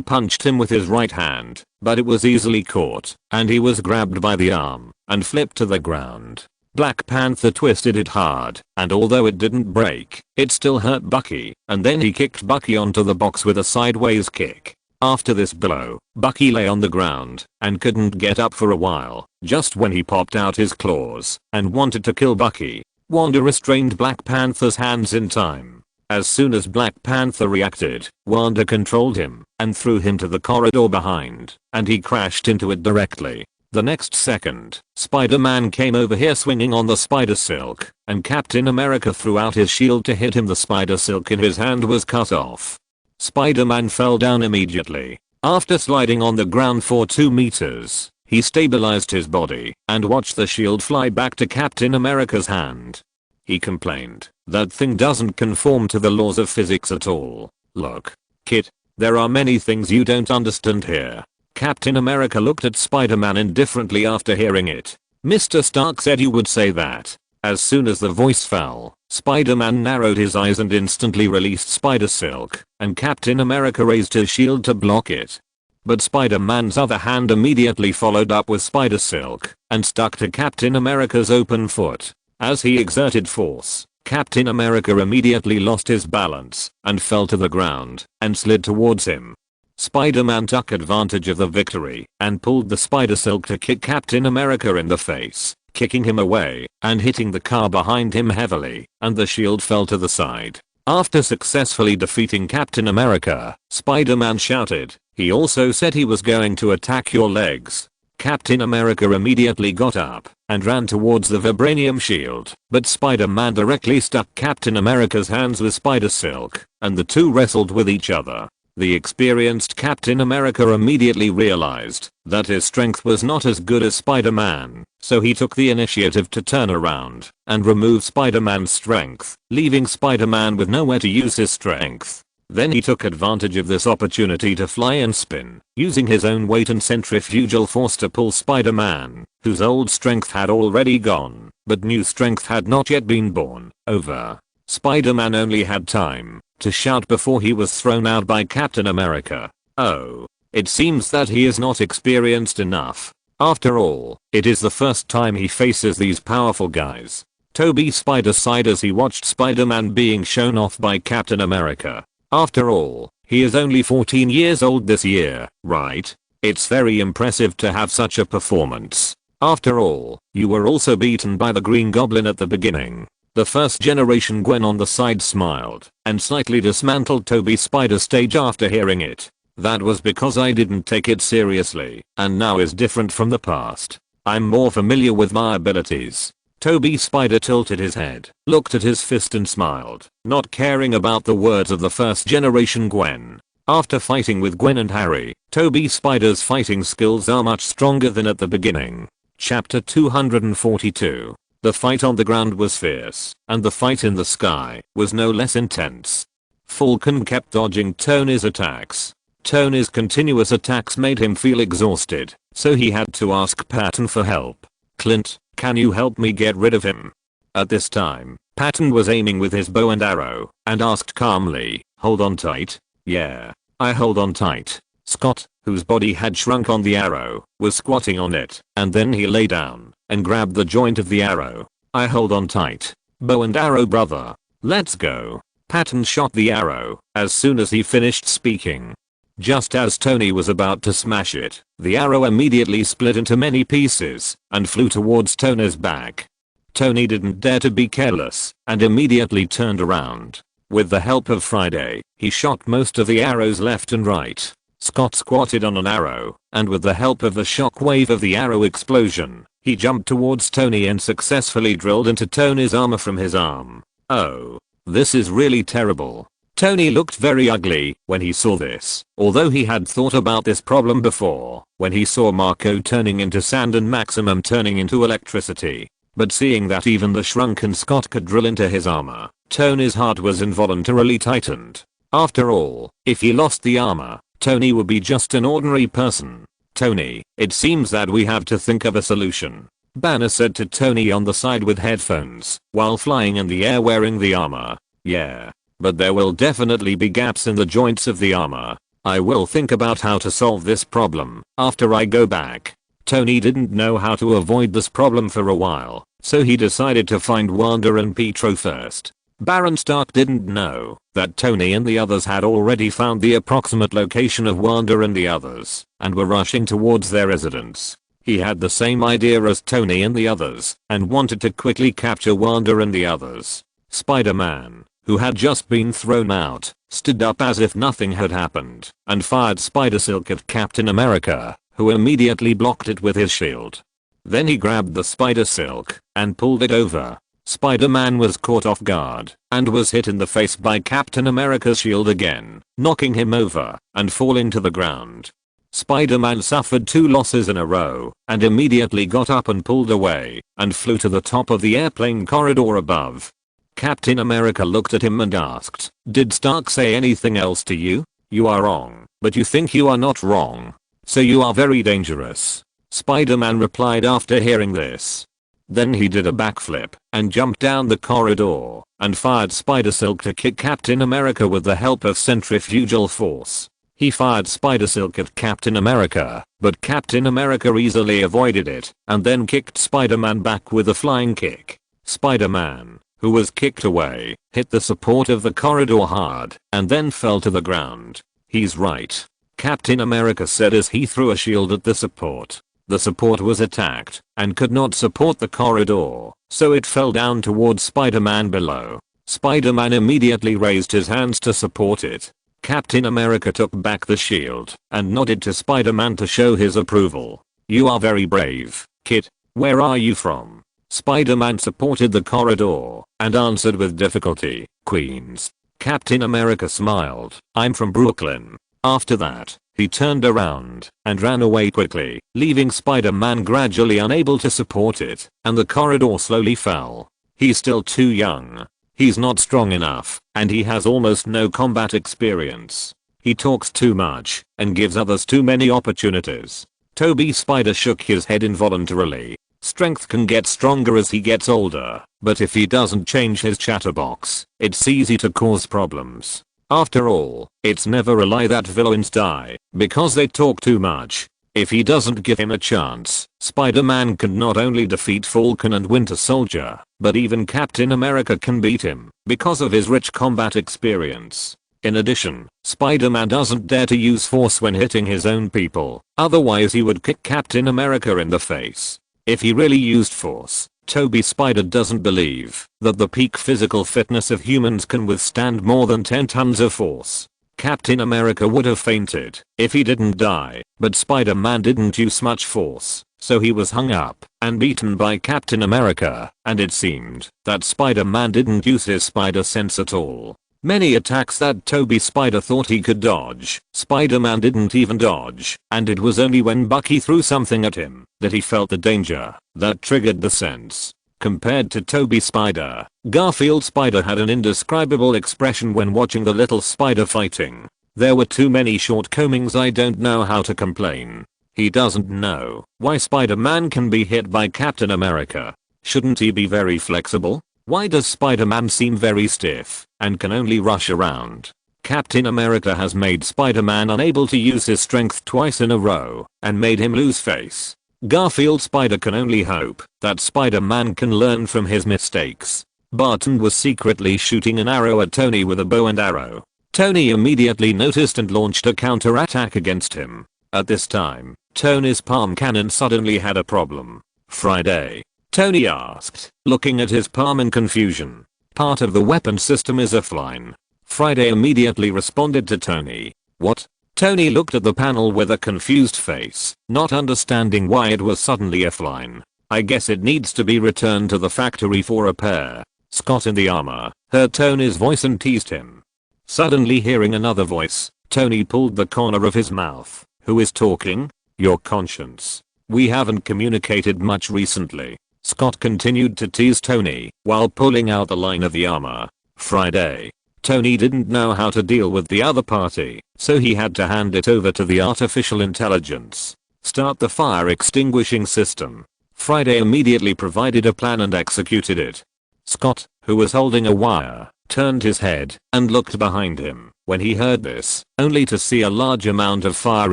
punched him with his right hand, but it was easily caught, and he was grabbed by the arm and flipped to the ground. Black Panther twisted it hard, and although it didn't break, it still hurt Bucky, and then he kicked Bucky onto the box with a sideways kick. After this blow, Bucky lay on the ground and couldn't get up for a while, just when he popped out his claws and wanted to kill Bucky. Wanda restrained Black Panther's hands in time. As soon as Black Panther reacted, Wanda controlled him and threw him to the corridor behind, and he crashed into it directly. The next second, Spider-Man came over here swinging on the spider silk, and Captain America threw out his shield to hit him. The spider silk in his hand was cut off. Spider-Man fell down immediately. After sliding on the ground for 2 meters, he stabilized his body and watched the shield fly back to Captain America's hand. He complained, "That thing doesn't conform to the laws of physics at all. Look, kid, there are many things you don't understand here." Captain America looked at Spider-Man indifferently after hearing it. "Mr. Stark said you would say that." As soon as the voice fell, Spider-Man narrowed his eyes and instantly released spider silk, and Captain America raised his shield to block it. But Spider-Man's other hand immediately followed up with spider silk and stuck to Captain America's open foot. As he exerted force, Captain America immediately lost his balance and fell to the ground and slid towards him. Spider-Man took advantage of the victory and pulled the spider silk to kick Captain America in the face, kicking him away and hitting the car behind him heavily, and the shield fell to the side. After successfully defeating Captain America, Spider-Man shouted, "He also said he was going to attack your legs." Captain America immediately got up and ran towards the vibranium shield, but Spider-Man directly stuck Captain America's hands with spider silk, and the two wrestled with each other. The experienced Captain America immediately realized that his strength was not as good as Spider-Man, so he took the initiative to turn around and remove Spider-Man's strength, leaving Spider-Man with nowhere to use his strength. Then he took advantage of this opportunity to fly and spin, using his own weight and centrifugal force to pull Spider-Man, whose old strength had already gone, but new strength had not yet been born, over. Spider-Man only had time to shout before he was thrown out by Captain America. "Oh, it seems that he is not experienced enough. After all, it is the first time he faces these powerful guys." Toby Spider sighed as he watched Spider-Man being shown off by Captain America. After all, he is only 14 years old this year, right? It's very impressive to have such a performance. After all, you were also beaten by the Green Goblin at the beginning. The first generation Gwen on the side smiled and slightly dismantled Toby Spider's stage after hearing it. "That was because I didn't take it seriously, and now is different from the past. I'm more familiar with my abilities." Toby Spider tilted his head, looked at his fist and smiled, not caring about the words of the first generation Gwen. After fighting with Gwen and Harry, Toby Spider's fighting skills are much stronger than at the beginning. Chapter 242. The fight on the ground was fierce, and the fight in the sky was no less intense. Falcon kept dodging Tony's attacks. Tony's continuous attacks made him feel exhausted, so he had to ask Patton for help. "Clint, can you help me get rid of him?" At this time, Patton was aiming with his bow and arrow, and asked calmly, "Hold on tight?" "Yeah, I hold on tight." Scott, whose body had shrunk on the arrow, was squatting on it, and then he lay down and grabbed the joint of the arrow. "I hold on tight. Bow and arrow brother. Let's go." Patton shot the arrow as soon as he finished speaking. Just as Tony was about to smash it, the arrow immediately split into many pieces and flew towards Tony's back. Tony didn't dare to be careless and immediately turned around. With the help of Friday, he shot most of the arrows left and right. Scott squatted on an arrow, and with the help of the shockwave of the arrow explosion, he jumped towards Tony and successfully drilled into Tony's armor from his arm. "Oh, this is really terrible." Tony looked very ugly when he saw this, although he had thought about this problem before, when he saw Marco turning into sand and Maximum turning into electricity. But seeing that even the shrunken Scott could drill into his armor, Tony's heart was involuntarily tightened. After all, if he lost the armor, Tony would be just an ordinary person. "Tony, it seems that we have to think of a solution," Banner said to Tony on the side with headphones, while flying in the air wearing the armor. "Yeah. But there will definitely be gaps in the joints of the armor. I will think about how to solve this problem after I go back." Tony didn't know how to avoid this problem for a while, so he decided to find Wanda and Pietro first. Baron Stark didn't know that Tony and the others had already found the approximate location of Wanda and the others and were rushing towards their residence. He had the same idea as Tony and the others and wanted to quickly capture Wanda and the others. Spider-Man, who had just been thrown out, stood up as if nothing had happened and fired Spider Silk at Captain America, who immediately blocked it with his shield. Then he grabbed the Spider Silk and pulled it over. Spider-Man was caught off guard and was hit in the face by Captain America's shield again, knocking him over and falling to the ground. Spider-Man suffered 2 losses in a row and immediately got up and pulled away and flew to the top of the airplane corridor above. Captain America looked at him and asked, "Did Stark say anything else to you? You are wrong, but you think you are not wrong. So you are very dangerous." Spider-Man replied after hearing this. Then he did a backflip and jumped down the corridor and fired Spider Silk to kick Captain America with the help of centrifugal force. He fired Spider Silk at Captain America, but Captain America easily avoided it and then kicked Spider-Man back with a flying kick. Spider-Man, who was kicked away, hit the support of the corridor hard and then fell to the ground. "He's right," Captain America said as he threw a shield at the support. The support was attacked and could not support the corridor, so it fell down towards Spider-Man below. Spider-Man immediately raised his hands to support it. Captain America took back the shield and nodded to Spider-Man to show his approval. "You are very brave, kid. Where are you from?" Spider-Man supported the corridor and answered with difficulty, "Queens." Captain America smiled, "I'm from Brooklyn." After that, he turned around and ran away quickly, leaving Spider-Man gradually unable to support it, and the corridor slowly fell. He's still too young. He's not strong enough, and he has almost no combat experience. He talks too much and gives others too many opportunities. Toby Spider shook his head involuntarily. Strength can get stronger as he gets older, but if he doesn't change his chatterbox, it's easy to cause problems. After all, it's never a lie that villains die because they talk too much. If he doesn't give him a chance, Spider-Man can not only defeat Falcon and Winter Soldier, but even Captain America can beat him because of his rich combat experience. In addition, Spider-Man doesn't dare to use force when hitting his own people, otherwise he would kick Captain America in the face. If he really used force, Toby Spider doesn't believe that the peak physical fitness of humans can withstand more than 10 tons of force. Captain America would have fainted if he didn't die, but Spider-Man didn't use much force, so he was hung up and beaten by Captain America, and it seemed that Spider-Man didn't use his spider sense at all. Many attacks that Toby Spider thought he could dodge, Spider-Man didn't even dodge, and it was only when Bucky threw something at him that he felt the danger that triggered the sense. Compared to Toby Spider, Garfield Spider had an indescribable expression when watching the little spider fighting. There were too many shortcomings. I don't know how to complain. He doesn't know why Spider-Man can be hit by Captain America. Shouldn't he be very flexible? Why does Spider-Man seem very stiff and can only rush around? Captain America has made Spider-Man unable to use his strength twice in a row and made him lose face. Garfield Spider can only hope that Spider-Man can learn from his mistakes. Barton was secretly shooting an arrow at Tony with a bow and arrow. Tony immediately noticed and launched a counterattack against him. At this time, Tony's palm cannon suddenly had a problem. "Friday?" Tony asked, looking at his palm in confusion. "Part of the weapon system is offline." Friday immediately responded to Tony. "What?" Tony looked at the panel with a confused face, not understanding why it was suddenly offline. "I guess it needs to be returned to the factory for repair." Scott in the armor heard Tony's voice and teased him. Suddenly hearing another voice, Tony pulled the corner of his mouth. "Who is talking?" "Your conscience. We haven't communicated much recently." Scott continued to tease Tony while pulling out the line of the armor. Friday. Tony didn't know how to deal with the other party, so he had to hand it over to the artificial intelligence. "Start the fire extinguishing system." Friday immediately provided a plan and executed it. Scott, who was holding a wire, turned his head and looked behind him when he heard this, only to see a large amount of fire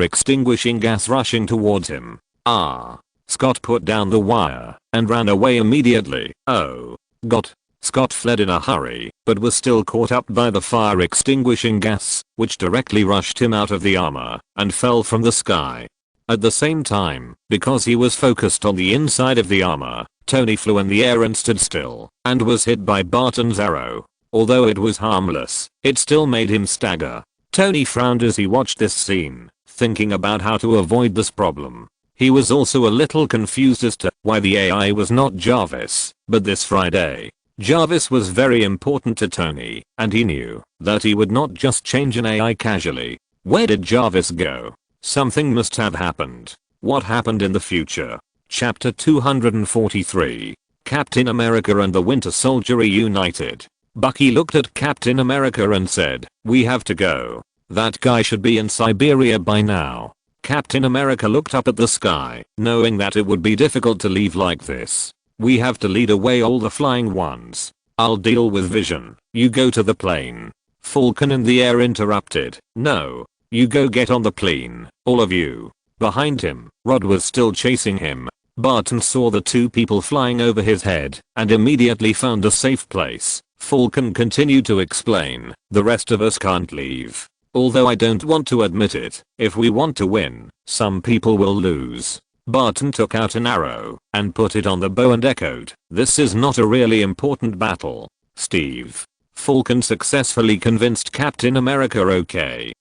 extinguishing gas rushing towards him. "Ah!" Scott put down the wire and ran away immediately. "Oh. God." Scott fled in a hurry, but was still caught up by the fire extinguishing gas, which directly rushed him out of the armor and fell from the sky. At the same time, because he was focused on the inside of the armor, Tony flew in the air and stood still, and was hit by Barton's arrow. Although it was harmless, it still made him stagger. Tony frowned as he watched this scene, thinking about how to avoid this problem. He was also a little confused as to why the AI was not Jarvis, but this Friday. Jarvis was very important to Tony, and he knew that he would not just change an AI casually. Where did Jarvis go? Something must have happened. What happened in the future? Chapter 243. Captain America and the Winter Soldier reunited. Bucky looked at Captain America and said, "We have to go. That guy should be in Siberia by now." Captain America looked up at the sky, knowing that it would be difficult to leave like this. "We have to lead away all the flying ones. I'll deal with Vision. You go to the plane." Falcon in the air interrupted, "No. You go get on the plane, all of you." Behind him, Rod was still chasing him. Barton saw the two people flying over his head and immediately found a safe place. Falcon continued to explain, "The rest of us can't leave. Although I don't want to admit it, if we want to win, some people will lose." Barton took out an arrow and put it on the bow and echoed, "This is not a really important battle, Steve." Falcon successfully convinced Captain America, "Okay.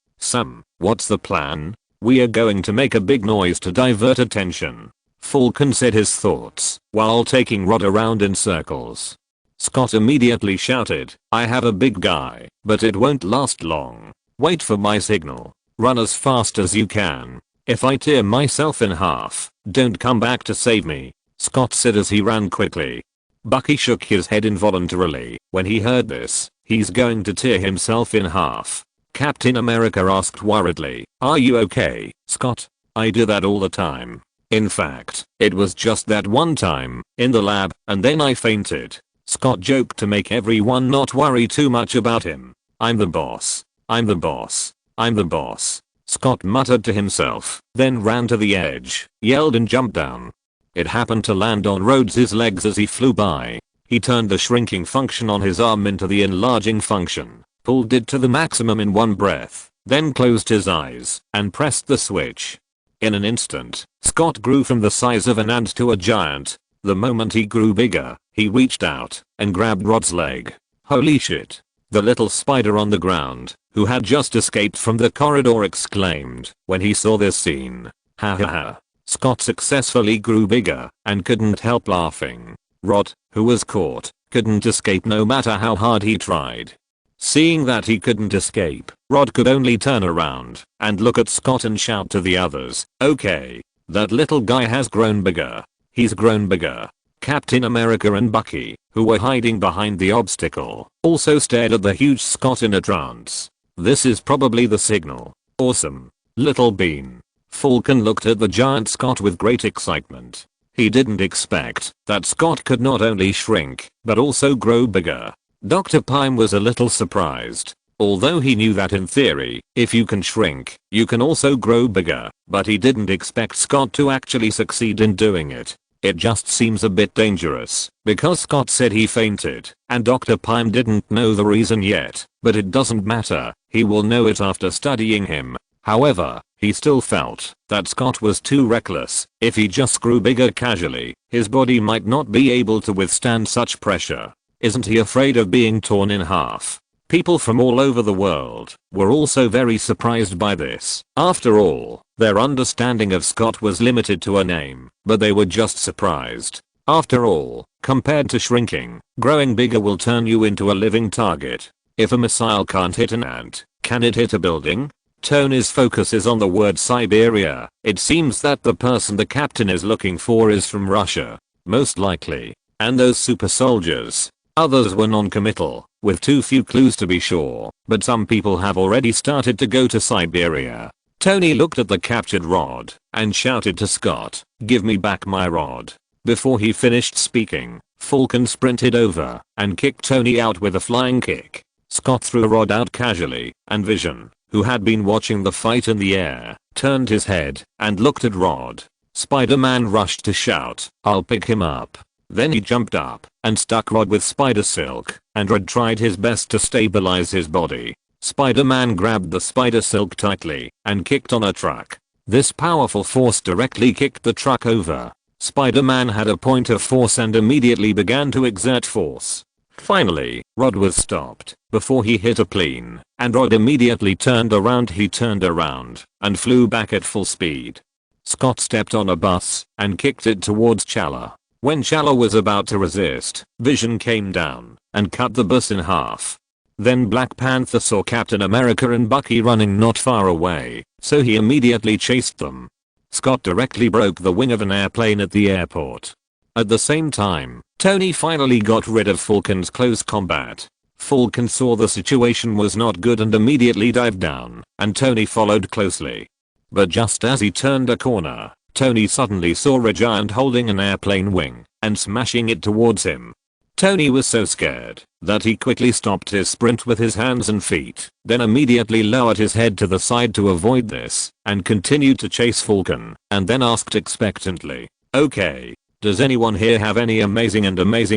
What's the plan?" "We are going to make a big noise to divert attention." Falcon said his thoughts while taking Rod around in circles. Scott immediately shouted, "I have a big guy, but it won't last long. Wait for my signal. Run as fast as you can. If I tear myself in half, don't come back to save me," Scott said as he ran quickly. Bucky shook his head involuntarily when he heard this. "He's going to tear himself in half." Captain America asked worriedly, "Are you okay, Scott?" "I do that all the time. In fact, it was just that one time, in the lab, and then I fainted." Scott joked to make everyone not worry too much about him. "I'm the boss. I'm the boss. I'm the boss." Scott muttered to himself, then ran to the edge, yelled and jumped down. It happened to land on Rhodes's legs as he flew by. He turned the shrinking function on his arm into the enlarging function, pulled it to the maximum in one breath, then closed his eyes and pressed the switch. In an instant, Scott grew from the size of an ant to a giant. The moment he grew bigger, he reached out and grabbed Rod's leg. "Holy shit." The little spider on the ground, who had just escaped from the corridor, exclaimed when he saw this scene. "Ha ha ha." Scott successfully grew bigger and couldn't help laughing. Rod, who was caught, couldn't escape no matter how hard he tried. Seeing that he couldn't escape, Rod could only turn around and look at Scott and shout to the others, "Okay, that little guy has grown bigger. He's grown bigger." Captain America and Bucky, who were hiding behind the obstacle, also stared at the huge Scott in a trance. "This is probably the signal. Awesome. Little bean." Falcon looked at the giant Scott with great excitement. He didn't expect that Scott could not only shrink, but also grow bigger. Dr. Pym was a little surprised. Although he knew that in theory, if you can shrink, you can also grow bigger, but he didn't expect Scott to actually succeed in doing it. It just seems a bit dangerous, because Scott said he fainted, and Dr. Pym didn't know the reason yet, but it doesn't matter, he will know it after studying him. However, he still felt that Scott was too reckless. If he just grew bigger casually, his body might not be able to withstand such pressure. Isn't he afraid of being torn in half? People from all over the world were also very surprised by this. After all, their understanding of Scott was limited to a name, but they were just surprised. After all, compared to shrinking, growing bigger will turn you into a living target. If a missile can't hit an ant, can it hit a building? Tony's focus is on the word Siberia. It seems that the person the captain is looking for is from Russia. Most likely. And those super soldiers. Others were non-committal, with too few clues to be sure, but some people have already started to go to Siberia. Tony looked at the captured rod and shouted to Scott, "Give me back my rod." Before he finished speaking, Falcon sprinted over and kicked Tony out with a flying kick. Scott threw a rod out casually, and Vision, who had been watching the fight in the air, turned his head and looked at Rod. Spider-Man rushed to shout, "I'll pick him up." Then he jumped up and stuck Rod with spider silk, and Rod tried his best to stabilize his body. Spider-Man grabbed the spider silk tightly and kicked on a truck. This powerful force directly kicked the truck over. Spider-Man had a point of force and immediately began to exert force. Finally, Rod was stopped before he hit a plane, and Rod immediately turned around. He turned around and flew back at full speed. Scott stepped on a bus and kicked it towards Chala. When Chala was about to resist, Vision came down and cut the bus in half. Then Black Panther saw Captain America and Bucky running not far away, so he immediately chased them. Scott directly broke the wing of an airplane at the airport. At the same time, Tony finally got rid of Falcon's close combat. Falcon saw the situation was not good and immediately dived down, and Tony followed closely. But just as he turned a corner, Tony suddenly saw a giant holding an airplane wing and smashing it towards him. Tony was so scared that he quickly stopped his sprint with his hands and feet, then immediately lowered his head to the side to avoid this, and continued to chase Falcon, and then asked expectantly, "Okay, does anyone here have any amazing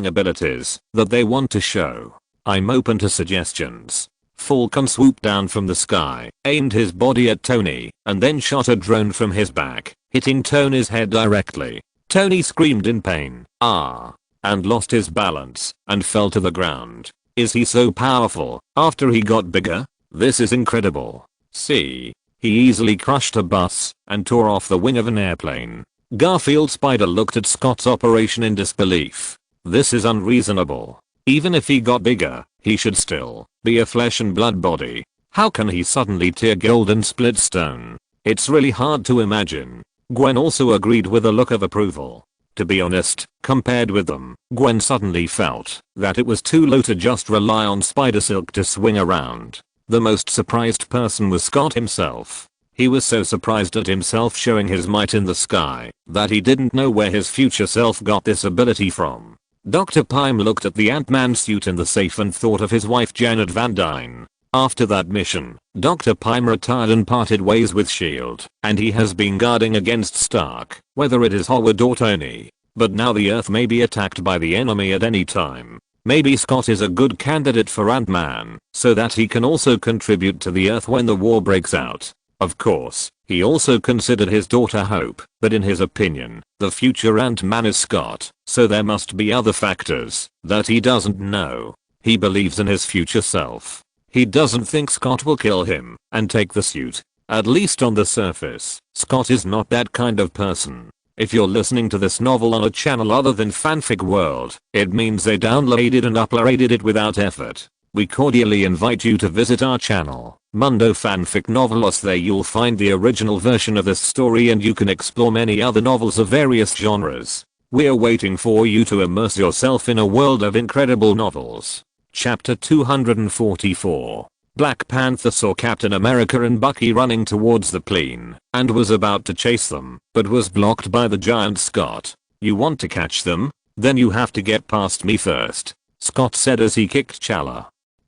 abilities that they want to show? I'm open to suggestions." Falcon swooped down from the sky, aimed his body at Tony, and then shot a drone from his back, hitting Tony's head directly. Tony screamed in pain, "Ah!" and lost his balance and fell to the ground. Is he so powerful after he got bigger? This is incredible. See? He easily crushed a bus and tore off the wing of an airplane. Garfield Spider looked at Scott's operation in disbelief. This is unreasonable. Even if he got bigger, he should still be a flesh and blood body. How can he suddenly tear gold and split stone? It's really hard to imagine. Gwen also agreed with a look of approval. To be honest, compared with them, Gwen suddenly felt that it was too low to just rely on spider silk to swing around. The most surprised person was Scott himself. He was so surprised at himself showing his might in the sky that he didn't know where his future self got this ability from. Dr. Pym looked at the Ant-Man suit in the safe and thought of his wife Janet Van Dyne. After that mission, Dr. Pym retired and parted ways with S.H.I.E.L.D., and he has been guarding against Stark, whether it is Howard or Tony. But now the Earth may be attacked by the enemy at any time. Maybe Scott is a good candidate for Ant-Man, so that he can also contribute to the Earth when the war breaks out. Of course, he also considered his daughter Hope, but in his opinion, the future Ant-Man is Scott, so there must be other factors that he doesn't know. He believes in his future self. He doesn't think Scott will kill him and take the suit. At least on the surface, Scott is not that kind of person. If you're listening to this novel on a channel other than Fanfic World, it means they downloaded and uploaded it without effort. We cordially invite you to visit our channel, Mundo Fanfic Novelos. There you'll find the original version of this story and you can explore many other novels of various genres. We're waiting for you to immerse yourself in a world of incredible novels. Chapter 244. Black Panther saw Captain America and Bucky running towards the plane and was about to chase them, but was blocked by the giant Scott. "You want to catch them? Then you have to get past me first," Scott said as he kicked Chala.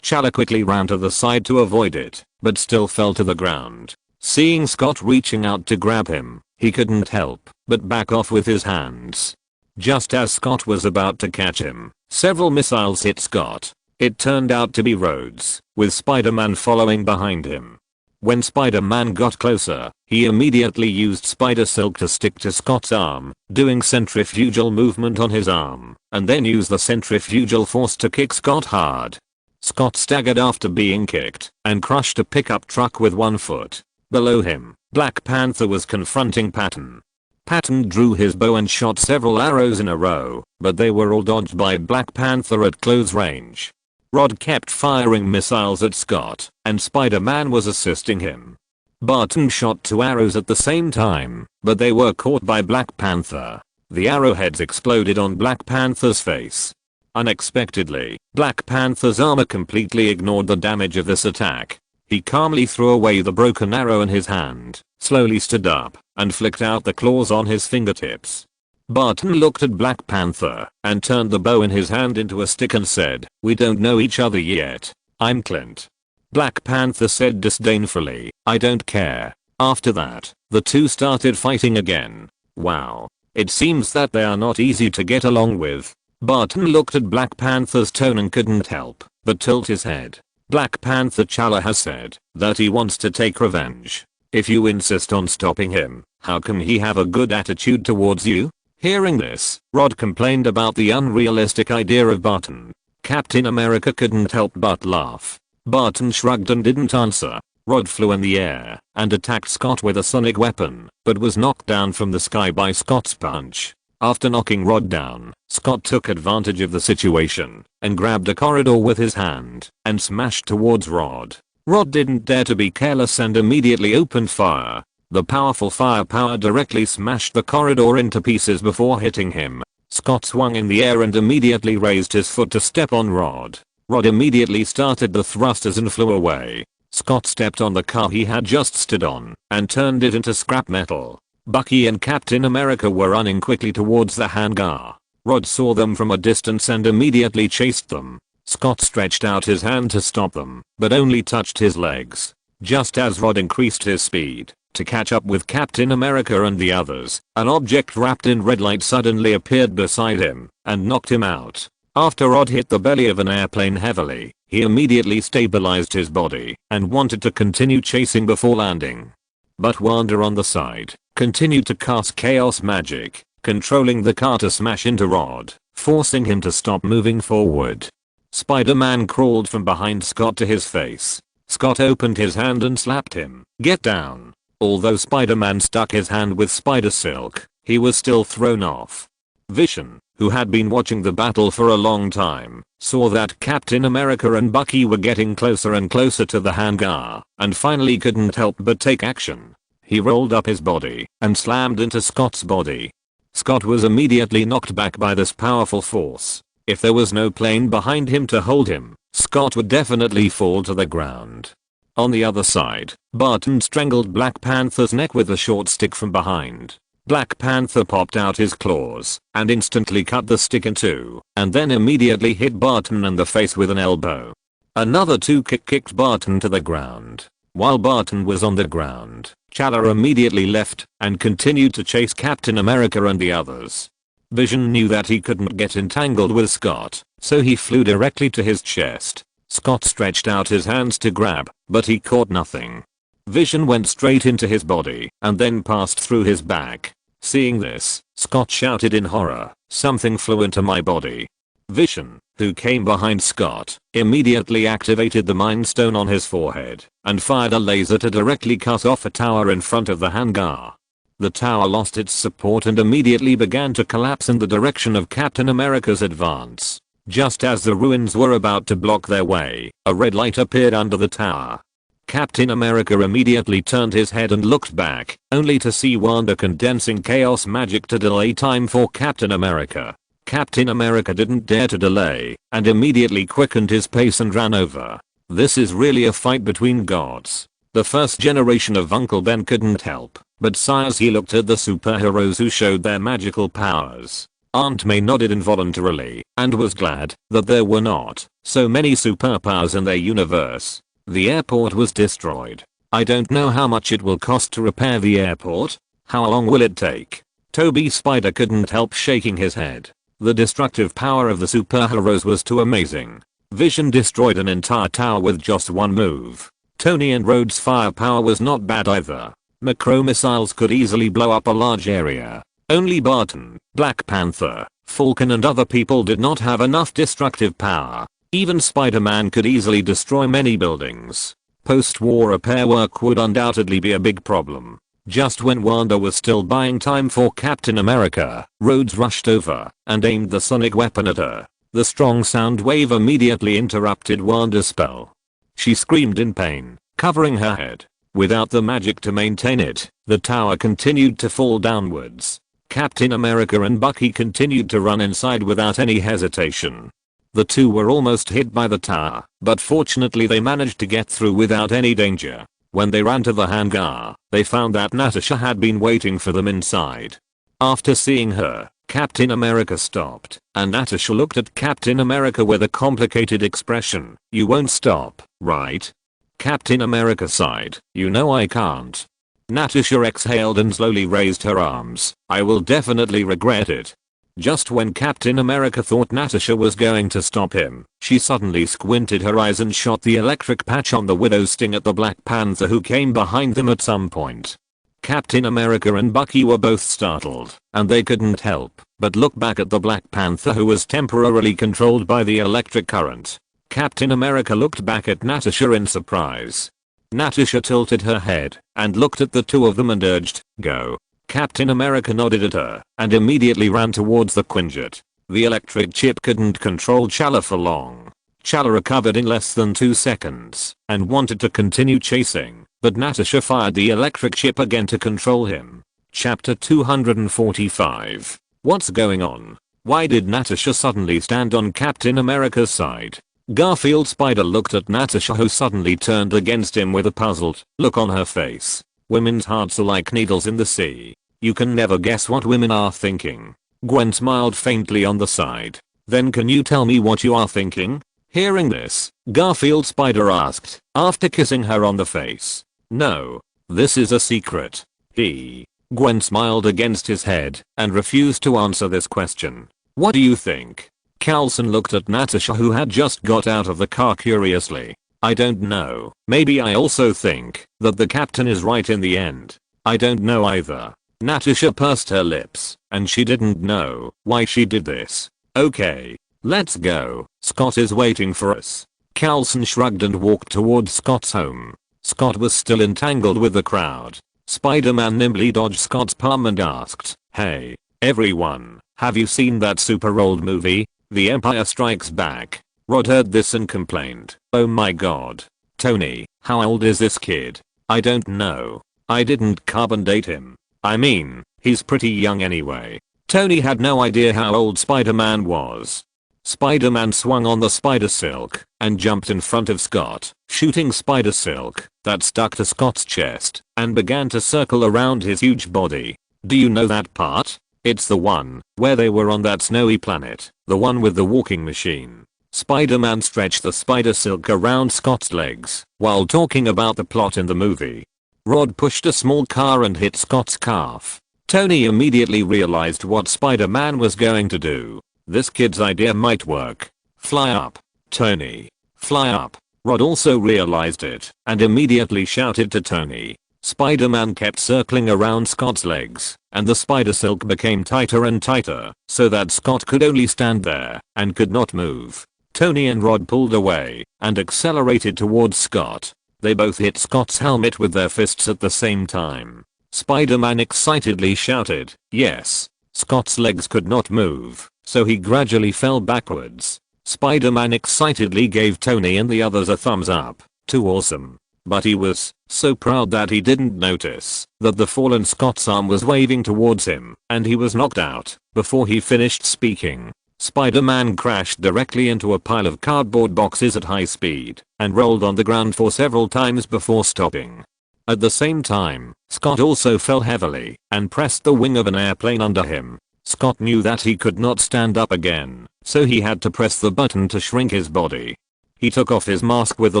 Chala quickly ran to the side to avoid it, but still fell to the ground. Seeing Scott reaching out to grab him, he couldn't help but back off with his hands. Just as Scott was about to catch him, several missiles hit Scott. It turned out to be Rhodes, with Spider-Man following behind him. When Spider-Man got closer, he immediately used spider silk to stick to Scott's arm, doing centrifugal movement on his arm, and then used the centrifugal force to kick Scott hard. Scott staggered after being kicked and crushed a pickup truck with one foot. Below him, Black Panther was confronting Patton. Patton drew his bow and shot several arrows in a row, but they were all dodged by Black Panther at close range. Rod kept firing missiles at Scott, and Spider-Man was assisting him. Barton shot 2 arrows at the same time, but they were caught by Black Panther. The arrowheads exploded on Black Panther's face. Unexpectedly, Black Panther's armor completely ignored the damage of this attack. He calmly threw away the broken arrow in his hand, slowly stood up, and flicked out the claws on his fingertips. Barton looked at Black Panther and turned the bow in his hand into a stick and said, "We don't know each other yet. I'm Clint." Black Panther said disdainfully, "I don't care." After that, the two started fighting again. Wow. It seems that they are not easy to get along with. Barton looked at Black Panther's tone and couldn't help but tilt his head. Black Panther T'Challa has said that he wants to take revenge. If you insist on stopping him, how come he have a good attitude towards you? Hearing this, Rod complained about the unrealistic idea of Barton. Captain America couldn't help but laugh. Barton shrugged and didn't answer. Rod flew in the air and attacked Scott with a sonic weapon, but was knocked down from the sky by Scott's punch. After knocking Rod down, Scott took advantage of the situation and grabbed a corridor with his hand and smashed towards Rod. Rod didn't dare to be careless and immediately opened fire. The powerful firepower directly smashed the corridor into pieces before hitting him. Scott swung in the air and immediately raised his foot to step on Rod. Rod immediately started the thrusters and flew away. Scott stepped on the car he had just stood on and turned it into scrap metal. Bucky and Captain America were running quickly towards the hangar. Rod saw them from a distance and immediately chased them. Scott stretched out his hand to stop them, but only touched his legs. Just as Rod increased his speed to catch up with Captain America and the others, an object wrapped in red light suddenly appeared beside him and knocked him out. After Rod hit the belly of an airplane heavily, he immediately stabilized his body and wanted to continue chasing before landing. But Wanda on the side continued to cast chaos magic, controlling the car to smash into Rod, forcing him to stop moving forward. Spider-Man crawled from behind Scott to his face. Scott opened his hand and slapped him. "Get down." Although Spider-Man stuck his hand with spider silk, he was still thrown off. Vision, who had been watching the battle for a long time, saw that Captain America and Bucky were getting closer and closer to the hangar, and finally couldn't help but take action. He rolled up his body and slammed into Scott's body. Scott was immediately knocked back by this powerful force. If there was no plane behind him to hold him, Scott would definitely fall to the ground. On the other side, Barton strangled Black Panther's neck with a short stick from behind. Black Panther popped out his claws and instantly cut the stick in two, and then immediately hit Barton in the face with an elbow. Another kicked Barton to the ground. While Barton was on the ground, T'Challa immediately left and continued to chase Captain America and the others. Vision knew that he couldn't get entangled with Scott, so he flew directly to his chest. Scott stretched out his hands to grab, but he caught nothing. Vision went straight into his body and then passed through his back. Seeing this, Scott shouted in horror, "Something flew into my body." Vision, who came behind Scott, immediately activated the Mind Stone on his forehead and fired a laser to directly cut off a tower in front of the hangar. The tower lost its support and immediately began to collapse in the direction of Captain America's advance. Just as the ruins were about to block their way, a red light appeared under the tower. Captain America immediately turned his head and looked back, only to see Wanda condensing chaos magic to delay time for Captain America. Captain America didn't dare to delay and immediately quickened his pace and ran over. This is really a fight between gods. The first generation of Uncle Ben couldn't help but sigh as he looked at the superheroes who showed their magical powers. Aunt May nodded involuntarily and was glad that there were not so many superpowers in their universe. The airport was destroyed. I don't know how much it will cost to repair the airport. How long will it take? Toby Spider couldn't help shaking his head. The destructive power of the superheroes was too amazing. Vision destroyed an entire tower with just one move. Tony and Rhodes' firepower was not bad either. Macro missiles could easily blow up a large area. Only Barton, Black Panther, Falcon and other people did not have enough destructive power. Even Spider-Man could easily destroy many buildings. Post-war repair work would undoubtedly be a big problem. Just when Wanda was still buying time for Captain America, Rhodes rushed over and aimed the sonic weapon at her. The strong sound wave immediately interrupted Wanda's spell. She screamed in pain, covering her head. Without the magic to maintain it, the tower continued to fall downwards. Captain America and Bucky continued to run inside without any hesitation. The two were almost hit by the tower, but fortunately they managed to get through without any danger. When they ran to the hangar, they found that Natasha had been waiting for them inside. After seeing her, Captain America stopped, and Natasha looked at Captain America with a complicated expression. "You won't stop, right?" Captain America sighed. "You know I can't." Natasha exhaled and slowly raised her arms. I will definitely regret it. Just when Captain America thought Natasha was going to stop him, she suddenly squinted her eyes and shot the electric patch on the widow's sting at the Black Panther, who came behind them at some point. Captain America and Bucky were both startled, and they couldn't help but look back at the Black Panther, who was temporarily controlled by the electric current. Captain America looked back at Natasha in surprise. Natasha tilted her head and looked at the two of them and urged, "Go." Captain America nodded at her and immediately ran towards the Quinjet. The electric chip couldn't control Chala for long. Chala recovered in less than 2 seconds and wanted to continue chasing, but Natasha fired the electric chip again to control him. Chapter 245. What's going on? Why did Natasha suddenly stand on Captain America's side? Garfield Spider looked at Natasha, who suddenly turned against him with a puzzled look on her face. Women's hearts are like needles in the sea. You can never guess what women are thinking. Gwen smiled faintly on the side. Then can you tell me what you are thinking? Hearing this, Garfield Spider asked, after kissing her on the face. No. This is a secret. Gwen smiled against his head and refused to answer this question. What do you think? Carlson looked at Natasha, who had just got out of the car, curiously. I don't know. Maybe I also think that the captain is right in the end. I don't know either. Natasha pursed her lips, and she didn't know why she did this. Okay. Let's go. Scott is waiting for us. Carlson shrugged and walked towards Scott's home. Scott was still entangled with the crowd. Spider-Man nimbly dodged Scott's palm and asked, "Hey, everyone, have you seen that super old movie, The Empire Strikes Back?" Rod heard this and complained, "Oh my god. Tony, how old is this kid?" "I don't know. I didn't carbon date him. I mean, he's pretty young anyway." Tony had no idea how old Spider-Man was. Spider-Man swung on the spider silk and jumped in front of Scott, shooting spider silk that stuck to Scott's chest and began to circle around his huge body. Do you know that part? It's the one where they were on that snowy planet, the one with the walking machine. Spider-Man stretched the spider silk around Scott's legs while talking about the plot in the movie. Rod pushed a small car and hit Scott's calf. Tony immediately realized what Spider-Man was going to do. This kid's idea might work. Fly up, Tony. Fly up. Rod also realized it and immediately shouted to Tony. Spider-Man kept circling around Scott's legs, and the spider silk became tighter and tighter so that Scott could only stand there and could not move. Tony and Rod pulled away and accelerated towards Scott. They both hit Scott's helmet with their fists at the same time. Spider-Man excitedly shouted, "Yes." Scott's legs could not move, so he gradually fell backwards. Spider-Man excitedly gave Tony and the others a thumbs up. Too awesome. But he was so proud that he didn't notice that the fallen Scott's arm was waving towards him, and he was knocked out before he finished speaking. Spider-Man crashed directly into a pile of cardboard boxes at high speed and rolled on the ground for several times before stopping. At the same time, Scott also fell heavily and pressed the wing of an airplane under him. Scott knew that he could not stand up again, so he had to press the button to shrink his body. He took off his mask with a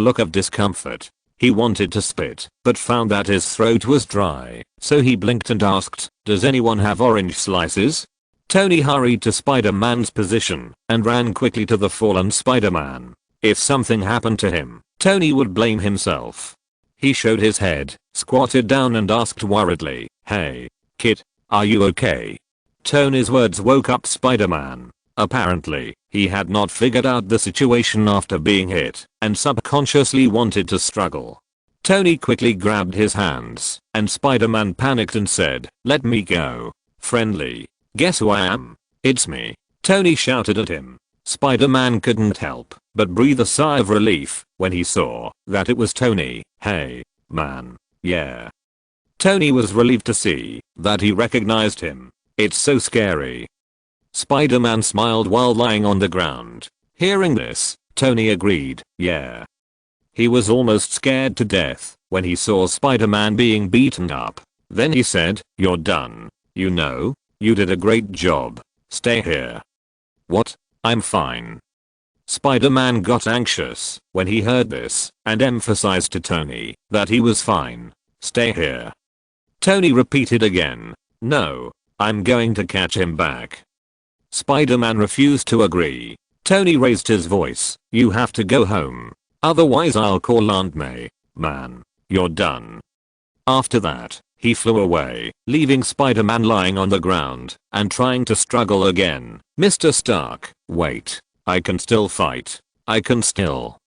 look of discomfort. He wanted to spit, but found that his throat was dry, so he blinked and asked, "Does anyone have orange slices?" Tony hurried to Spider-Man's position and ran quickly to the fallen Spider-Man. If something happened to him, Tony would blame himself. He showed his head, squatted down and asked worriedly, "Hey, kid, are you okay?" Tony's words woke up Spider-Man. Apparently, he had not figured out the situation after being hit and subconsciously wanted to struggle. Tony quickly grabbed his hands and Spider-Man panicked and said, "Let me go. Friendly. Guess who I am? It's me." Tony shouted at him. Spider-Man couldn't help but breathe a sigh of relief when he saw that it was Tony. "Hey, man. Yeah." Tony was relieved to see that he recognized him. "It's so scary." Spider-Man smiled while lying on the ground. Hearing this, Tony agreed, "Yeah." He was almost scared to death when he saw Spider-Man being beaten up. Then he said, "You're done. You know, you did a great job. Stay here." "What? I'm fine." Spider-Man got anxious when he heard this and emphasized to Tony that he was fine. "Stay here." Tony repeated again. No, I'm going to catch him back. Spider-Man refused to agree. Tony raised his voice. You have to go home. Otherwise I'll call Aunt May. Man, you're done. After that, he flew away, leaving Spider-Man lying on the ground and trying to struggle again. Mr. Stark, wait. I can still fight. I can still.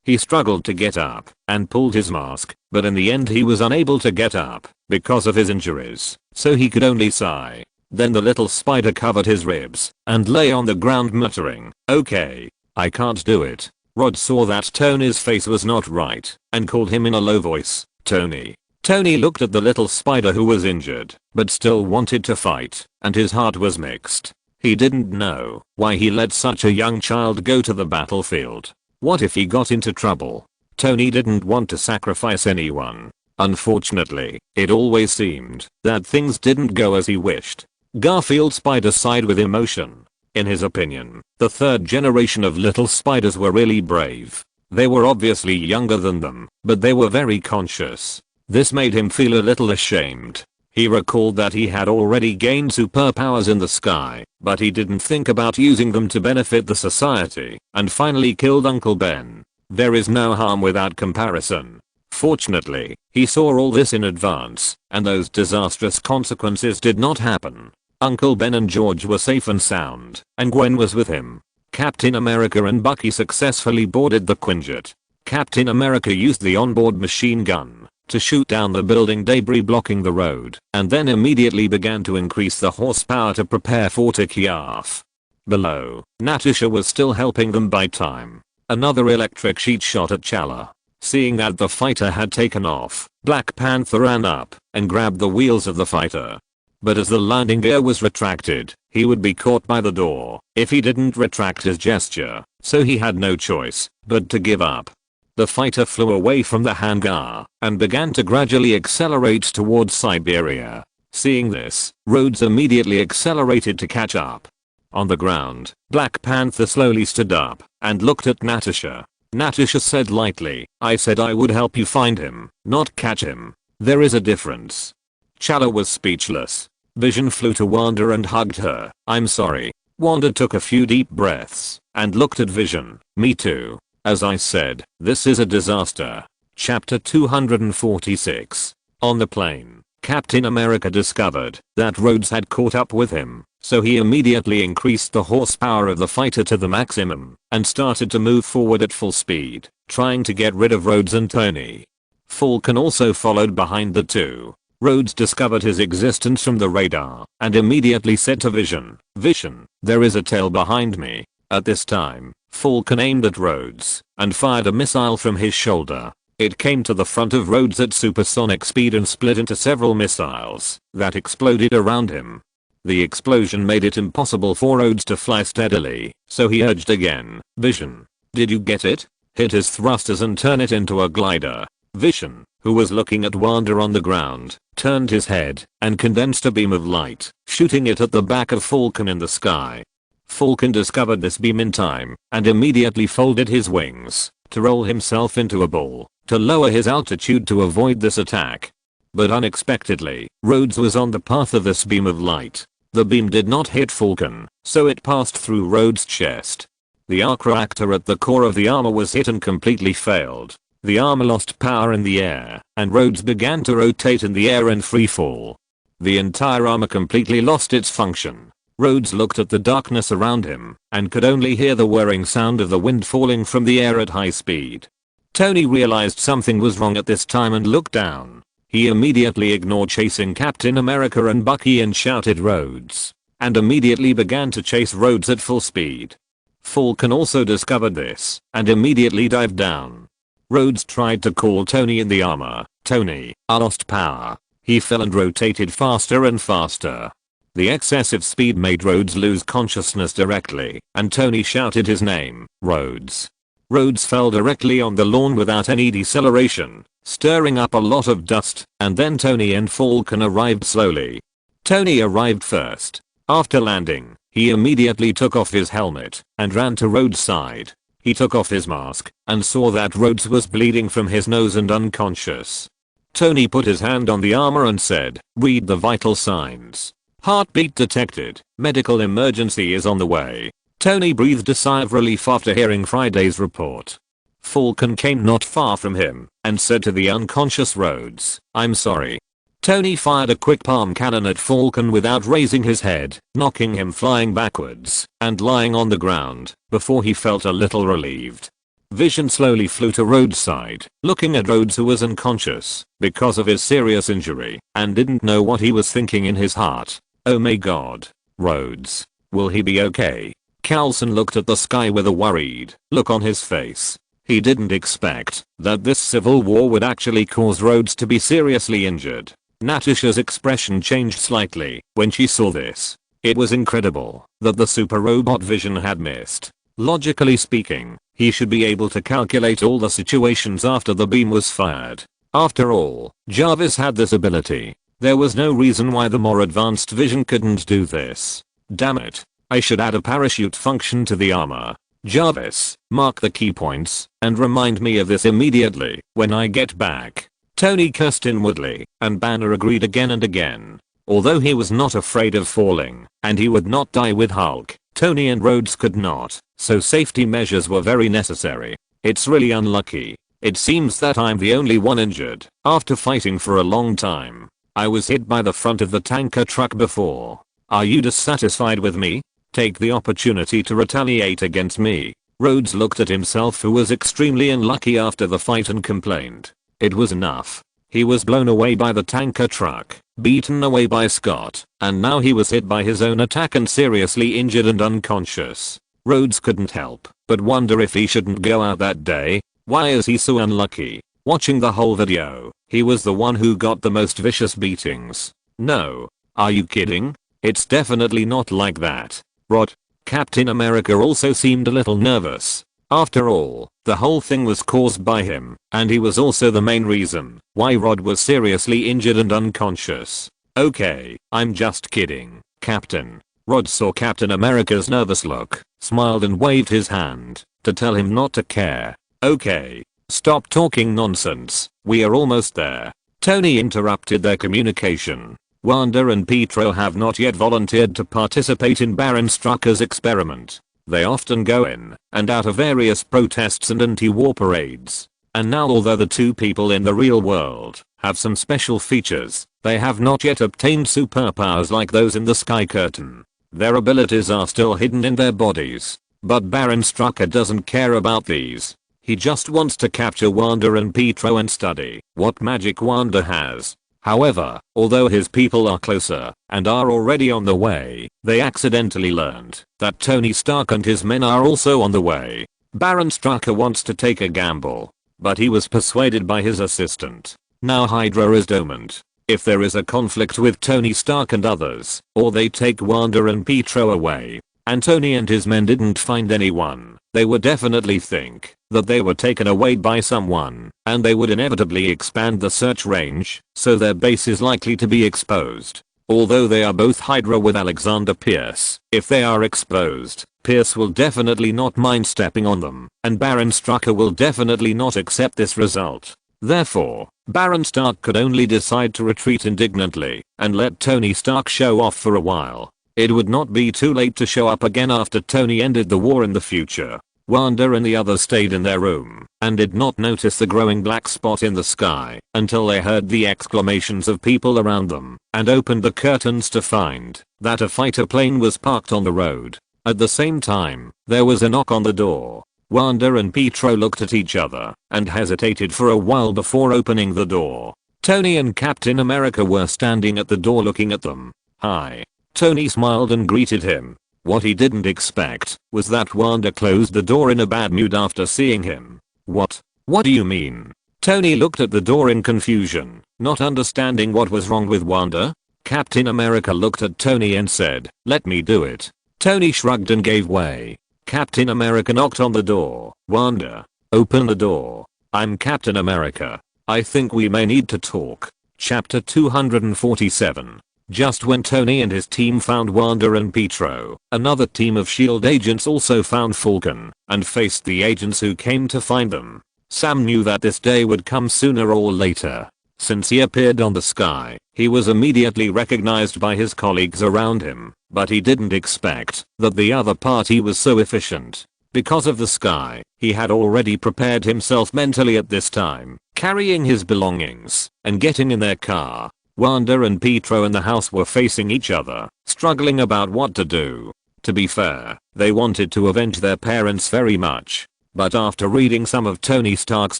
He struggled to get up and pulled his mask, but in the end he was unable to get up because of his injuries, so he could only sigh. Then the little spider covered his ribs and lay on the ground muttering, okay, I can't do it. Rod saw that Tony's face was not right and called him in a low voice, Tony. Tony looked at the little spider who was injured, but still wanted to fight, and his heart was mixed. He didn't know why he let such a young child go to the battlefield. What if he got into trouble? Tony didn't want to sacrifice anyone. Unfortunately, it always seemed that things didn't go as he wished. Garfield Spider sighed with emotion. In his opinion, the third generation of little spiders were really brave. They were obviously younger than them, but they were very conscious. This made him feel a little ashamed. He recalled that he had already gained superpowers in the sky, but he didn't think about using them to benefit the society, and finally killed Uncle Ben. There is no harm without comparison. Fortunately, he saw all this in advance, and those disastrous consequences did not happen. Uncle Ben and George were safe and sound, and Gwen was with him. Captain America and Bucky successfully boarded the Quinjet. Captain America used the onboard machine gun to shoot down the building debris blocking the road, and then immediately began to increase the horsepower to prepare for takeoff. Below, Natasha was still helping them buy time. Another electric sheet shot at Chala. Seeing that the fighter had taken off, Black Panther ran up and grabbed the wheels of the fighter. But as the landing gear was retracted, he would be caught by the door if he didn't retract his gesture, so he had no choice but to give up. The fighter flew away from the hangar and began to gradually accelerate towards Siberia. Seeing this, Rhodes immediately accelerated to catch up. On the ground, Black Panther slowly stood up and looked at Natasha. Natasha said lightly, I said I would help you find him, not catch him. There is a difference. Chala was speechless. Vision flew to Wanda and hugged her. I'm sorry. Wanda took a few deep breaths and looked at Vision. Me too. As I said, this is a disaster. Chapter 246. On the plane, Captain America discovered that Rhodes had caught up with him, so he immediately increased the horsepower of the fighter to the maximum and started to move forward at full speed, trying to get rid of Rhodes and Tony. Falcon also followed behind the two. Rhodes discovered his existence from the radar and immediately said to Vision, Vision, there is a tail behind me. At this time, Falcon aimed at Rhodes and fired a missile from his shoulder. It came to the front of Rhodes at supersonic speed and split into several missiles that exploded around him. The explosion made it impossible for Rhodes to fly steadily, so he urged again, Vision, did you get it? Hit his thrusters and turn it into a glider. Vision, who was looking at Wanda on the ground, turned his head and condensed a beam of light, shooting it at the back of Falcon in the sky. Falcon discovered this beam in time and immediately folded his wings to roll himself into a ball to lower his altitude to avoid this attack. But unexpectedly, Rhodes was on the path of this beam of light. The beam did not hit Falcon, so it passed through Rhodes' chest. The arc reactor at the core of the armor was hit and completely failed. The armor lost power in the air, and Rhodes began to rotate in the air in free fall. The entire armor completely lost its function. Rhodes looked at the darkness around him and could only hear the whirring sound of the wind falling from the air at high speed. Tony realized something was wrong at this time and looked down. He immediately ignored chasing Captain America and Bucky and shouted Rhodes, and immediately began to chase Rhodes at full speed. Falcon also discovered this and immediately dived down. Rhodes tried to call Tony in the armor. Tony, I lost power. He fell and rotated faster and faster. The excessive speed made Rhodes lose consciousness directly, and Tony shouted his name, Rhodes. Rhodes fell directly on the lawn without any deceleration, stirring up a lot of dust, and then Tony and Falcon arrived slowly. Tony arrived first. After landing, he immediately took off his helmet and ran to Rhodes' side. He took off his mask and saw that Rhodes was bleeding from his nose and unconscious. Tony put his hand on the armor and said, "Read the vital signs. Heartbeat detected. Medical emergency is on the way." Tony breathed a sigh of relief after hearing Friday's report. Falcon came not far from him and said to the unconscious Rhodes, "I'm sorry." Tony fired a quick palm cannon at Falcon without raising his head, knocking him flying backwards and lying on the ground before he felt a little relieved. Vision slowly flew to Rhodes' side, looking at Rhodes, who was unconscious because of his serious injury and didn't know what he was thinking in his heart. Oh my god. Rhodes. Will he be okay? Coulson looked at the sky with a worried look on his face. He didn't expect that this civil war would actually cause Rhodes to be seriously injured. Natasha's expression changed slightly when she saw this. It was incredible that the super robot Vision had missed. Logically speaking, he should be able to calculate all the situations after the beam was fired. After all, Jarvis had this ability. There was no reason why the more advanced Vision couldn't do this. Damn it. I should add a parachute function to the armor. Jarvis, mark the key points and remind me of this immediately when I get back. Tony cursed inwardly, and Banner agreed again and again. Although he was not afraid of falling, and he would not die with Hulk, Tony and Rhodes could not, so safety measures were very necessary. It's really unlucky. It seems that I'm the only one injured. After fighting for a long time, I was hit by the front of the tanker truck before. Are you dissatisfied with me? Take the opportunity to retaliate against me. Rhodes looked at himself, who was extremely unlucky after the fight, and complained. It was enough. He was blown away by the tanker truck, beaten away by Scott, and now he was hit by his own attack and seriously injured and unconscious. Rhodes couldn't help but wonder if he shouldn't go out that day. Why is he so unlucky? Watching the whole video, he was the one who got the most vicious beatings. No. Are you kidding? It's definitely not like that. Rod. Captain America also seemed a little nervous. After all, the whole thing was caused by him, and he was also the main reason why Rod was seriously injured and unconscious. Okay, I'm just kidding, Captain. Rod saw Captain America's nervous look, smiled and waved his hand to tell him not to care. Okay, stop talking nonsense, we are almost there. Tony interrupted their communication. Wanda and Pietro have not yet volunteered to participate in Baron Strucker's experiment. They often go in and out of various protests and anti-war parades. And now, although the two people in the real world have some special features, they have not yet obtained superpowers like those in the Sky Curtain. Their abilities are still hidden in their bodies. But Baron Strucker doesn't care about these. He just wants to capture Wanda and Pietro and study what magic Wanda has. However, although his people are closer and are already on the way, they accidentally learned that Tony Stark and his men are also on the way. Baron Strucker wants to take a gamble, but he was persuaded by his assistant. Now Hydra is dormant. If there is a conflict with Tony Stark and others, or they take Wanda and Pietro away, and Tony and his men didn't find anyone, they would definitely think that they were taken away by someone, and they would inevitably expand the search range, so their base is likely to be exposed. Although they are both Hydra with Alexander Pierce, if they are exposed, Pierce will definitely not mind stepping on them, and Baron Strucker will definitely not accept this result. Therefore, Baron Stark could only decide to retreat indignantly and let Tony Stark show off for a while. It would not be too late to show up again after Tony ended the war in the future. Wanda and the others stayed in their room and did not notice the growing black spot in the sky until they heard the exclamations of people around them and opened the curtains to find that a fighter plane was parked on the road. At the same time, there was a knock on the door. Wanda and Pietro looked at each other and hesitated for a while before opening the door. Tony and Captain America were standing at the door looking at them. Hi. Tony smiled and greeted him. What he didn't expect was that Wanda closed the door in a bad mood after seeing him. What? What do you mean? Tony looked at the door in confusion, not understanding what was wrong with Wanda. Captain America looked at Tony and said, "Let me do it." Tony shrugged and gave way. Captain America knocked on the door. "Wanda, open the door. I'm Captain America. I think we may need to talk." Chapter 247. Just when Tony and his team found Wanda and Pietro, another team of SHIELD agents also found Falcon and faced the agents who came to find them. Sam knew that this day would come sooner or later. Since he appeared on the sky, he was immediately recognized by his colleagues around him, but he didn't expect that the other party was so efficient. Because of the sky, he had already prepared himself mentally at this time, carrying his belongings and getting in their car. Wanda and Pietro in the house were facing each other, struggling about what to do. To be fair, they wanted to avenge their parents very much. But after reading some of Tony Stark's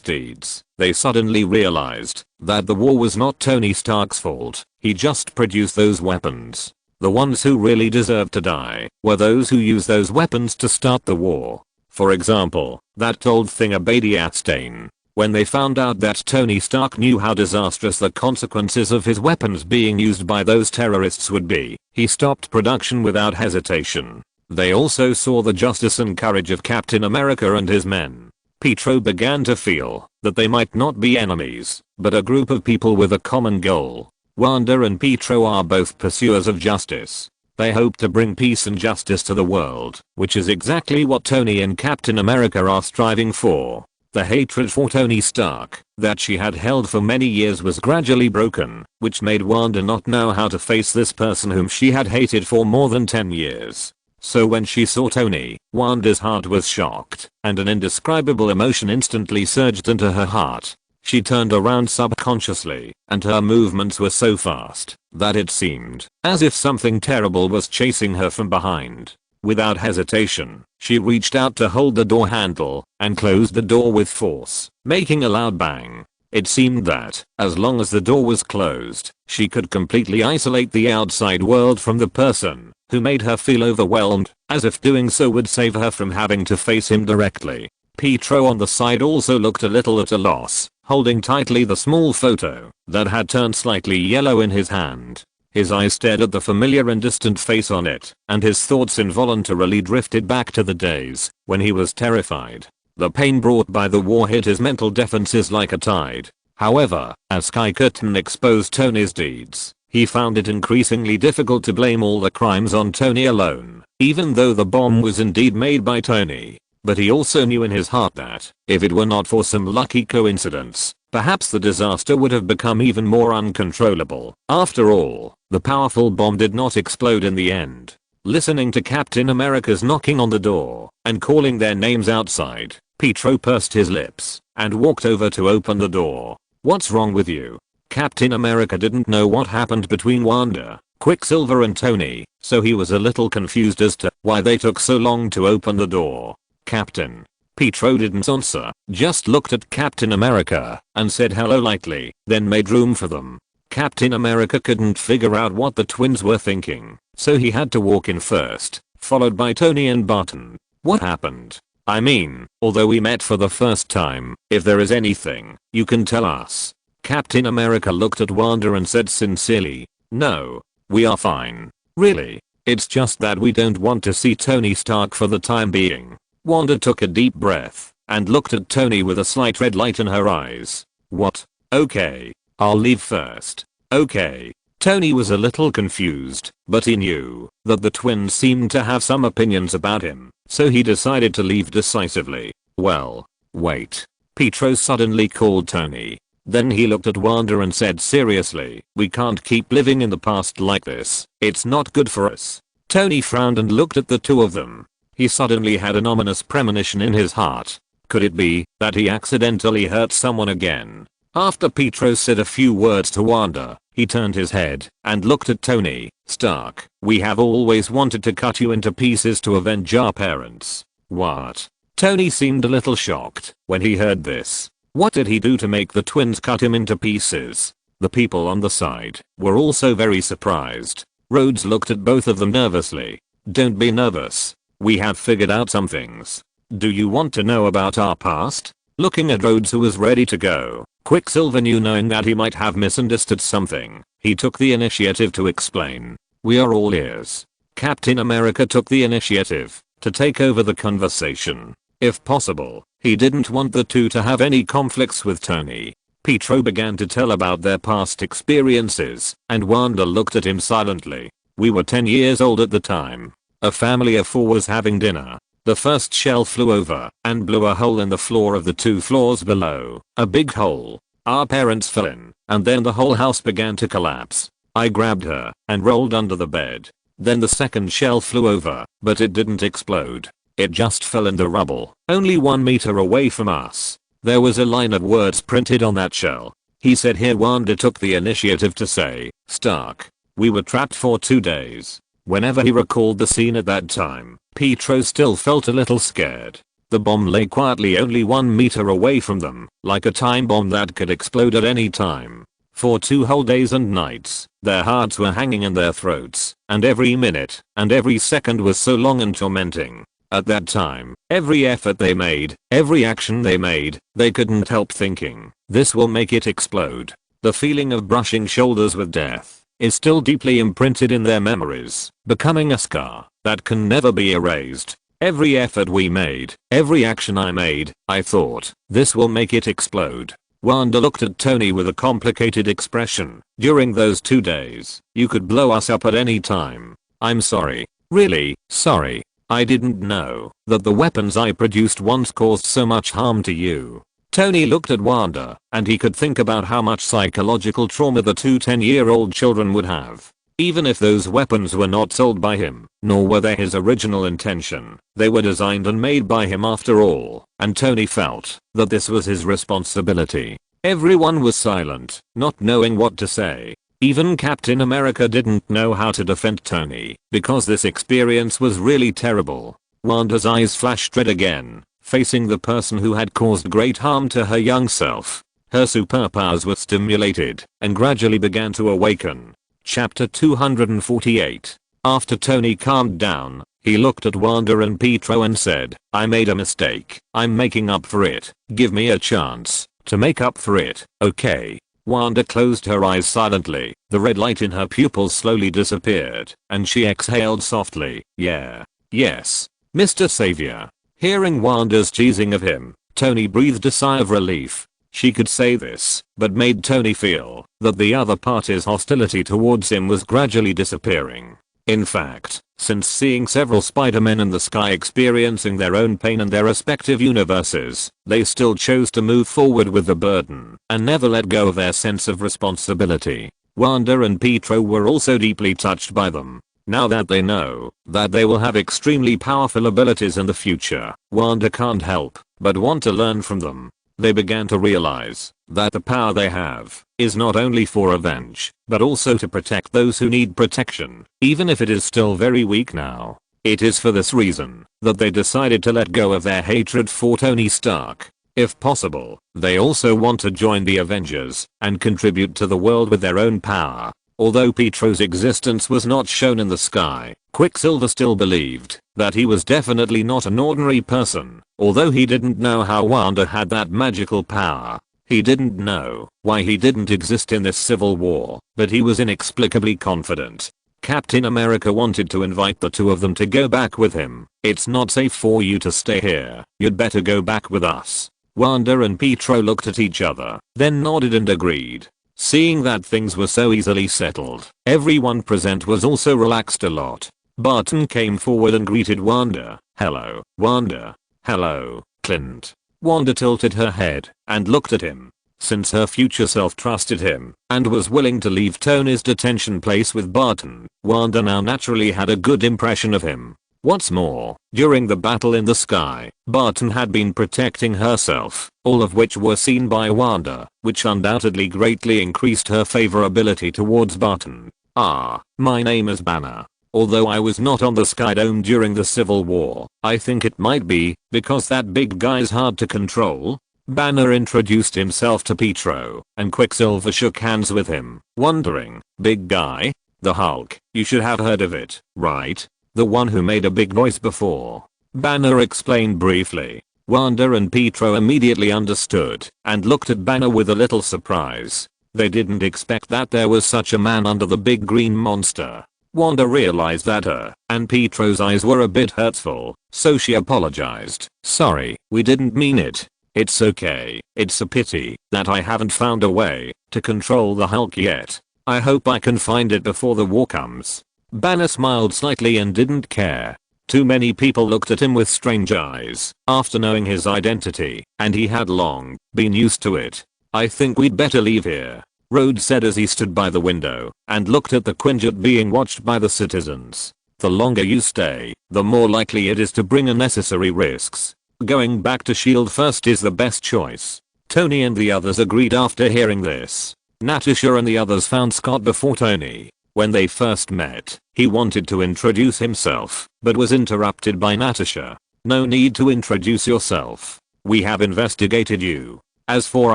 deeds, they suddenly realized that the war was not Tony Stark's fault. He just produced those weapons. The ones who really deserved to die were those who used those weapons to start the war. For example, that old thing Abadiastain. When they found out that Tony Stark knew how disastrous the consequences of his weapons being used by those terrorists would be, he stopped production without hesitation. They also saw the justice and courage of Captain America and his men. Pietro began to feel that they might not be enemies, but a group of people with a common goal. Wanda and Pietro are both pursuers of justice. They hope to bring peace and justice to the world, which is exactly what Tony and Captain America are striving for. The hatred for Tony Stark that she had held for many years was gradually broken, which made Wanda not know how to face this person whom she had hated for more than 10 years. So when she saw Tony, Wanda's heart was shocked, and an indescribable emotion instantly surged into her heart. She turned around subconsciously, and her movements were so fast that it seemed as if something terrible was chasing her from behind. Without hesitation, she reached out to hold the door handle and closed the door with force, making a loud bang. It seemed that, as long as the door was closed, she could completely isolate the outside world from the person who made her feel overwhelmed, as if doing so would save her from having to face him directly. Pietro on the side also looked a little at a loss, holding tightly the small photo that had turned slightly yellow in his hand. His eyes stared at the familiar and distant face on it, and his thoughts involuntarily drifted back to the days when he was terrified. The pain brought by the war hit his mental defenses like a tide. However, as Sky Curtain exposed Tony's deeds, he found it increasingly difficult to blame all the crimes on Tony alone, even though the bomb was indeed made by Tony. But he also knew in his heart that, if it were not for some lucky coincidence, perhaps the disaster would have become even more uncontrollable. After all, the powerful bomb did not explode in the end. Listening to Captain America's knocking on the door and calling their names outside, Pietro pursed his lips and walked over to open the door. "What's wrong with you?" Captain America didn't know what happened between Wanda, Quicksilver and Tony, so he was a little confused as to why they took so long to open the door. "Captain." Pietro didn't answer, just looked at Captain America and said hello lightly, then made room for them. Captain America couldn't figure out what the twins were thinking, so he had to walk in first, followed by Tony and Barton. "What happened? I mean, although we met for the first time, if there is anything you can tell us." Captain America looked at Wanda and said sincerely, "No, we are fine. Really. It's just that we don't want to see Tony Stark for the time being." Wanda took a deep breath and looked at Tony with a slight red light in her eyes. "What? Okay. I'll leave first." "Okay." Tony was a little confused, but he knew that the twins seemed to have some opinions about him, so he decided to leave decisively. "Well, wait." Pietro suddenly called Tony. Then he looked at Wanda and said seriously, "We can't keep living in the past like this. It's not good for us." Tony frowned and looked at the two of them. He suddenly had an ominous premonition in his heart. Could it be that he accidentally hurt someone again? After Pietro said a few words to Wanda, he turned his head and looked at Tony. "Stark, we have always wanted to cut you into pieces to avenge our parents." "What?" Tony seemed a little shocked when he heard this. What did he do to make the twins cut him into pieces? The people on the side were also very surprised. Rhodes looked at both of them nervously. "Don't be nervous. We have figured out some things. Do you want to know about our past?" Looking at Rhodes, who was ready to go, Quicksilver knew, knowing that he might have misunderstood something. He took the initiative to explain. "We are all ears." Captain America took the initiative to take over the conversation. If possible, he didn't want the two to have any conflicts with Tony. Pietro began to tell about their past experiences, and Wanda looked at him silently. "We were 10 years old at the time. A family of 4 was having dinner. The first shell flew over and blew a hole in the floor of the 2 floors below. A big hole. Our parents fell in, and then the whole house began to collapse. I grabbed her and rolled under the bed. Then the second shell flew over, but it didn't explode. It just fell in the rubble, only 1 meter away from us. There was a line of words printed on that shell. He said here Wanda took the initiative to say, Stark. We were trapped for 2 days. Whenever he recalled the scene at that time, Pietro still felt a little scared. The bomb lay quietly only 1 meter away from them, like a time bomb that could explode at any time. For 2 whole days and nights, their hearts were hanging in their throats, and every minute and every second was so long and tormenting. At that time, every effort they made, every action they made, they couldn't help thinking, this will make it explode. The feeling of brushing shoulders with death is still deeply imprinted in their memories, becoming a scar that can never be erased. Every effort we made, every action I made, I thought, this will make it explode. Wanda looked at Tony with a complicated expression. During those 2 days, you could blow us up at any time. I'm sorry. Really, sorry. I didn't know that the weapons I produced once caused so much harm to you. Tony looked at Wanda, and he could think about how much psychological trauma the 2 10-year-old children would have. Even if those weapons were not sold by him, nor were they his original intention, they were designed and made by him after all, and Tony felt that this was his responsibility. Everyone was silent, not knowing what to say. Even Captain America didn't know how to defend Tony, because this experience was really terrible. Wanda's eyes flashed red again, facing the person who had caused great harm to her young self. Her superpowers were stimulated, and gradually began to awaken. Chapter 248. After Tony calmed down, he looked at Wanda and Pietro and said, I made a mistake. I'm making up for it. Give me a chance to make up for it, okay? Wanda closed her eyes silently. The red light in her pupils slowly disappeared, and she exhaled softly. Yeah. Yes. Mr. Savior. Hearing Wanda's teasing of him, Tony breathed a sigh of relief. She could say this, but made Tony feel that the other party's hostility towards him was gradually disappearing. In fact, since seeing several Spider-Men in the sky experiencing their own pain in their respective universes, they still chose to move forward with the burden and never let go of their sense of responsibility. Wanda and Pietro were also deeply touched by them. Now that they know that they will have extremely powerful abilities in the future, Wanda can't help but want to learn from them. They began to realize that the power they have is not only for revenge, but also to protect those who need protection, even if it is still very weak now. It is for this reason that they decided to let go of their hatred for Tony Stark. If possible, they also want to join the Avengers and contribute to the world with their own power. Although Pietro's existence was not shown in the sky, Quicksilver still believed that he was definitely not an ordinary person. Although he didn't know how Wanda had that magical power, he didn't know why he didn't exist in this civil war, but he was inexplicably confident. Captain America wanted to invite the two of them to go back with him. It's not safe for you to stay here. You'd better go back with us. Wanda and Pietro looked at each other, then nodded and agreed. Seeing that things were so easily settled, everyone present was also relaxed a lot. Barton came forward and greeted Wanda. Hello, Wanda. Hello, Clint. Wanda tilted her head and looked at him. Since her future self trusted him and was willing to leave Tony's detention place with Barton, Wanda now naturally had a good impression of him. What's more, during the battle in the sky, Barton had been protecting herself, all of which were seen by Wanda, which undoubtedly greatly increased her favorability towards Barton. My name is Banner. Although I was not on the Sky Dome during the Civil War, I think it might be because that big guy's hard to control. Banner introduced himself to Pietro, and Quicksilver shook hands with him, wondering, big guy? The Hulk, you should have heard of it, right? The one who made a big noise before. Banner explained briefly. Wanda and Pietro immediately understood and looked at Banner with a little surprise. They didn't expect that there was such a man under the big green monster. Wanda realized that her and Pietro's eyes were a bit hurtful, so she apologized. Sorry, we didn't mean it. It's okay. It's a pity that I haven't found a way to control the Hulk yet. I hope I can find it before the war comes. Banner smiled slightly and didn't care. Too many people looked at him with strange eyes after knowing his identity, and he had long been used to it. I think we'd better leave here, Rhodes said as he stood by the window and looked at the Quinjet being watched by the citizens. The longer you stay, the more likely it is to bring unnecessary risks. Going back to SHIELD first is the best choice. Tony and the others agreed after hearing this. Natasha and the others found Scott before Tony. When they first met, he wanted to introduce himself, but was interrupted by Natasha. No need to introduce yourself. We have investigated you. As for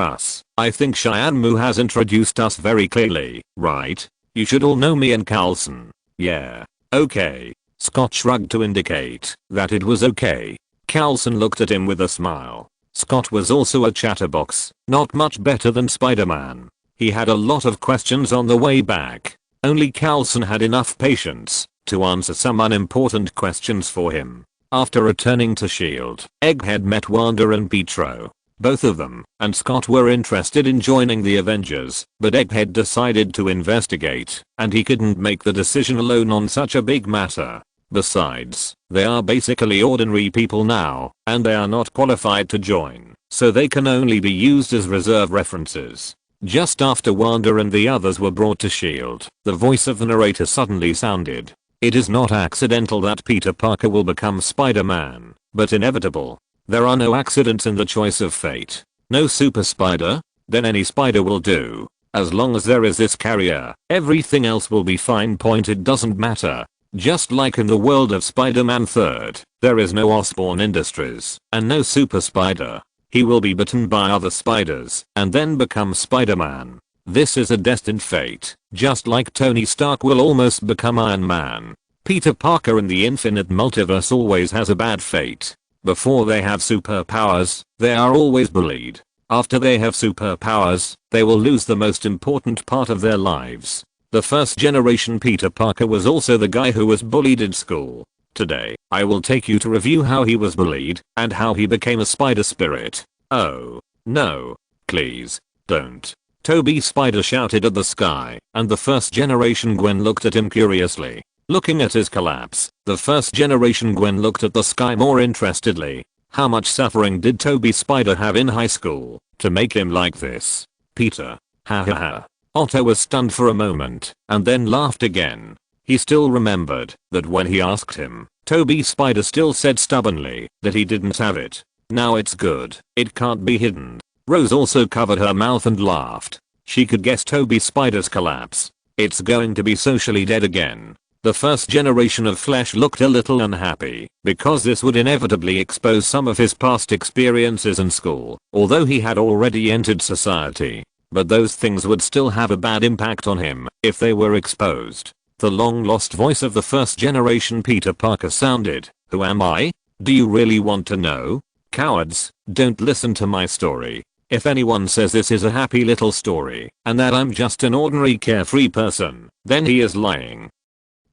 us, I think Cheyenne Mu has introduced us very clearly, right? You should all know me and Carlson. Yeah. Okay. Scott shrugged to indicate that it was okay. Carlson looked at him with a smile. Scott was also a chatterbox, not much better than Spider-Man. He had a lot of questions on the way back. Only Carlson had enough patience to answer some unimportant questions for him. After returning to SHIELD, Egghead met Wanda and Pietro. Both of them and Scott were interested in joining the Avengers, but Egghead decided to investigate, and he couldn't make the decision alone on such a big matter. Besides, they are basically ordinary people now, and they are not qualified to join, so they can only be used as reserve references. Just after Wanda and the others were brought to SHIELD, the voice of the narrator suddenly sounded. It is not accidental that Peter Parker will become Spider-Man, but inevitable. There are no accidents in the choice of fate. No super spider? Then any spider will do. As long as there is this carrier, everything else will be fine. It doesn't matter. Just like in the world of Spider-Man 3rd, there is no Osborn Industries, and no super spider. He will be bitten by other spiders, and then become Spider-Man. This is a destined fate, just like Tony Stark will almost become Iron Man. Peter Parker in the Infinite Multiverse always has a bad fate. Before they have superpowers, they are always bullied. After they have superpowers, they will lose the most important part of their lives. The first generation Peter Parker was also the guy who was bullied in school. Today, I will take you to review how he was bullied and how he became a spider spirit. Oh, no. Please, don't. Toby Spider shouted at the sky, and the first generation Gwen looked at him curiously. Looking at his collapse, the first generation Gwen looked at the sky more interestedly. How much suffering did Toby Spider have in high school to make him like this? Peter. Ha ha ha. Otto was stunned for a moment, and then laughed again. He still remembered that when he asked him, Toby Spider still said stubbornly that he didn't have it. Now it's good. It can't be hidden. Rose also covered her mouth and laughed. She could guess Toby Spider's collapse. It's going to be socially dead again. The first generation of Flesh looked a little unhappy because this would inevitably expose some of his past experiences in school, although he had already entered society. But those things would still have a bad impact on him if they were exposed. The long-lost voice of the first generation Peter Parker sounded. Who am I? Do you really want to know? Cowards, don't listen to my story. If anyone says this is a happy little story and that I'm just an ordinary carefree person, then he is lying.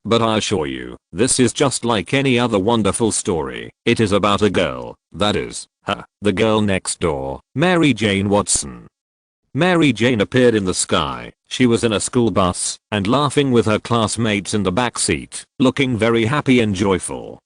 But I assure you, this is just like any other wonderful story. It is about a girl, that is, her, the girl next door, Mary Jane Watson. Mary Jane appeared in the sky. She was in a school bus and laughing with her classmates in the back seat, looking very happy and joyful.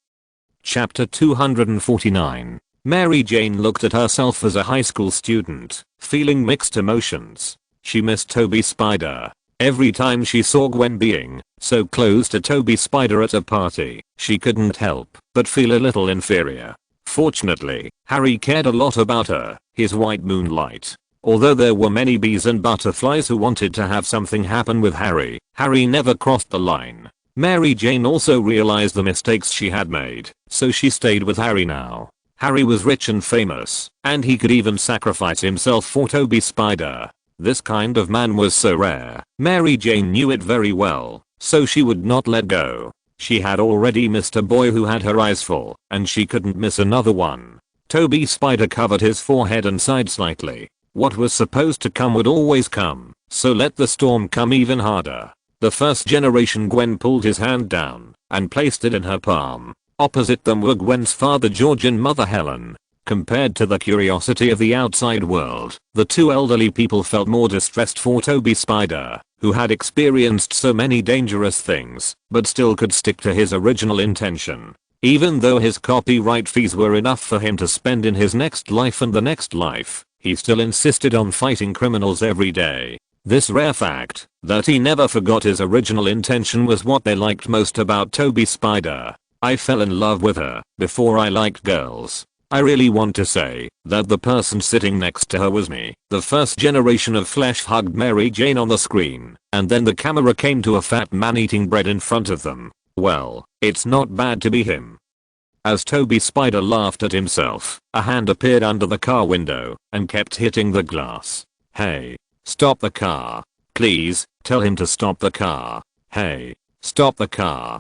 Chapter 249. Mary Jane looked at herself as a high school student, feeling mixed emotions. She missed Toby Spider. Every time she saw Gwen being so close to Toby Spider at a party, she couldn't help but feel a little inferior. Fortunately, Harry cared a lot about her, his white moonlight. Although there were many bees and butterflies who wanted to have something happen with Harry, Harry never crossed the line. Mary Jane also realized the mistakes she had made, so she stayed with Harry now. Harry was rich and famous, and he could even sacrifice himself for Toby Spider. This kind of man was so rare. Mary Jane knew it very well, so she would not let go. She had already missed a boy who had her eyes full, and she couldn't miss another one. Toby Spider covered his forehead and sighed slightly. What was supposed to come would always come, so let the storm come even harder. The first generation Gwen pulled his hand down and placed it in her palm. Opposite them were Gwen's father George and mother Helen. Compared to the curiosity of the outside world, the two elderly people felt more distressed for Toby Spider, who had experienced so many dangerous things, but still could stick to his original intention. Even though his copyright fees were enough for him to spend in his next life and the next life, he still insisted on fighting criminals every day. This rare fact, that he never forgot his original intention, was what they liked most about Toby Spider. I fell in love with her before I liked girls. I really want to say that the person sitting next to her was me. The first generation of flesh hugged Mary Jane on the screen, and then the camera came to a fat man eating bread in front of them. Well, it's not bad to be him. As Toby Spider laughed at himself, a hand appeared under the car window and kept hitting the glass. Hey, stop the car. Please, tell him to stop the car. Hey, stop the car.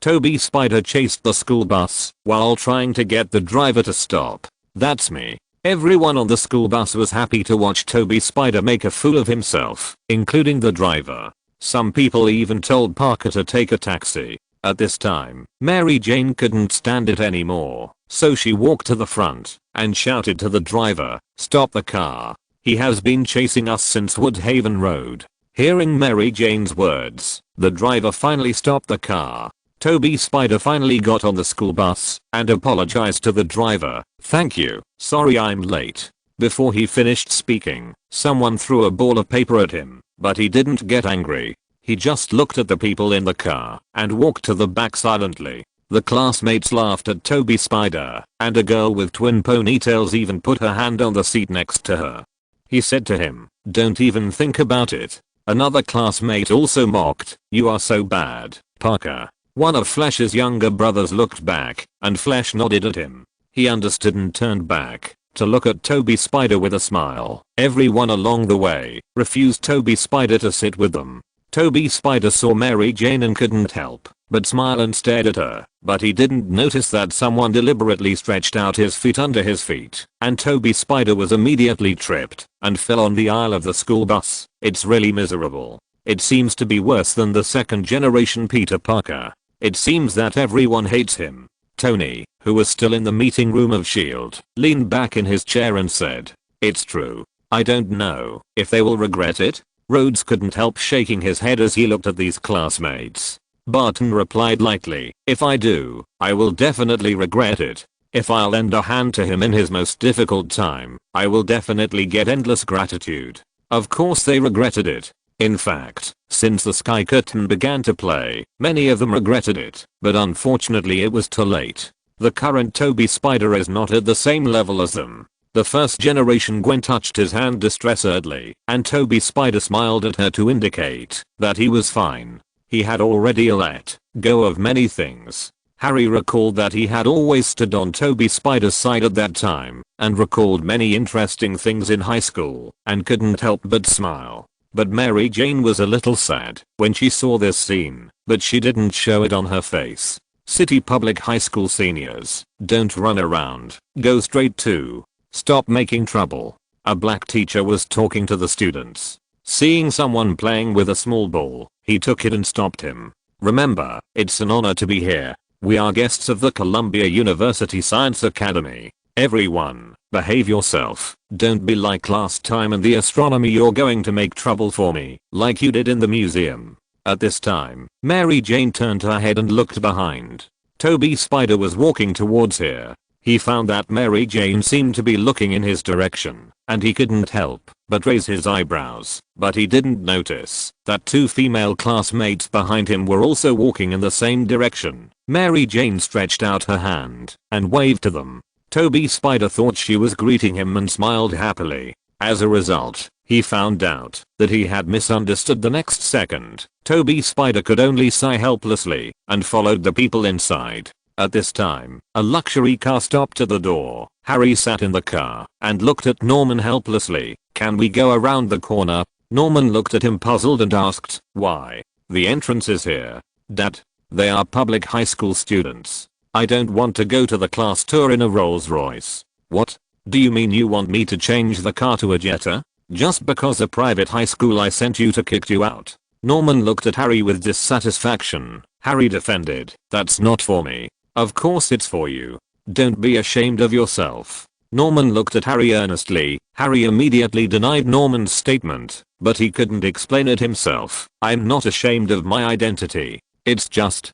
Toby Spider chased the school bus while trying to get the driver to stop. That's me. Everyone on the school bus was happy to watch Toby Spider make a fool of himself, including the driver. Some people even told Parker to take a taxi. At this time, Mary Jane couldn't stand it anymore, so she walked to the front and shouted to the driver, "Stop the car. He has been chasing us since Woodhaven Road." Hearing Mary Jane's words, the driver finally stopped the car. Toby Spider finally got on the school bus and apologized to the driver. "Thank you, sorry I'm late." Before he finished speaking, someone threw a ball of paper at him, but he didn't get angry. He just looked at the people in the car and walked to the back silently. The classmates laughed at Toby Spider, and a girl with twin ponytails even put her hand on the seat next to her. He said to him, "Don't even think about it." Another classmate also mocked, "You are so bad, Parker." One of Flesh's younger brothers looked back, and Flesh nodded at him. He understood and turned back to look at Toby Spider with a smile. Everyone along the way refused Toby Spider to sit with them. Toby Spider saw Mary Jane and couldn't help but smile and stared at her, but he didn't notice that someone deliberately stretched out his feet under his feet, and Toby Spider was immediately tripped and fell on the aisle of the school bus. It's really miserable. It seems to be worse than the second generation Peter Parker. It seems that everyone hates him. Tony, who was still in the meeting room of S.H.I.E.L.D., leaned back in his chair and said, "It's true. I don't know if they will regret it." Rhodes couldn't help shaking his head as he looked at these classmates. Barton replied lightly, "If I do, I will definitely regret it. If I'll lend a hand to him in his most difficult time, I will definitely get endless gratitude." Of course they regretted it. In fact, since the Sky Curtain began to play, many of them regretted it, but unfortunately it was too late. The current Toby Spider is not at the same level as them. The first generation Gwen touched his hand distressedly, and Toby Spider smiled at her to indicate that he was fine. He had already let go of many things. Harry recalled that he had always stood on Toby Spider's side at that time, and recalled many interesting things in high school, and couldn't help but smile. But Mary Jane was a little sad when she saw this scene, but she didn't show it on her face. City Public High School seniors, don't run around, go straight to. Stop making trouble. A black teacher was talking to the students. Seeing someone playing with a small ball, he took it and stopped him. "Remember, it's an honor to be here. We are guests of the Columbia University Science Academy. Everyone, behave yourself. Don't be like last time in the astronomy. You're going to make trouble for me, like you did in the museum." At this time, Mary Jane turned her head and looked behind. Toby Spider was walking towards her. He found that Mary Jane seemed to be looking in his direction, and he couldn't help but raise his eyebrows. But he didn't notice that two female classmates behind him were also walking in the same direction. Mary Jane stretched out her hand and waved to them. Toby Spider thought she was greeting him and smiled happily. As a result, he found out that he had misunderstood. The next second, Toby Spider could only sigh helplessly and followed the people inside. At this time, a luxury car stopped at the door. Harry sat in the car and looked at Norman helplessly. "Can we go around the corner?" Norman looked at him puzzled and asked, "Why? The entrance is here." "Dad, they are public high school students. I don't want to go to the class tour in a Rolls Royce." "What? Do you mean you want me to change the car to a Jetta? Just because a private high school I sent you to kicked you out?" Norman looked at Harry with dissatisfaction. Harry defended, "That's not for me. Of course it's for you. Don't be ashamed of yourself." Norman looked at Harry earnestly. Harry immediately denied Norman's statement, but he couldn't explain it himself. "I'm not ashamed of my identity. It's just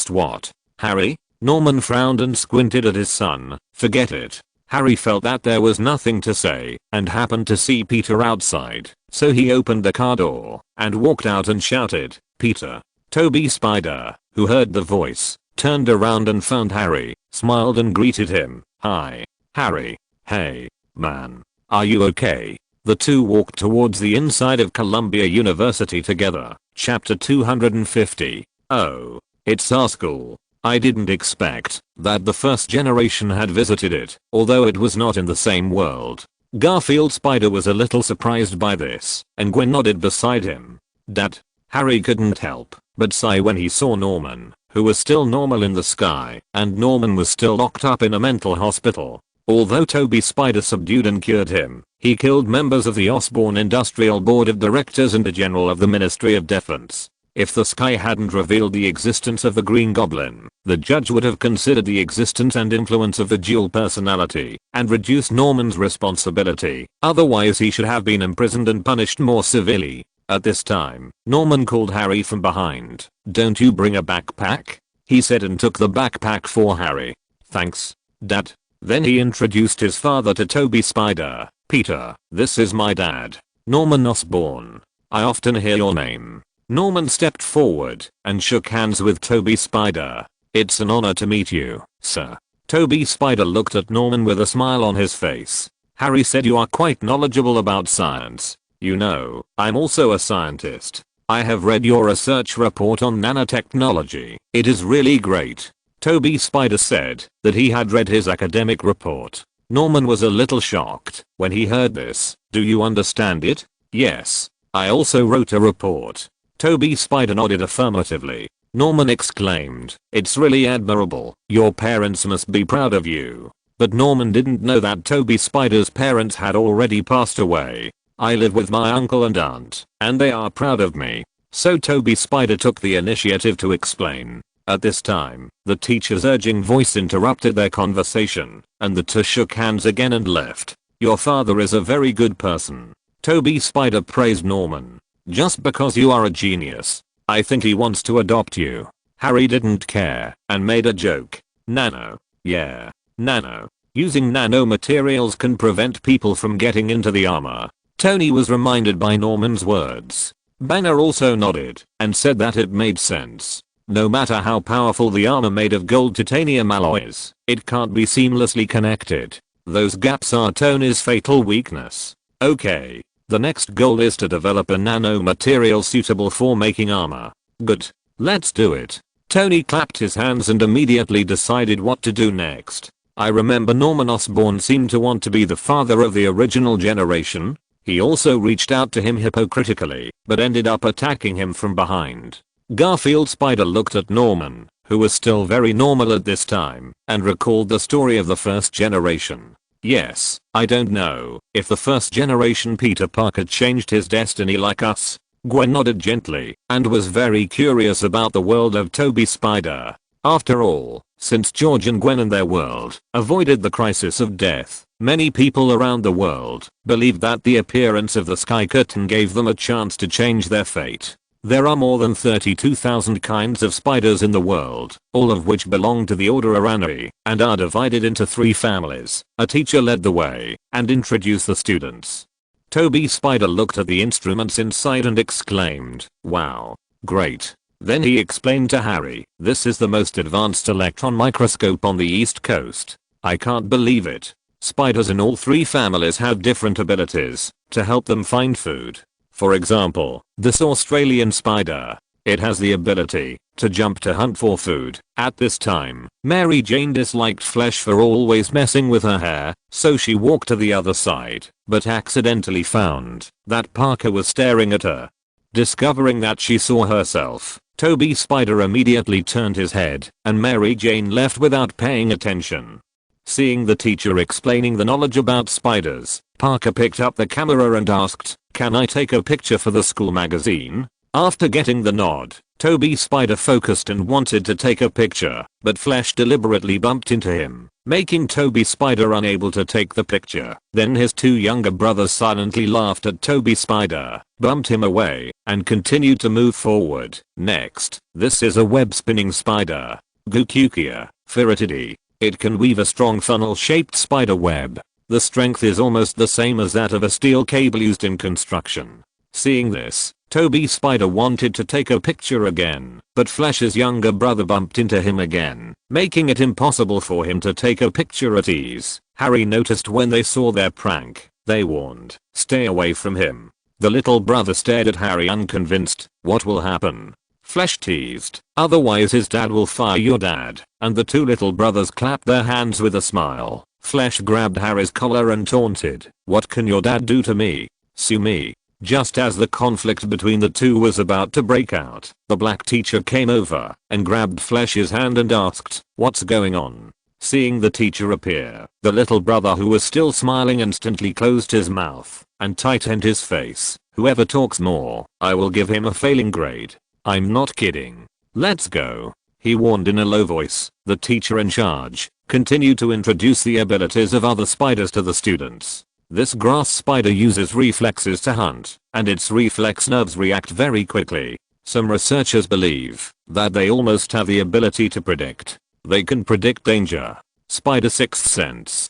what? Harry?" Norman frowned and squinted at his son. "Forget it. Harry felt that there was nothing to say and happened to see Peter outside, so he opened the car door and walked out and shouted, "Peter." Toby Spider, who heard the voice, turned around and found Harry, smiled and greeted him. "Hi, Harry. Hey, man. Are you okay?" The two walked towards the inside of Columbia University together. Chapter 250. Oh, it's our school. I didn't expect that the first generation had visited it, although it was not in the same world. Garfield Spider was a little surprised by this, and Gwen nodded beside him. Dad. Harry couldn't help but sigh when he saw Norman, who was still normal in the sky, and Norman was still locked up in a mental hospital. Although Toby Spider subdued and cured him, he killed members of the Osborne Industrial Board of Directors and a general of the Ministry of Defense. If the sky hadn't revealed the existence of the Green Goblin, the judge would have considered the existence and influence of the dual personality and reduced Norman's responsibility. Otherwise he should have been imprisoned and punished more severely. At this time, Norman called Harry from behind. "Don't you bring a backpack?" he said, and took the backpack for Harry. "Thanks, Dad." Then he introduced his father to Toby Spider. "Peter, this is my dad, Norman Osborn. I often hear your name." Norman stepped forward and shook hands with Toby Spider. "It's an honor to meet you, sir." Toby Spider looked at Norman with a smile on his face. "Harry said you are quite knowledgeable about science. You know, I'm also a scientist. I have read your research report on nanotechnology. It is really great." Toby Spider said that he had read his academic report. Norman was a little shocked when he heard this. "Do you understand it?" "Yes. I also wrote a report." Toby Spider nodded affirmatively. Norman exclaimed, "It's really admirable. Your parents must be proud of you." But Norman didn't know that Toby Spider's parents had already passed away. "I live with my uncle and aunt, and they are proud of me." So Toby Spider took the initiative to explain. At this time, the teacher's urging voice interrupted their conversation, and the two shook hands again and left. "Your father is a very good person." Toby Spider praised Norman. "Just because you are a genius, I think he wants to adopt you." Harry didn't care and made a joke. "Nano. Yeah. Nano. Using nanomaterials can prevent people from getting into the armor." Tony was reminded by Norman's words. Banner also nodded and said that it made sense. No matter how powerful the armor made of gold titanium alloys, it can't be seamlessly connected. Those gaps are Tony's fatal weakness. Okay. The next goal is to develop a nanomaterial suitable for making armor. Good. Let's do it. Tony clapped his hands and immediately decided what to do next. I remember Norman Osborn seemed to want to be the father of the original generation. He also reached out to him hypocritically, but ended up attacking him from behind. Garfield Spider looked at Norman, who was still very normal at this time, and recalled the story of the first generation. "Yes, I don't know if the first generation Peter Parker changed his destiny like us." Gwen nodded gently and was very curious about the world of Toby Spider. After all, since George and Gwen and their world avoided the crisis of death, many people around the world believed that the appearance of the Sky Curtain gave them a chance to change their fate. There are more than 32,000 kinds of spiders in the world, all of which belong to the order Aranae, and are divided into 3 families. A teacher led the way and introduced the students. Toby Spider looked at the instruments inside and exclaimed, "Wow, great." Then he explained to Harry, "This is the most advanced electron microscope on the East Coast. I can't believe it." Spiders in all 3 families have different abilities to help them find food. For example, this Australian spider. It has the ability to jump to hunt for food. At this time, Mary Jane disliked Flesh for always messing with her hair, so she walked to the other side, but accidentally found that Parker was staring at her. Discovering that she saw herself, Toby Spider immediately turned his head, and Mary Jane left without paying attention. Seeing the teacher explaining the knowledge about spiders, Parker picked up the camera and asked, "Can I take a picture for the school magazine?" After getting the nod, Toby Spider focused and wanted to take a picture, but Flesh deliberately bumped into him, making Toby Spider unable to take the picture. Then his 2 younger brothers silently laughed at Toby Spider, bumped him away, and continued to move forward. Next, this is a web-spinning spider. Gucukia, Ferretidae. It can weave a strong funnel-shaped spider web. The strength is almost the same as that of a steel cable used in construction. Seeing this, Toby Spider wanted to take a picture again, but Flash's younger brother bumped into him again, making it impossible for him to take a picture at ease. Harry noticed when they saw their prank. They warned, "Stay away from him." The little brother stared at Harry unconvinced. "What will happen?" Flash teased. "Otherwise his dad will fire your dad." And the two little brothers clapped their hands with a smile. Flash grabbed Harry's collar and taunted, "What can your dad do to me? Sue me." Just as the conflict between the two was about to break out, the black teacher came over and grabbed Flash's hand and asked, "What's going on?" Seeing the teacher appear, the little brother, who was still smiling, instantly closed his mouth and tightened his face. "Whoever talks more, I will give him a failing grade." "I'm not kidding. Let's go," he warned in a low voice. The teacher in charge continued to introduce the abilities of other spiders to the students. This grass spider uses reflexes to hunt, and its reflex nerves react very quickly. Some researchers believe that they almost have the ability to predict. They can predict danger. Spider sixth sense.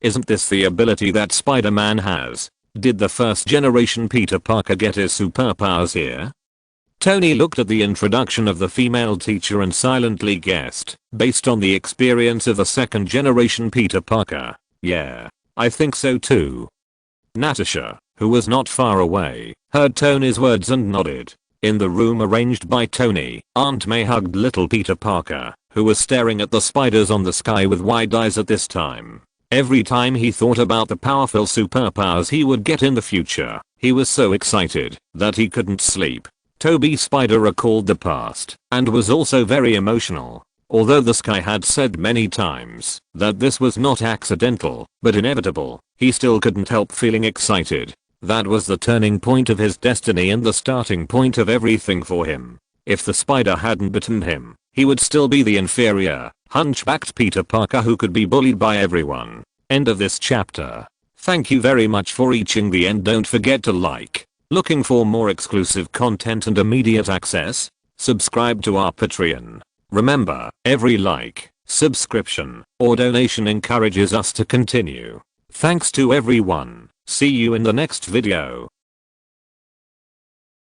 Isn't this the ability that Spider-Man has? Did the first generation Peter Parker get his superpowers here? Tony looked at the introduction of the female teacher and silently guessed, based on the experience of the second generation Peter Parker. "Yeah, I think so too." Natasha, who was not far away, heard Tony's words and nodded. In the room arranged by Tony, Aunt May hugged little Peter Parker, who was staring at the spiders on the sky with wide eyes at this time. Every time he thought about the powerful superpowers he would get in the future, he was so excited that he couldn't sleep. Toby Spider recalled the past and was also very emotional. Although the sky had said many times that this was not accidental, but inevitable, he still couldn't help feeling excited. That was the turning point of his destiny and the starting point of everything for him. If the spider hadn't bitten him, he would still be the inferior, hunchbacked Peter Parker who could be bullied by everyone. End of this chapter. Thank you very much for reaching the end. Don't forget to like. Looking for more exclusive content and immediate access? Subscribe to our Patreon. Remember, every like, subscription, or donation encourages us to continue. Thanks to everyone. See you in the next video.